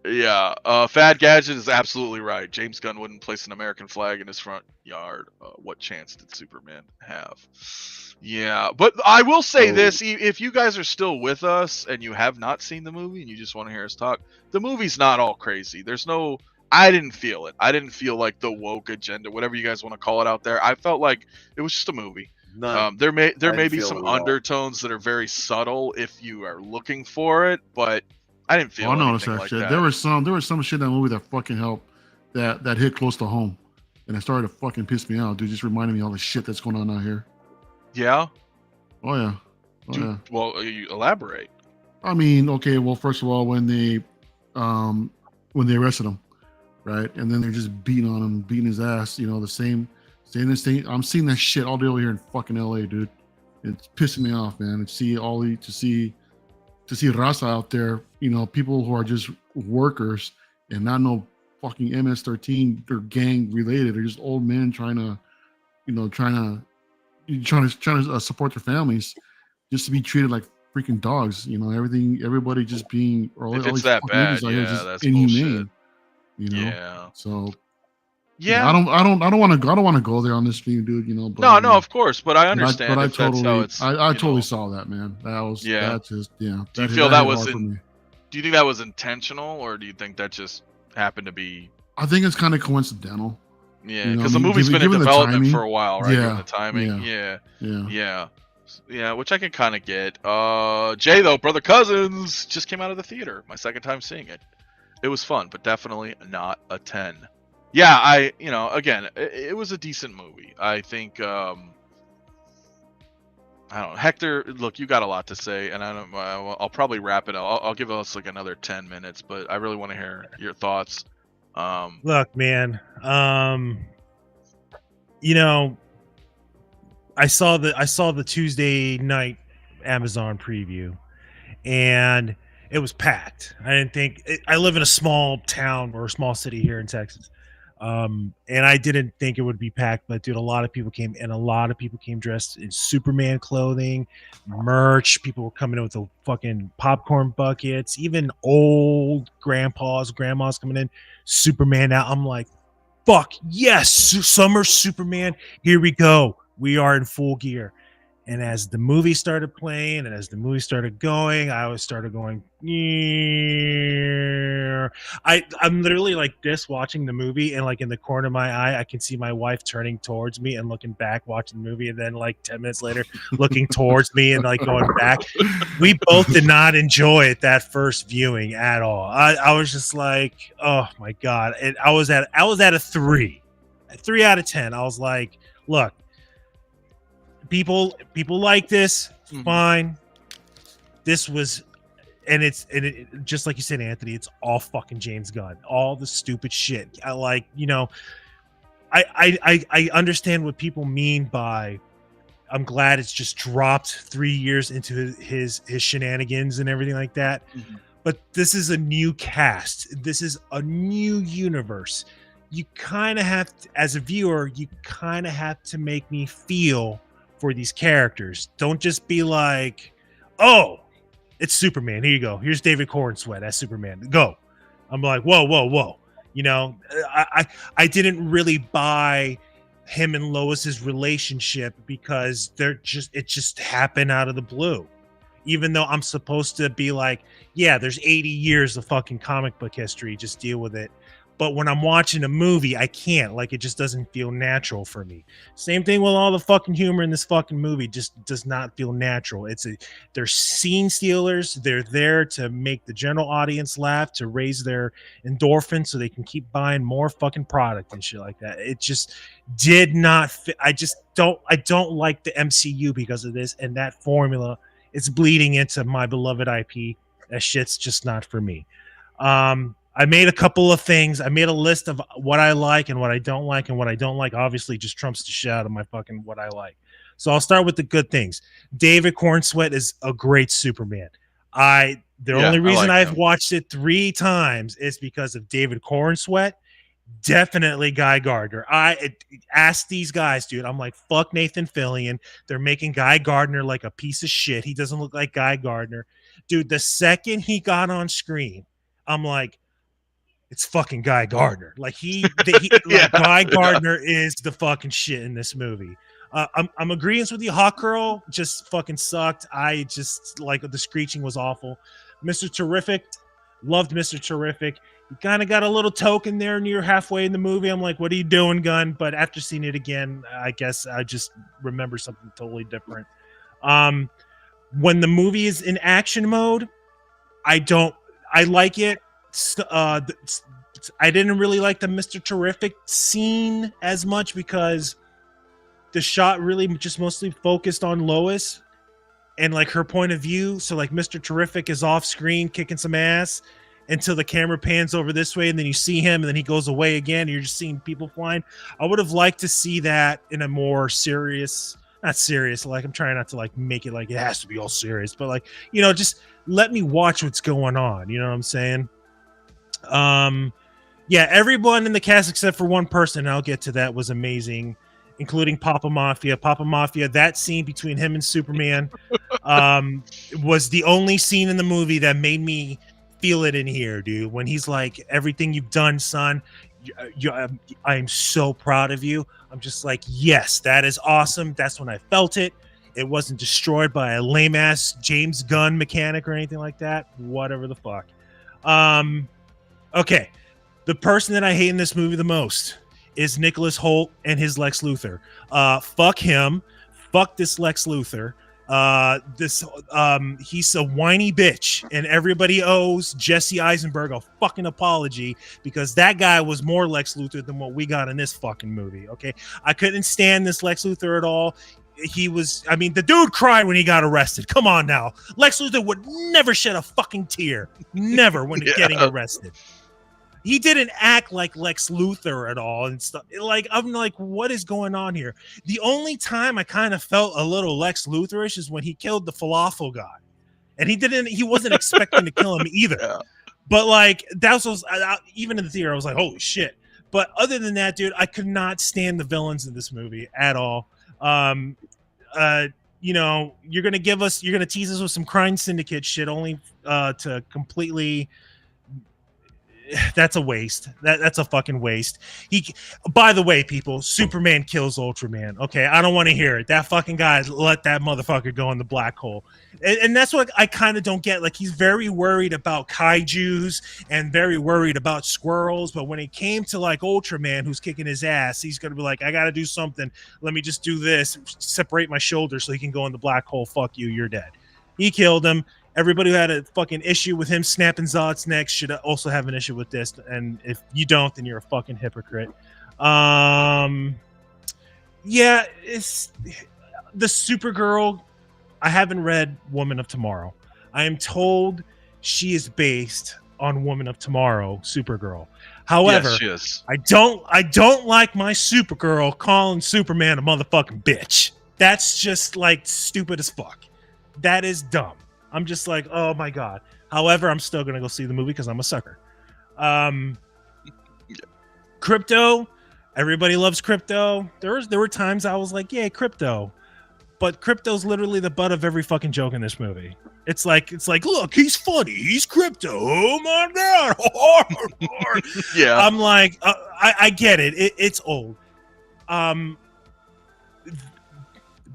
Yeah, Fad Gadget is absolutely right. James Gunn wouldn't place an American flag in his front yard. What chance did Superman have? Yeah, but I will say this. If you guys are still with us and you have not seen the movie and you just want to hear us talk, the movie's not all crazy. I didn't feel it. I didn't feel like the woke agenda, whatever you guys want to call it out there. I felt like it was just a movie. There may be some undertones that are very subtle if you are looking for it, but I didn't feel anything like that. There was some shit in that movie that fucking helped, that hit close to home, and it started to fucking piss me out, dude. Just reminding me all the shit that's going on out here. Yeah. Oh yeah. Yeah. Well, you elaborate. I mean, okay. Well, first of all, when they arrested him, right, and then they're just beating on him, beating his ass. You know, the same. I'm seeing that shit all day over here in fucking LA, dude. It's pissing me off, man. To see Raza out there, you know, people who are just workers and not no fucking MS-13 or gang related. They're just old men trying to support their families, just to be treated like freaking dogs. You know, everybody just being, or if it's that bad, that's inhumane. Bullshit. You know? Yeah. So. Yeah, I don't want to go there on this stream, dude. You know, but, no, of course, but I understand. I totally saw that, man. That's just Do you feel that was do you think that was intentional, or do you think that just happened to be? I think it's kind of coincidental. Yeah, because the movie's been in development for a while, right? Given the timing. Yeah. Yeah, which I can kind of get. Jay though, Brother Cousins just came out of the theater. My second time seeing it. It was fun, but definitely not a 10. Yeah, again, it was a decent movie. I think. I don't know. Hector, look, you got a lot to say, and I'll probably wrap it up. I'll give us like another 10 minutes, but I really want to hear your thoughts. Look, man. I saw the Tuesday night Amazon preview, and it was packed. I didn't think I live in a small town or a small city here in Texas. And I didn't think it would be packed, but dude, a lot of people came dressed in Superman clothing, merch. People were coming in with the fucking popcorn buckets, even old grandmas coming in, Superman out. I'm like, fuck yes, summer Superman, here we go. We are in full gear. And as the movie started playing and as the movie started going, I always started going, yeah. I'm literally like this watching the movie, and like in the corner of my eye, I can see my wife turning towards me and looking back watching the movie, and then like 10 minutes later looking towards me and like going back. We both did not enjoy it that first viewing at all. I was just like, oh my God. And I was at a 3 out of 10. I was like, look, people like this, fine. This was, and it just like you said, Anthony, it's all fucking James Gunn, all the stupid shit. I understand what people mean by, I'm glad it's just dropped 3 years into his shenanigans and everything like that. But this is a new cast. This is a new universe. You kind of have to, as a viewer, you kind of have to make me feel for these characters. Don't just be like, oh, it's Superman. Here you go. Here's David 𝗠𝗘𝗥𝗖𝗛 as Superman. Go. I'm like, whoa. I didn't really buy him and Lois's relationship because it just happened out of the blue. Even though I'm supposed to be like, yeah, there's 80 years of fucking comic book history. Just deal with it. But when I'm watching a movie, I can't. Like, it just doesn't feel natural for me. Same thing with all the fucking humor in this fucking movie. Just does not feel natural. They're scene stealers. They're there to make the general audience laugh, to raise their endorphins so they can keep buying more fucking product and shit like that. It just did not fit. I don't like the MCU because of this, and that formula is bleeding into my beloved IP. That shit's just not for me. I made a couple of things. I made a list of what I like and what I don't like, and what I don't like obviously just trumps the shit out of my fucking what I like. So I'll start with the good things. David 𝗠𝗘𝗥𝗖𝗛 is a great Superman. Only reason I've watched it 3 times is because of David 𝗠𝗘𝗥𝗖𝗛. Definitely Guy Gardner. I asked these guys, dude. I'm like, fuck Nathan Fillion. They're making Guy Gardner like a piece of shit. He doesn't look like Guy Gardner. Dude, the second he got on screen, I'm like, it's fucking Guy Gardner. Like Guy Gardner is the fucking shit in this movie. I'm agreeing with you. Hawk Girl just fucking sucked. I just like the screeching was awful. Mr. Terrific, loved Mr. Terrific. You kind of got a little token there near halfway in the movie. I'm like, what are you doing, Gunn? But after seeing it again, I guess I just remember something totally different. When the movie is in action mode, I like it. I didn't really like the Mr. Terrific scene as much because the shot really just mostly focused on Lois and like her point of view. So like Mr. Terrific is off screen kicking some ass until the camera pans over this way, and then you see him, and then he goes away again, and you're just seeing people flying. I would have liked to see that in a more serious, not serious, like I'm trying not to like make it like it has to be all serious, but like, just let me watch what's going on. You know what I'm saying? Yeah, everyone in the cast except for one person, and I'll get to that, was amazing, including Papa Mafia. Papa Mafia, that scene between him and Superman was the only scene in the movie that made me feel it in here, dude. When he's like, everything you've done, son, I am so proud of you. I'm just like, yes, that is awesome. That's when I felt it. It wasn't destroyed by a lame-ass James Gunn mechanic or anything like that. Whatever the fuck. Okay. The person that I hate in this movie the most is Nicholas Hoult and his Lex Luthor. Fuck him. Fuck this Lex Luthor. He's a whiny bitch, and everybody owes Jesse Eisenberg a fucking apology because that guy was more Lex Luthor than what we got in this fucking movie. Okay, I couldn't stand this Lex Luthor at all. The dude cried when he got arrested. Come on now. Lex Luthor would never shed a fucking tear. Never when getting arrested. He didn't act like Lex Luthor at all and stuff. I'm like, what is going on here? The only time I kind of felt a little Lex Luthorish is when he killed the falafel guy. And he wasn't expecting to kill him either. Yeah. But even in the theater, I was like, holy shit. But other than that, dude, I could not stand the villains in this movie at all. You're gonna tease us with some crime syndicate shit only to completely. That's a waste. That's a fucking waste. By the way, people, Superman kills Ultraman. Okay, I don't want to hear it. That fucking guy let that motherfucker go in the black hole, and that's what I kind of don't get. Like, he's very worried about kaijus and very worried about squirrels, but when it came to like Ultraman, who's kicking his ass, he's gonna be like, I gotta do something. Let me just do this, separate my shoulders so he can go in the black hole. Fuck you, you're dead. He killed him. Everybody who had a fucking issue with him snapping Zod's neck should also have an issue with this. And if you don't, then you're a fucking hypocrite. It's the Supergirl. I haven't read Woman of Tomorrow. I am told she is based on Woman of Tomorrow, Supergirl. However, yes, she is. I don't like my Supergirl calling Superman a motherfucking bitch. That's just like stupid as fuck. That is dumb. I'm just like, oh my god. However, I'm still gonna go see the movie because I'm a sucker. Crypto, everybody loves Crypto. There were times I was like, yeah, Crypto, but Crypto's literally the butt of every fucking joke in this movie. It's like, look, he's funny, he's Crypto. Oh my god. Yeah. I'm like, I get it. It's old.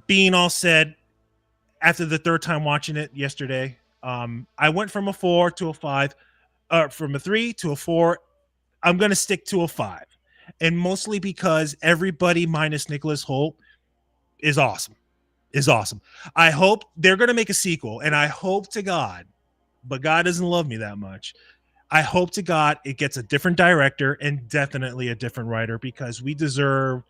Being all said. After the third time watching it yesterday, I went from a 4 to a 5, from a 3 to a 4. I'm going to stick to a 5. And mostly because everybody minus Nicholas Hoult is awesome. I hope they're going to make a sequel, and I hope to God, but God doesn't love me that much. I hope to God it gets a different director and definitely a different writer, because we deserve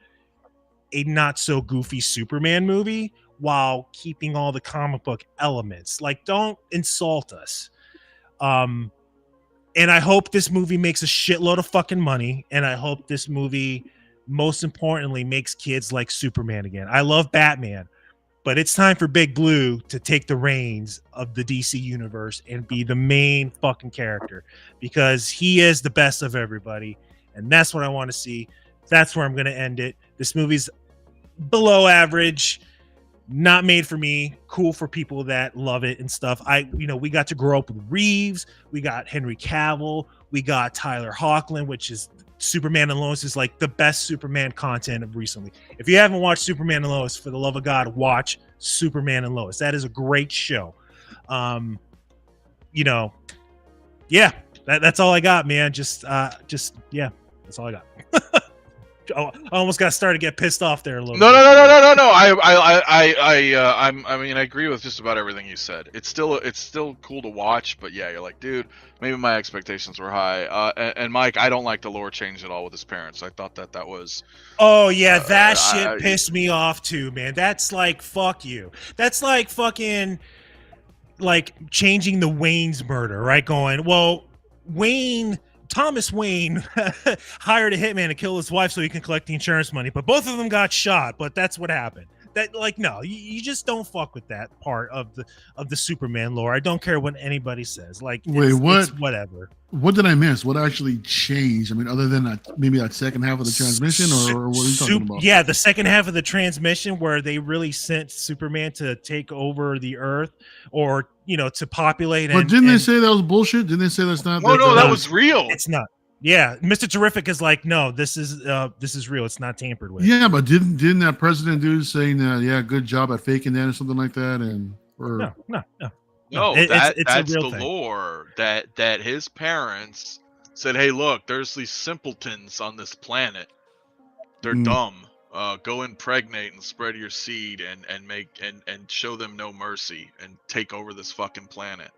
a not so goofy Superman movie while keeping all the comic book elements. Like, don't insult us. And I hope this movie makes a shitload of fucking money, and I hope this movie, most importantly, makes kids like Superman again. I love Batman, but it's time for Big Blue to take the reins of the DC universe and be the main fucking character, because he is the best of everybody, and that's what I want to see. That's where I'm going to end it. This movie's below average. Not made for me. Cool for people that love it and stuff. We got to grow up with Reeves. We got Henry Cavill. We got Tyler Hoechlin, which is Superman and Lois is like the best Superman content of recently. If you haven't watched Superman and Lois, for the love of God, watch Superman and Lois. That is a great show. That's all I got, man. That's all I got. I almost got started to get pissed off there a little. No. I agree with just about everything you said. It's still cool to watch, but yeah, you're like, dude, maybe my expectations were high. And Mike, I don't like the lore change at all with his parents. I thought that was. Oh yeah, that shit pissed me off too, man. That's like, fuck you. That's like fucking like changing the Wayne's murder, right? Going, well, Thomas Wayne hired a hitman to kill his wife so he can collect the insurance money, but both of them got shot. But that's what happened. That, like, no, you just don't fuck with that part of the Superman lore. I don't care what anybody says. Like, it's whatever. What did I miss? What actually changed? I mean, other than that second half of the transmission, or what are you talking about? Yeah, the second half of the transmission where they really sent Superman to take over the Earth, or to populate. But didn't they say that was bullshit? Didn't they say that's not? No, that was real. It's not. Yeah, Mr. Terrific is like, no, this is real. It's not tampered with. Yeah, but didn't that president dude saying that? Yeah, good job at faking that or something like that, No, that's the lore that his parents said, hey, look, there's these simpletons on this planet. They're dumb. go impregnate and spread your seed and show them no mercy and take over this fucking planet.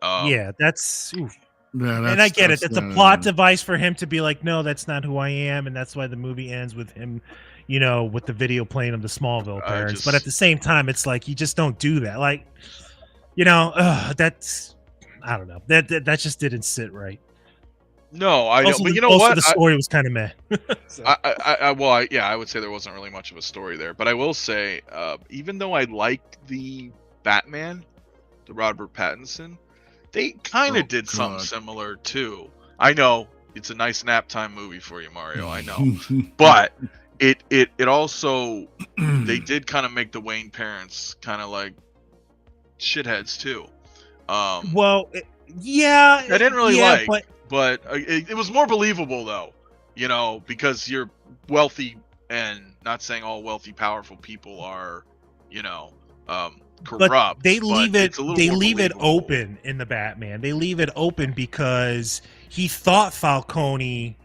Yeah, that's. Oof. Yeah, And I get it. It's a plot device for him to be like, no, that's not who I am, and that's why the movie ends with him, with the video playing of the Smallville parents. But at the same time, it's like you just don't do that. Like, that's. I don't know. That just didn't sit right. No, I also, don't. But you know what? The story was kind of meh. So. I would say there wasn't really much of a story there. But I will say, even though I like the Batman, the Robert Pattinson, they kind of did something similar too. I know it's a nice nap time movie for you, Mario. I know, but it also they did kind of make the Wayne parents kind of like shitheads too. Yeah, I didn't really like, but it was more believable though, because you're wealthy, and not saying all wealthy, powerful people are, corrupt. But they leave it believable. open in the Batman. They leave it open because he thought Falcone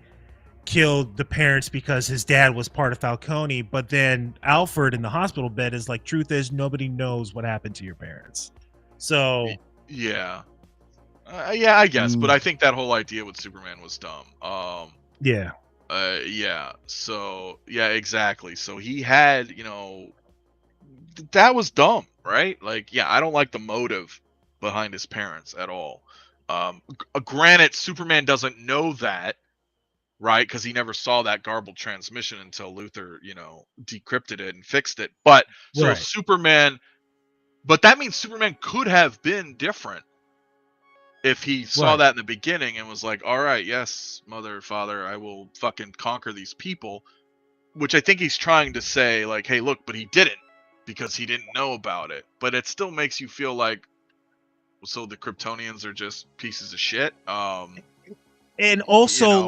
killed the parents because his dad was part of Falcone, but then Alfred in the hospital bed is like, truth is, nobody knows what happened to your parents. So yeah, I guess, but I think that whole idea with Superman was dumb. Yeah. So yeah, exactly. So he had, that was dumb, right? Like, yeah, I don't like the motive behind his parents at all. Granted, Superman doesn't know that, right? Because he never saw that garbled transmission until Luthor, decrypted it and fixed it. But so right. Superman, but that means Superman could have been different if he saw that in the beginning and was like, all right, yes, mother, father, I will fucking conquer these people. Which I think he's trying to say, like, hey, look, but he didn't, because he didn't know about it. But it still makes you feel like, so the Kryptonians are just pieces of shit. And also,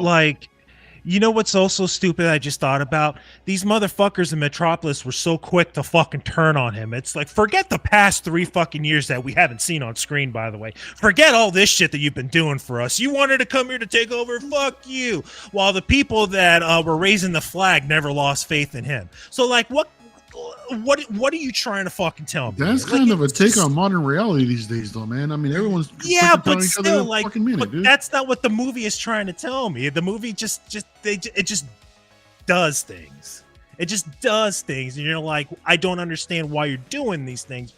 what's also stupid I just thought about? These motherfuckers in Metropolis were so quick to fucking turn on him. It's like, forget the past 3 fucking years that we haven't seen on screen, by the way. Forget all this shit that you've been doing for us. You wanted to come here to take over? Fuck you. While the people that were raising the flag never lost faith in him. So, like, what are you trying to fucking tell me? That's kind of a take on modern reality these days, though, man. I mean, everyone's but still, like, that's not what the movie is trying to tell me. The movie just does things. It just does things, and you're like, I don't understand why you're doing these things.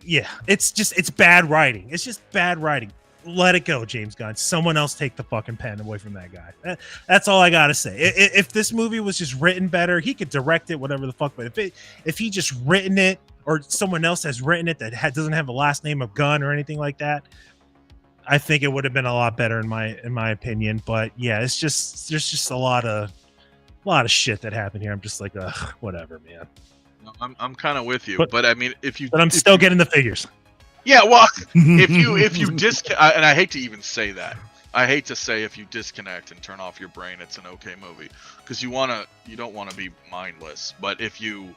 Yeah, it's bad writing. It's just bad writing. Let it go, James Gunn. Someone else take the fucking pen away from that guy. That's all I gotta say. If this movie was just written better, he could direct it, whatever the fuck. But if he just written it, or someone else has written it that doesn't have the last name of Gunn or anything like that, I think it would have been a lot better in my opinion. But yeah, there's just a lot of shit that happened here. I'm just like, whatever, man. I'm kind of with you, but I mean, I'm still getting the figures. Yeah, well, if you disconnect, and I hate to even say that. I hate to say if you disconnect and turn off your brain, it's an okay movie, because you don't want to be mindless. But if you,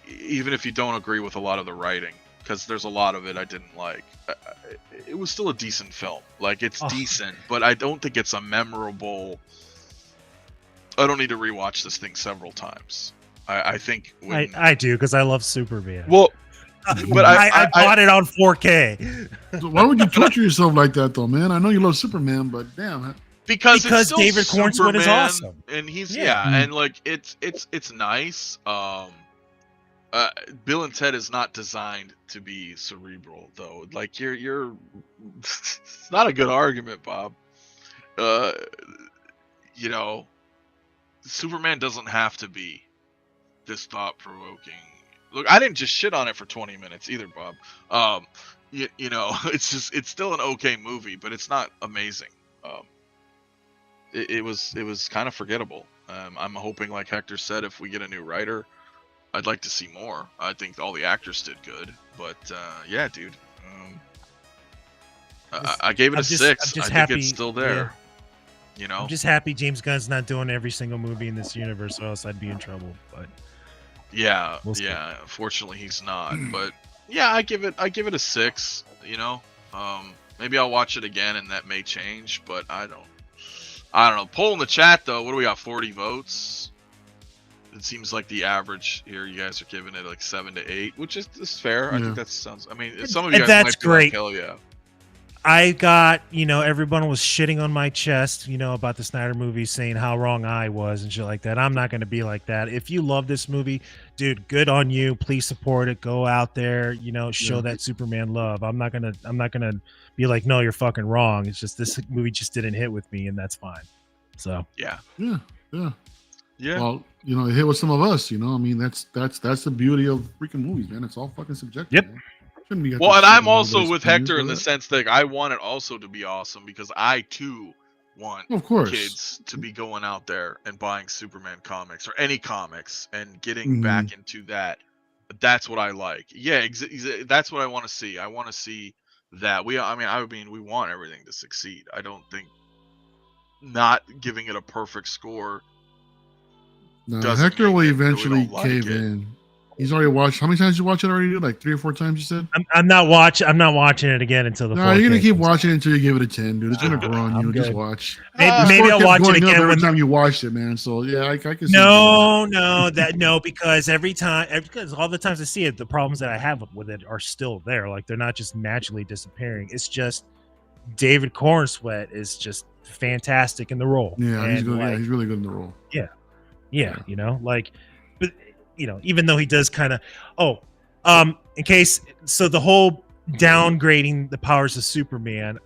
even if you don't agree with a lot of the writing, because there's a lot of it I didn't like, it was still a decent film. Like, it's decent, but I don't think it's a memorable. I don't need to rewatch this thing several times. I think I do, because I love Superman. Well. But I bought it on 4K. So why would you torture yourself like that, though, man? I know you love Superman, but damn. Because David Cornswood is awesome, and he's and like it's nice. Bill and Ted is not designed to be cerebral, though. Like you're it's not a good argument, Bob. Superman doesn't have to be this thought-provoking. Look, I didn't just shit on it for 20 minutes either, Bob. It's still an okay movie, but it's not amazing. It was kind of forgettable. I'm hoping, like Hector said, if we get a new writer, I'd like to see more. I think all the actors did good, but yeah, dude. I gave it a 6. I think it's still there. Yeah. I'm just happy James Gunn's not doing every single movie in this universe, or else I'd be in trouble. But yeah, Fortunately, he's not. But yeah, I give it a 6. Maybe I'll watch it again, and that may change. But I don't know. Poll in the chat though. What do we got? 40 votes. it seems like the average here, you guys are giving it like 7 to 8, which is fair. I Yeah. think that sounds. I mean, some of you And guys that's might be like, great. hell yeah. I got, everyone was shitting on my chest, about the Snyder movie, saying how wrong I was and shit like that. I'm not going to be like that. If you love this movie, dude, good on you. Please support it. Go out there, show that Superman love. I'm not gonna be like, no, you're fucking wrong. It's just this movie just didn't hit with me, and that's fine. So yeah. Well, it hit with some of us. I mean, that's the beauty of freaking movies, man. It's all fucking subjective. Yep. Man. Be Well, and I'm also everybody's with opinions Hector in for the that. sense that I want it also to be awesome because I too want Of course. kids to be going out there and buying Superman comics or any comics and getting back into that. That's what I like. Yeah, that's what I want to see. I want to see that. We want everything to succeed. I don't think not giving it a perfect score. No, Hector will eventually like cave it. in. He's already watched. How many times did you watch it already? Like 3 or 4 times, you said? I'm not watching it again until the. No, you're gonna keep watching it until you give it a 10, dude. It's gonna grow on you. I'm Just good. watch. Maybe I'll watch it again every when time you watched it, man. So yeah, I can see. No, because because all the times I see it, the problems that I have with it are still there. Like they're not just magically disappearing. It's just David 𝗠𝗘𝗥𝗖𝗛 is just fantastic in the role. Yeah, he's good. Like, he's really good in the role. Yeah. But even though he does kind of in case the whole downgrading the powers of Superman,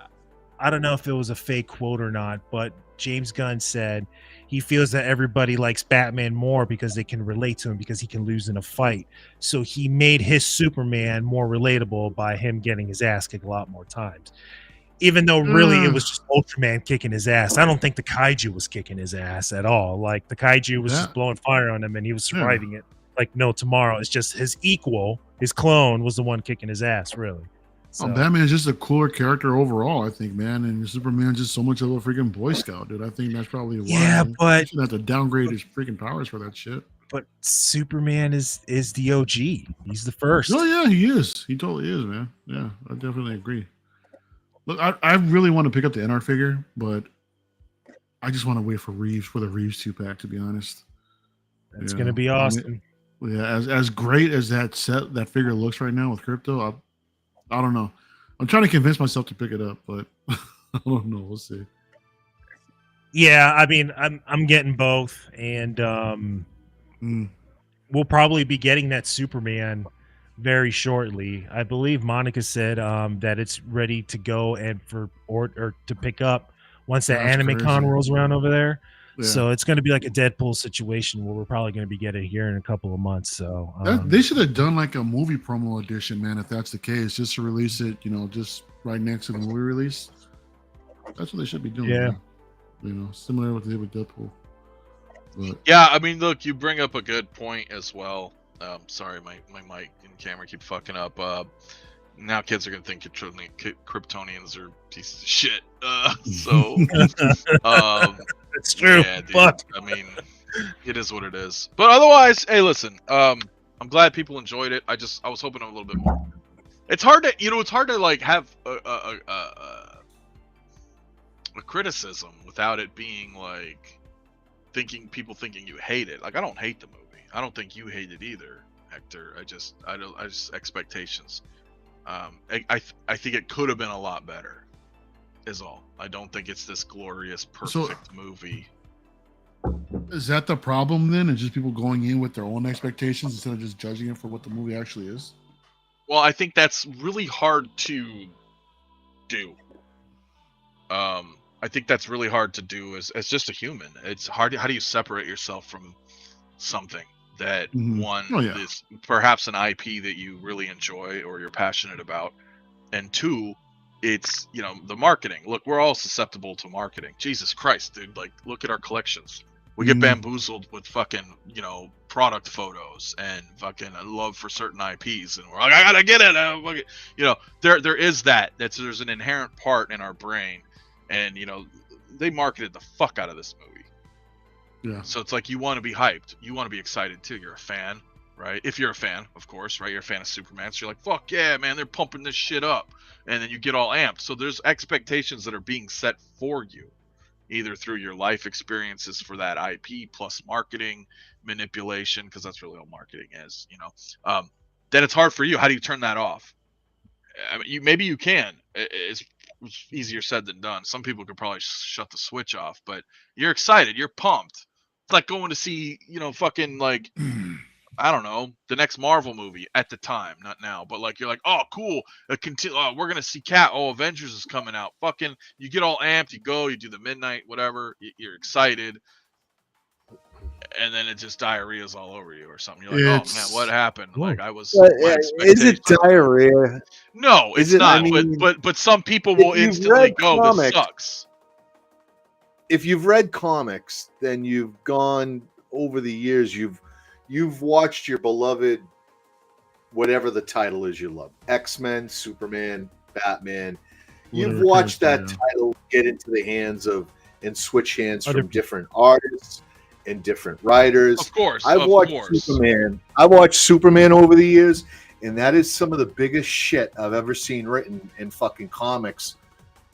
I don't know if it was a fake quote or not, but James Gunn said he feels that everybody likes Batman more because they can relate to him because he can lose in a fight. So he made his Superman more relatable by him getting his ass kicked a lot more times. Even though really it was just Ultraman kicking his ass. I don't think the kaiju was kicking his ass at all. Like the kaiju was just blowing fire on him and he was surviving it like no tomorrow. It's just his equal, his clone, was the one kicking his ass, really. So. Batman's just a cooler character overall, I think, man. And Superman's just so much of a freaking Boy Scout, dude. I think that's probably why. Yeah, but you have to downgrade his freaking powers for that shit. But Superman is the OG. He's the first. Oh yeah, he is. He totally is, man. Yeah, I definitely agree. Look, I really want to pick up the NR figure, but I just want to wait for the Reeves 2-pack, to be honest. It's gonna be awesome. As great as that figure looks right now with Crypto, I don't know. I'm trying to convince myself to pick it up, but I don't know. We'll see. Yeah, I mean, I'm getting both, and we'll probably be getting that Superman very shortly. I believe Monica said that it's ready to go and or to pick up once that Anime Con rolls around over there. Yeah. So it's going to be like a Deadpool situation where we're probably going to be getting here in a couple of months. So they should have done like a movie promo edition, man. If that's the case, just to release it, just right next to the movie release. That's what they should be doing. Yeah, man. Similar to what they did with Deadpool. But, yeah, I mean, look, you bring up a good point as well. Sorry, my mic and camera keep fucking up. Now kids are gonna think Kryptonians are pieces of shit. It's true. Yeah, dude, I mean, it is what it is. But otherwise, hey, listen. I'm glad people enjoyed it. I was hoping a little bit more. It's hard to like have a criticism without it being like people thinking you hate it. Like I don't hate the movie. I don't think you hate it either, Hector. I just expectations. I think it could have been a lot better. Is all. I don't think it's this glorious, perfect movie. Is that the problem then? Is just people going in with their own expectations instead of just judging it for what the movie actually is? Well, I think that's really hard to do. I think that's really hard to do as just a human. It's hard. How do you separate yourself from something that is perhaps an IP that you really enjoy or you're passionate about, and two, it's the marketing. Look, we're all susceptible to marketing. Jesus Christ, dude! Like, look at our collections. We get bamboozled with fucking product photos and fucking love for certain IPs, and we're like, I gotta get it. There is that. There's an inherent part in our brain, and they marketed the fuck out of this movie. Yeah. So it's like you want to be hyped. You want to be excited too. You're a fan, right? If you're a fan, of course, right? You're a fan of Superman. So you're like, fuck yeah, man, they're pumping this shit up. And then you get all amped. So there's expectations that are being set for you. either through your life experiences for that IP plus marketing manipulation, because that's really all marketing is, then it's hard for you. How do you turn that off? I mean, maybe you can. It's easier said than done. Some people could probably shut the switch off, but you're excited. You're pumped. It's like going to see, fucking like, I don't know, the next Marvel movie at the time, not now, but like you're like, oh, cool. We're gonna see Avengers is coming out. Fucking, you get all amped. You go, you do the midnight, whatever. You're excited. And then it just diarrhea's all over you or something. You're like, oh man, what happened? Whoa. Like I was. Is it diarrhea? No, it's not. But some people will instantly go, this sucks. If you've read comics, then you've gone over the years. You've watched your beloved, whatever the title is you love, X-Men, Superman, Batman. You've watched that title get into the hands of and switch hands from different artists and different writers. Of course. I've watched Superman. I watched Superman over the years, and that is some of the biggest shit I've ever seen written in fucking comics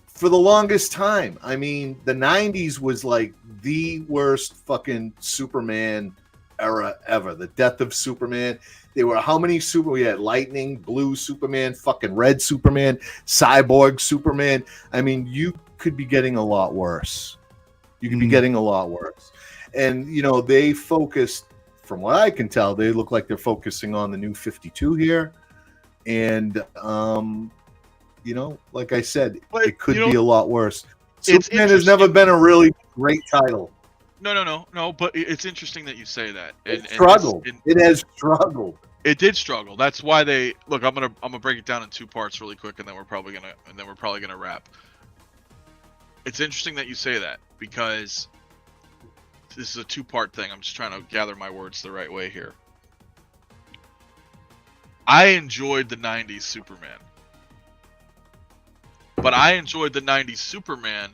for the longest time. I mean, the 90s was like the worst fucking Superman era ever. The death of Superman. There were how many we had Lightning, Blue Superman, fucking Red Superman, Cyborg Superman. I mean, you could be getting a lot worse. You could be getting a lot worse. And, they focused, from what I can tell, they look like they're focusing on the new 52 here. And, like I said, it could be a lot worse. Superman has never been a really great title. No. But it's interesting that you say that. It struggled. It has struggled. It did struggle. That's why they look. I'm gonna break it down in two parts really quick, and then we're probably gonna wrap. It's interesting that you say that because this is a two-part thing. I'm just trying to gather my words the right way here. I enjoyed the 90s Superman. But I enjoyed the 90s Superman,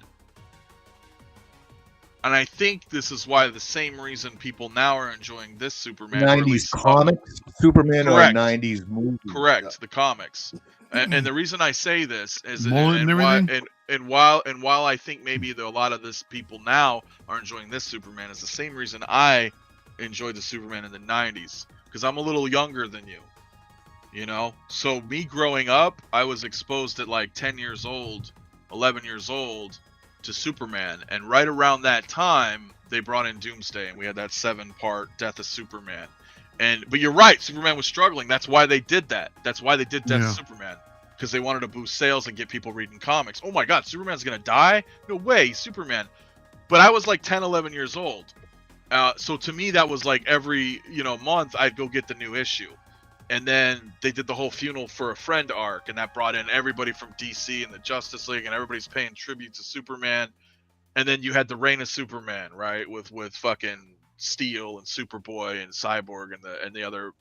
and I think this is why the same reason people now are enjoying this Superman. 90s comics Superman, correct, or 90s movie. Correct, the comics. And the reason I say this is, while I think maybe a lot of this people now are enjoying this Superman, is the same reason I enjoyed the Superman in the 90s, because I'm a little younger than you. So me growing up, I was exposed at like 10 years old, 11 years old to Superman. And right around that time, they brought in Doomsday, and we had that 7-part Death of Superman. But you're right, Superman was struggling. That's why they did that. That's why they did Death of Superman, because they wanted to boost sales and get people reading comics. Oh my God, Superman's going to die? No way, Superman. But I was like 10, 11 years old. So to me, that was like every, month I'd go get the new issue. And then they did the whole Funeral for a Friend arc, and that brought in everybody from DC and the Justice League, and everybody's paying tribute to Superman. And then you had the Reign of Superman, right, with fucking Steel and Superboy and Cyborg and the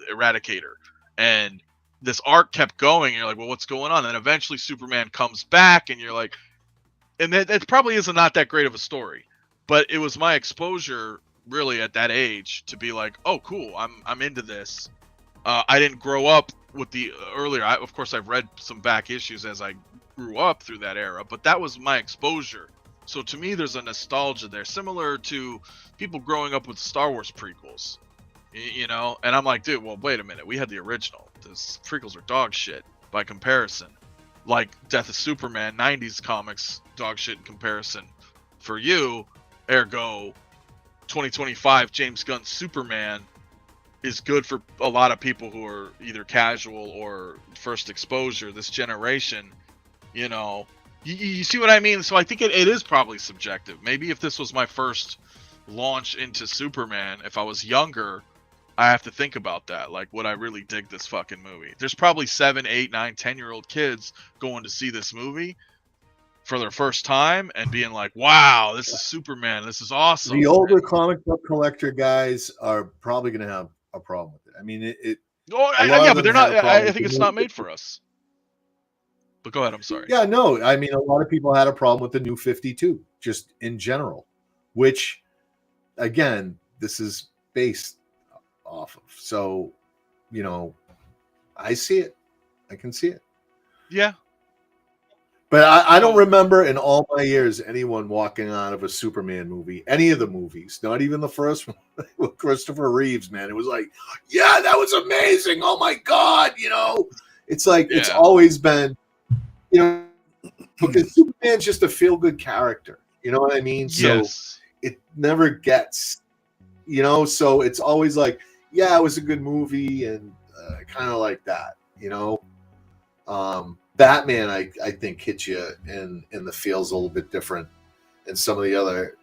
Eradicator. And this arc kept going, and you're like, well, what's going on? And then eventually Superman comes back, and you're like, and that probably is not that great of a story, but it was my exposure really at that age to be like, oh, cool, I'm into this. I didn't grow up with the earlier. Of course, I've read some back issues as I grew up through that era, but that was my exposure. So to me, there's a nostalgia there, similar to people growing up with Star Wars prequels, And I'm like, dude, well, wait a minute. We had the original. The prequels are dog shit by comparison. Like Death of Superman, 90s comics, dog shit in comparison. For you, ergo, 2025 James Gunn Superman is good for a lot of people who are either casual or first exposure this generation. You see what I mean? So I think it is probably subjective. Maybe if this was my first launch into Superman, if I was younger, I have to think about that. Like, would I really dig this fucking movie? There's probably 7, 8, 9, 10-year-old kids going to see this movie for their first time and being like, wow, this is Superman. This is awesome. The older comic book collector guys are probably going to have a problem with it. I mean, but they're not. I think it's not made for us. But go ahead. I'm sorry. Yeah, no. I mean, a lot of people had a problem with the new 52, just in general, which, again, this is based off of. So, I see it. I can see it. Yeah. But I don't remember in all my years anyone walking out of a Superman movie, any of the movies, not even the first one with Christopher Reeves, man. It was like, yeah, that was amazing. Oh my God, it's like it's always been, because Superman's just a feel-good character. You know what I mean? So it never gets, so it's always like, yeah, it was a good movie and kind of like that, Batman, I think, hits you in the feels a little bit different than some of the other.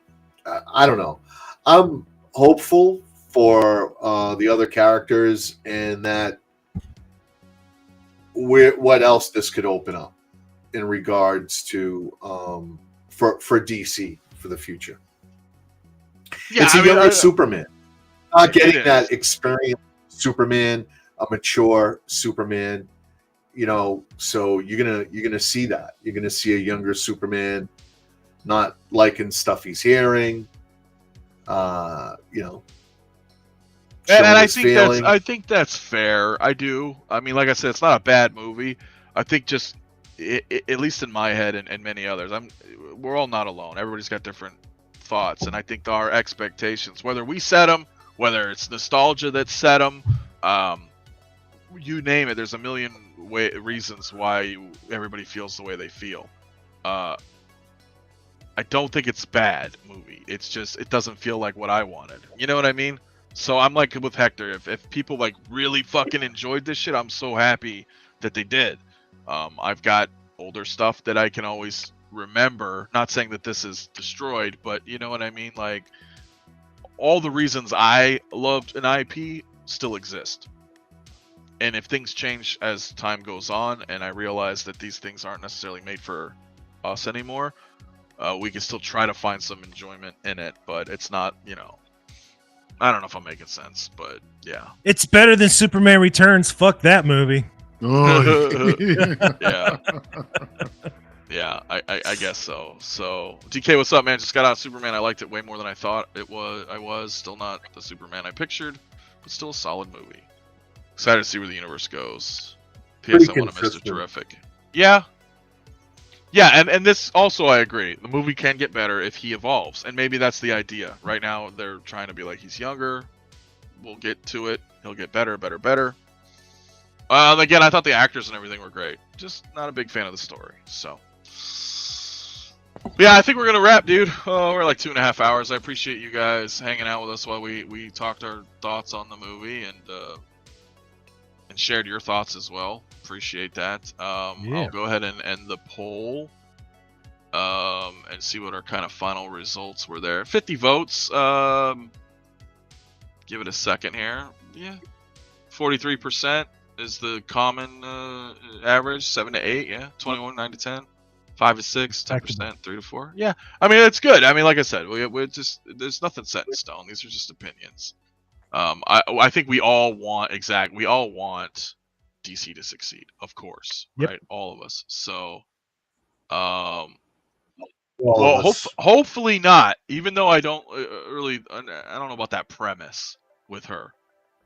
I don't know. I'm hopeful for the other characters and that what else this could open up in regards to for DC for the future. Yeah, it's a younger Superman, not getting that experienced Superman, a mature Superman. So you're gonna see that. You're gonna see a younger Superman, not liking stuff he's hearing. And I think that's fair. I do. I mean, like I said, it's not a bad movie. I think just at least in my head and many others, we're all not alone. Everybody's got different thoughts, and I think our expectations, whether we set them, whether it's nostalgia that set them, you name it. There's a million reasons why everybody feels the way they feel. I don't think it's bad movie. It's just it doesn't feel like what I wanted. You know what I mean? So I'm like with Hector. If people like really fucking enjoyed this shit, I'm so happy that they did. I've got older stuff that I can always remember. Not saying that this is destroyed, but you know what I mean. Like all the reasons I loved an IP still exist. And if things change as time goes on, and I realize that these things aren't necessarily made for us anymore, we can still try to find some enjoyment in it. But it's not, I don't know if I'm making sense, but yeah. It's better than Superman Returns. Fuck that movie. Oh. Yeah, I guess so. So, DK, what's up, man? Just got out of Superman. I liked it way more than I thought it was. I was still not the Superman I pictured, but still a solid movie. Excited to see where the universe goes. P.S. I want to Mr. Terrific. Yeah. Yeah, and this also I agree. The movie can get better if he evolves, and maybe that's the idea. Right now they're trying to be like he's younger. We'll get to it. He'll get better. Again, I thought the actors and everything were great. Just not a big fan of the story. So, yeah, I think we're gonna wrap, dude. We're like 2.5 hours. I appreciate you guys hanging out with us while we talked our thoughts on the movie and shared your thoughts as well. Appreciate that. I'll go ahead and end the poll and see what our kind of final results were there. 50 votes. Give it a second here. Yeah, 43% is the common average. 7 to 8. Yeah, 21, 9 to 10, 5 to 6, 10%, 3 to 4. Yeah, I mean it's good. I mean, like I said, we're just there's nothing set in stone. These are just opinions. I think we all want DC to succeed, of course, right? All of us. So, hopefully not. Even though I don't I don't know about that premise with her.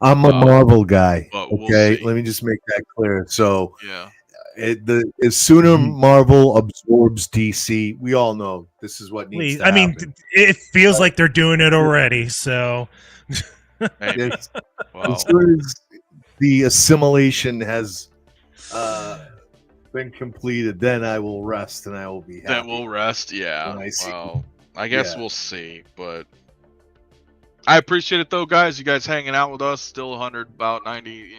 I'm a Marvel guy. Okay, we'll let me just make that clear. So, yeah, as sooner Marvel absorbs DC, we all know this is what needs to happen. I mean, it feels like they're doing it already. So. As soon as the assimilation has been completed, then I will rest and I will be happy. Then we'll rest, yeah. Well, I guess we'll see, but I appreciate it though, guys. You guys hanging out with us, still 100, about 90,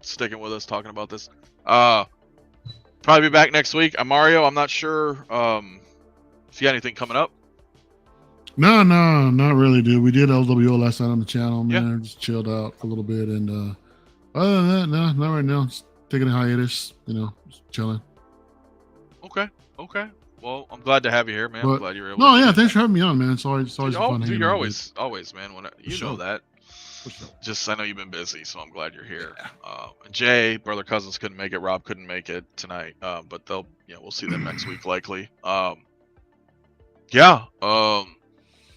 sticking with us, talking about this. Probably be back next week. Mario, I'm not sure if you got anything coming up. No, not really, dude. We did LWO last night on the channel, man. Yeah. Just chilled out a little bit, and other than that, no, not right now. Just taking a hiatus, just chilling. Okay. Well, I'm glad to have you here, man. I'm glad you were able. No, yeah, thanks for having me on, man. It's always fun. Dude, you're always, man. When know that. Sure. Just I know you've been busy, so I'm glad you're here. Jay, brother cousins couldn't make it. Rob couldn't make it tonight, but we'll see them next week likely.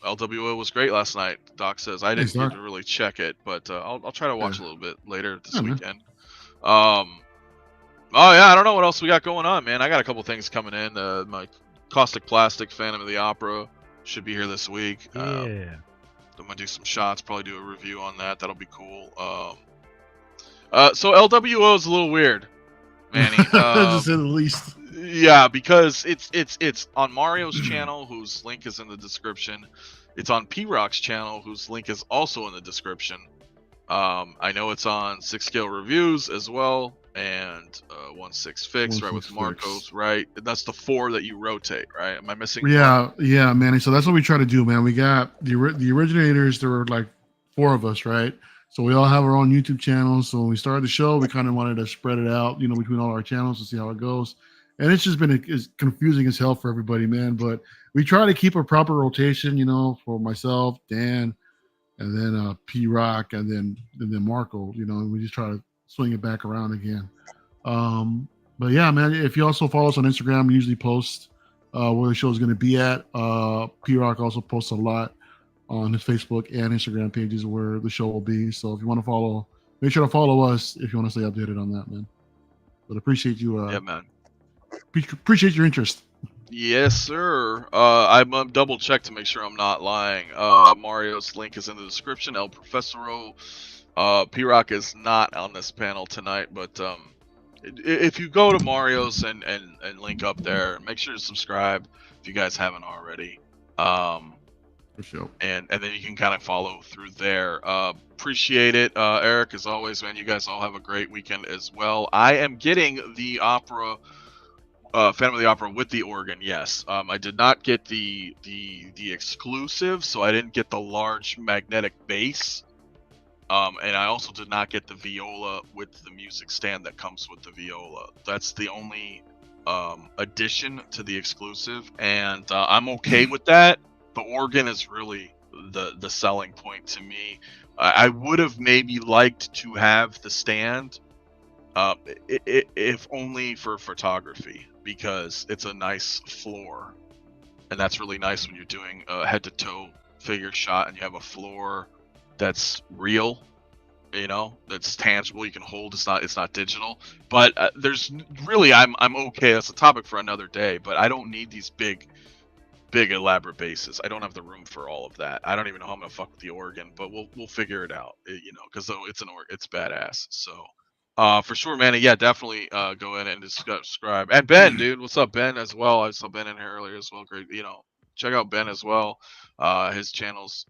LWO was great last night. Doc says I didn't get to really check it, but I'll try to watch a little bit later this weekend. Oh yeah, I don't know what else we got going on, man. I got a couple things coming in. My Caustic Plastic Phantom of the Opera should be here this week. Yeah. I'm gonna do some shots, probably do a review on that. That'll be cool. So LWO is a little weird, Manny. To say the least. Yeah, because it's on Mario's channel, whose link is in the description. It's on P-Rock's channel, whose link is also in the description. I know it's on 6 Scale Reviews as well, and 1/6 Fix, right, with 1/6 Marcos, Fix. right? That's the 4 that you rotate, right? Am I missing? Yeah, Manny. So that's what we try to do, man. We got the originators. There were like 4 of us, right? So we all have our own YouTube channels. So when we started the show, we kind of wanted to spread it out, between all our channels to see how it goes. And it's just been it's confusing as hell for everybody, man. But we try to keep a proper rotation, for myself, Dan, and then P-Rock, and then Marco, and we just try to swing it back around again. But yeah, man, if you also follow us on Instagram, we usually post where the show is going to be at. P-Rock also posts a lot on his Facebook and Instagram pages where the show will be. So if you want to follow, make sure to follow us if you want to stay updated on that, man. But appreciate you. Yeah, man. Appreciate your interest. Yes, sir. I'm double check to make sure I'm not lying. Mario's link is in the description. El Professoro. P-Rock is not on this panel tonight, but if you go to Mario's and link up there, make sure to subscribe if you guys haven't already. For sure. And then you can kind of follow through there. Appreciate it, Eric, as always, man. You guys all have a great weekend as well. I am getting the opera. Phantom of the Opera with the organ, yes. I did not get the exclusive, so I didn't get the large magnetic bass. And I also did not get the viola with the music stand that comes with the viola. That's the only addition to the exclusive, and I'm okay with that. The organ is really the selling point to me. I would have maybe liked to have the stand, if only for photography, because it's a nice floor, and that's really nice when you're doing a head-to-toe figure shot and you have a floor that's real, that's tangible, you can hold. It's not digital. But there's really, I'm okay. That's a topic for another day. But I don't need these big elaborate bases. I don't have the room for all of that. I don't even know how I'm gonna fuck with the organ, but we'll figure it out. Because though it's it's badass. So. For sure, Manny. Yeah, definitely go in and subscribe. And Ben, dude, what's up, Ben, as well? I saw Ben in here earlier as well. Great, check out Ben as well. His channel's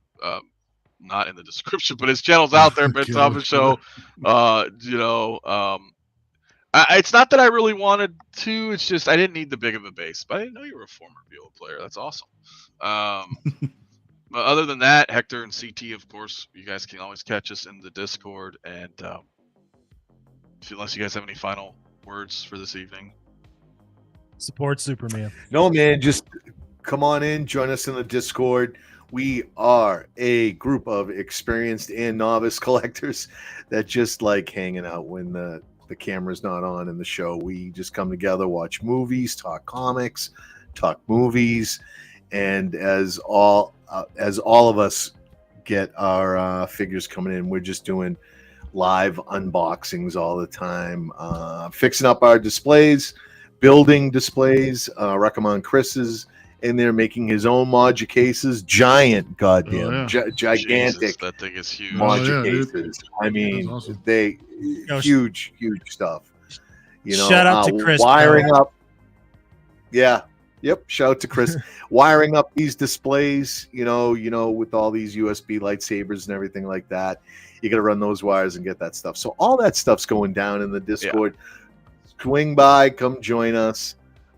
not in the description, but his channel's out there. Ben Thomas Show. It's not that I really wanted to. It's just I didn't need the big of a base, but I didn't know you were a former viola player. That's awesome. But other than that, Hector and CT, of course, you guys can always catch us in the Discord. And unless you guys have any final words for this evening. Support Superman. No, man, just come on in, join us in the Discord. We are a group of experienced and novice collectors that just like hanging out when the camera's not on in the show. We just come together, watch movies, talk comics, talk movies, and as all of us get our figures coming in, we're just doing live unboxings all the time, fixing up our displays, building displays. Recomend Chris is in there making his own Moducases, giant, goddamn, gigantic. Jesus, that thing is huge. Moducases. I mean, awesome. they huge stuff. Shout out to Chris. Wiring up. Yeah. Yep. Shout out to Chris. Wiring up these displays, with all these USB lightsabers and everything like that. You got to run those wires and get that stuff. So all that stuff's going down in the Discord. Yeah. Swing by, come join us.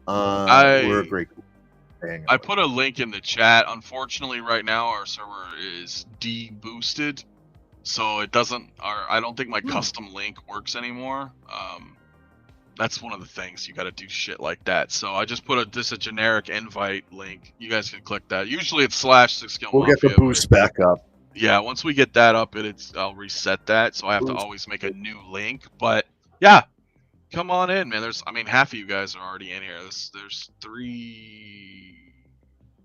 We're a great group. I put a link in the chat. Unfortunately, right now our server is de-boosted, so it doesn't. I don't think my custom link works anymore. That's one of the things, you got to do shit like that. So I just put a generic invite link. You guys can click that. Usually it's /6skill. We'll get the boost back up. Yeah, once we get that up, I'll reset that. So I have to always make a new link. But yeah, come on in, man. Half of you guys are already in here. There's 3,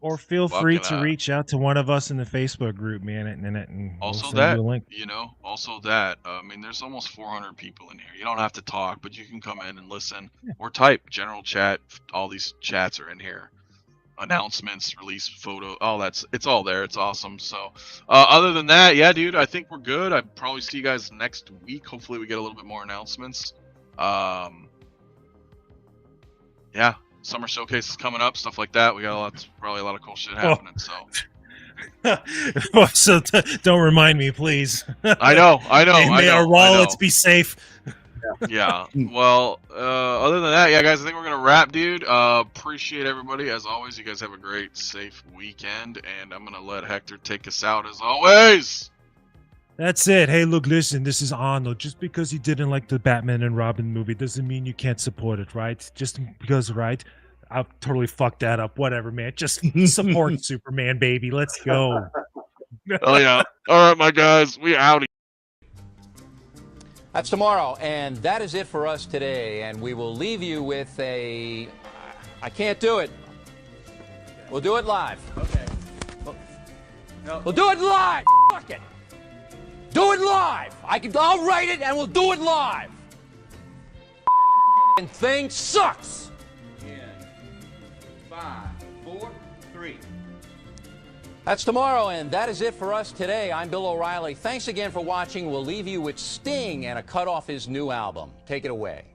Or feel free to Fucking, reach out to one of us in the Facebook group, man, and we'll Also send that, you a link. you know, also that. I mean, there's almost 400 people in here. You don't have to talk, but you can come in and listen or type. General chat. All these chats are in here. Announcements, release photo, it's all there. It's awesome. So other than that, yeah, dude, I think we're good. I probably see you guys next week. Hopefully we get a little bit more announcements. Yeah, summer showcase is coming up, stuff like that. We got probably a lot of cool shit happening. So don't remind me, please. I know. May our wallets be safe. Yeah. Well, other than that, yeah, guys, I think we're gonna wrap, dude. Appreciate everybody as always. You guys have a great, safe weekend, and I'm gonna let Hector take us out as always. That's it. Hey, look, listen, this is Arnold. Just because you didn't like the Batman and Robin movie doesn't mean you can't support it, right? Just because, right? I totally fucked that up. Whatever, man. Just support Superman, baby. Let's go. Oh yeah. All right, my guys, we out. That's tomorrow, and that is it for us today. And we will leave you with I can't do it. We'll do it live. Okay. We'll do it live. Fuck it. Do it live. I'll write it, and we'll do it live. And thing sucks. In 5, 4, 3. That's tomorrow, and that is it for us today. I'm Bill O'Reilly. Thanks again for watching. We'll leave you with Sting and a cut off his new album. Take it away.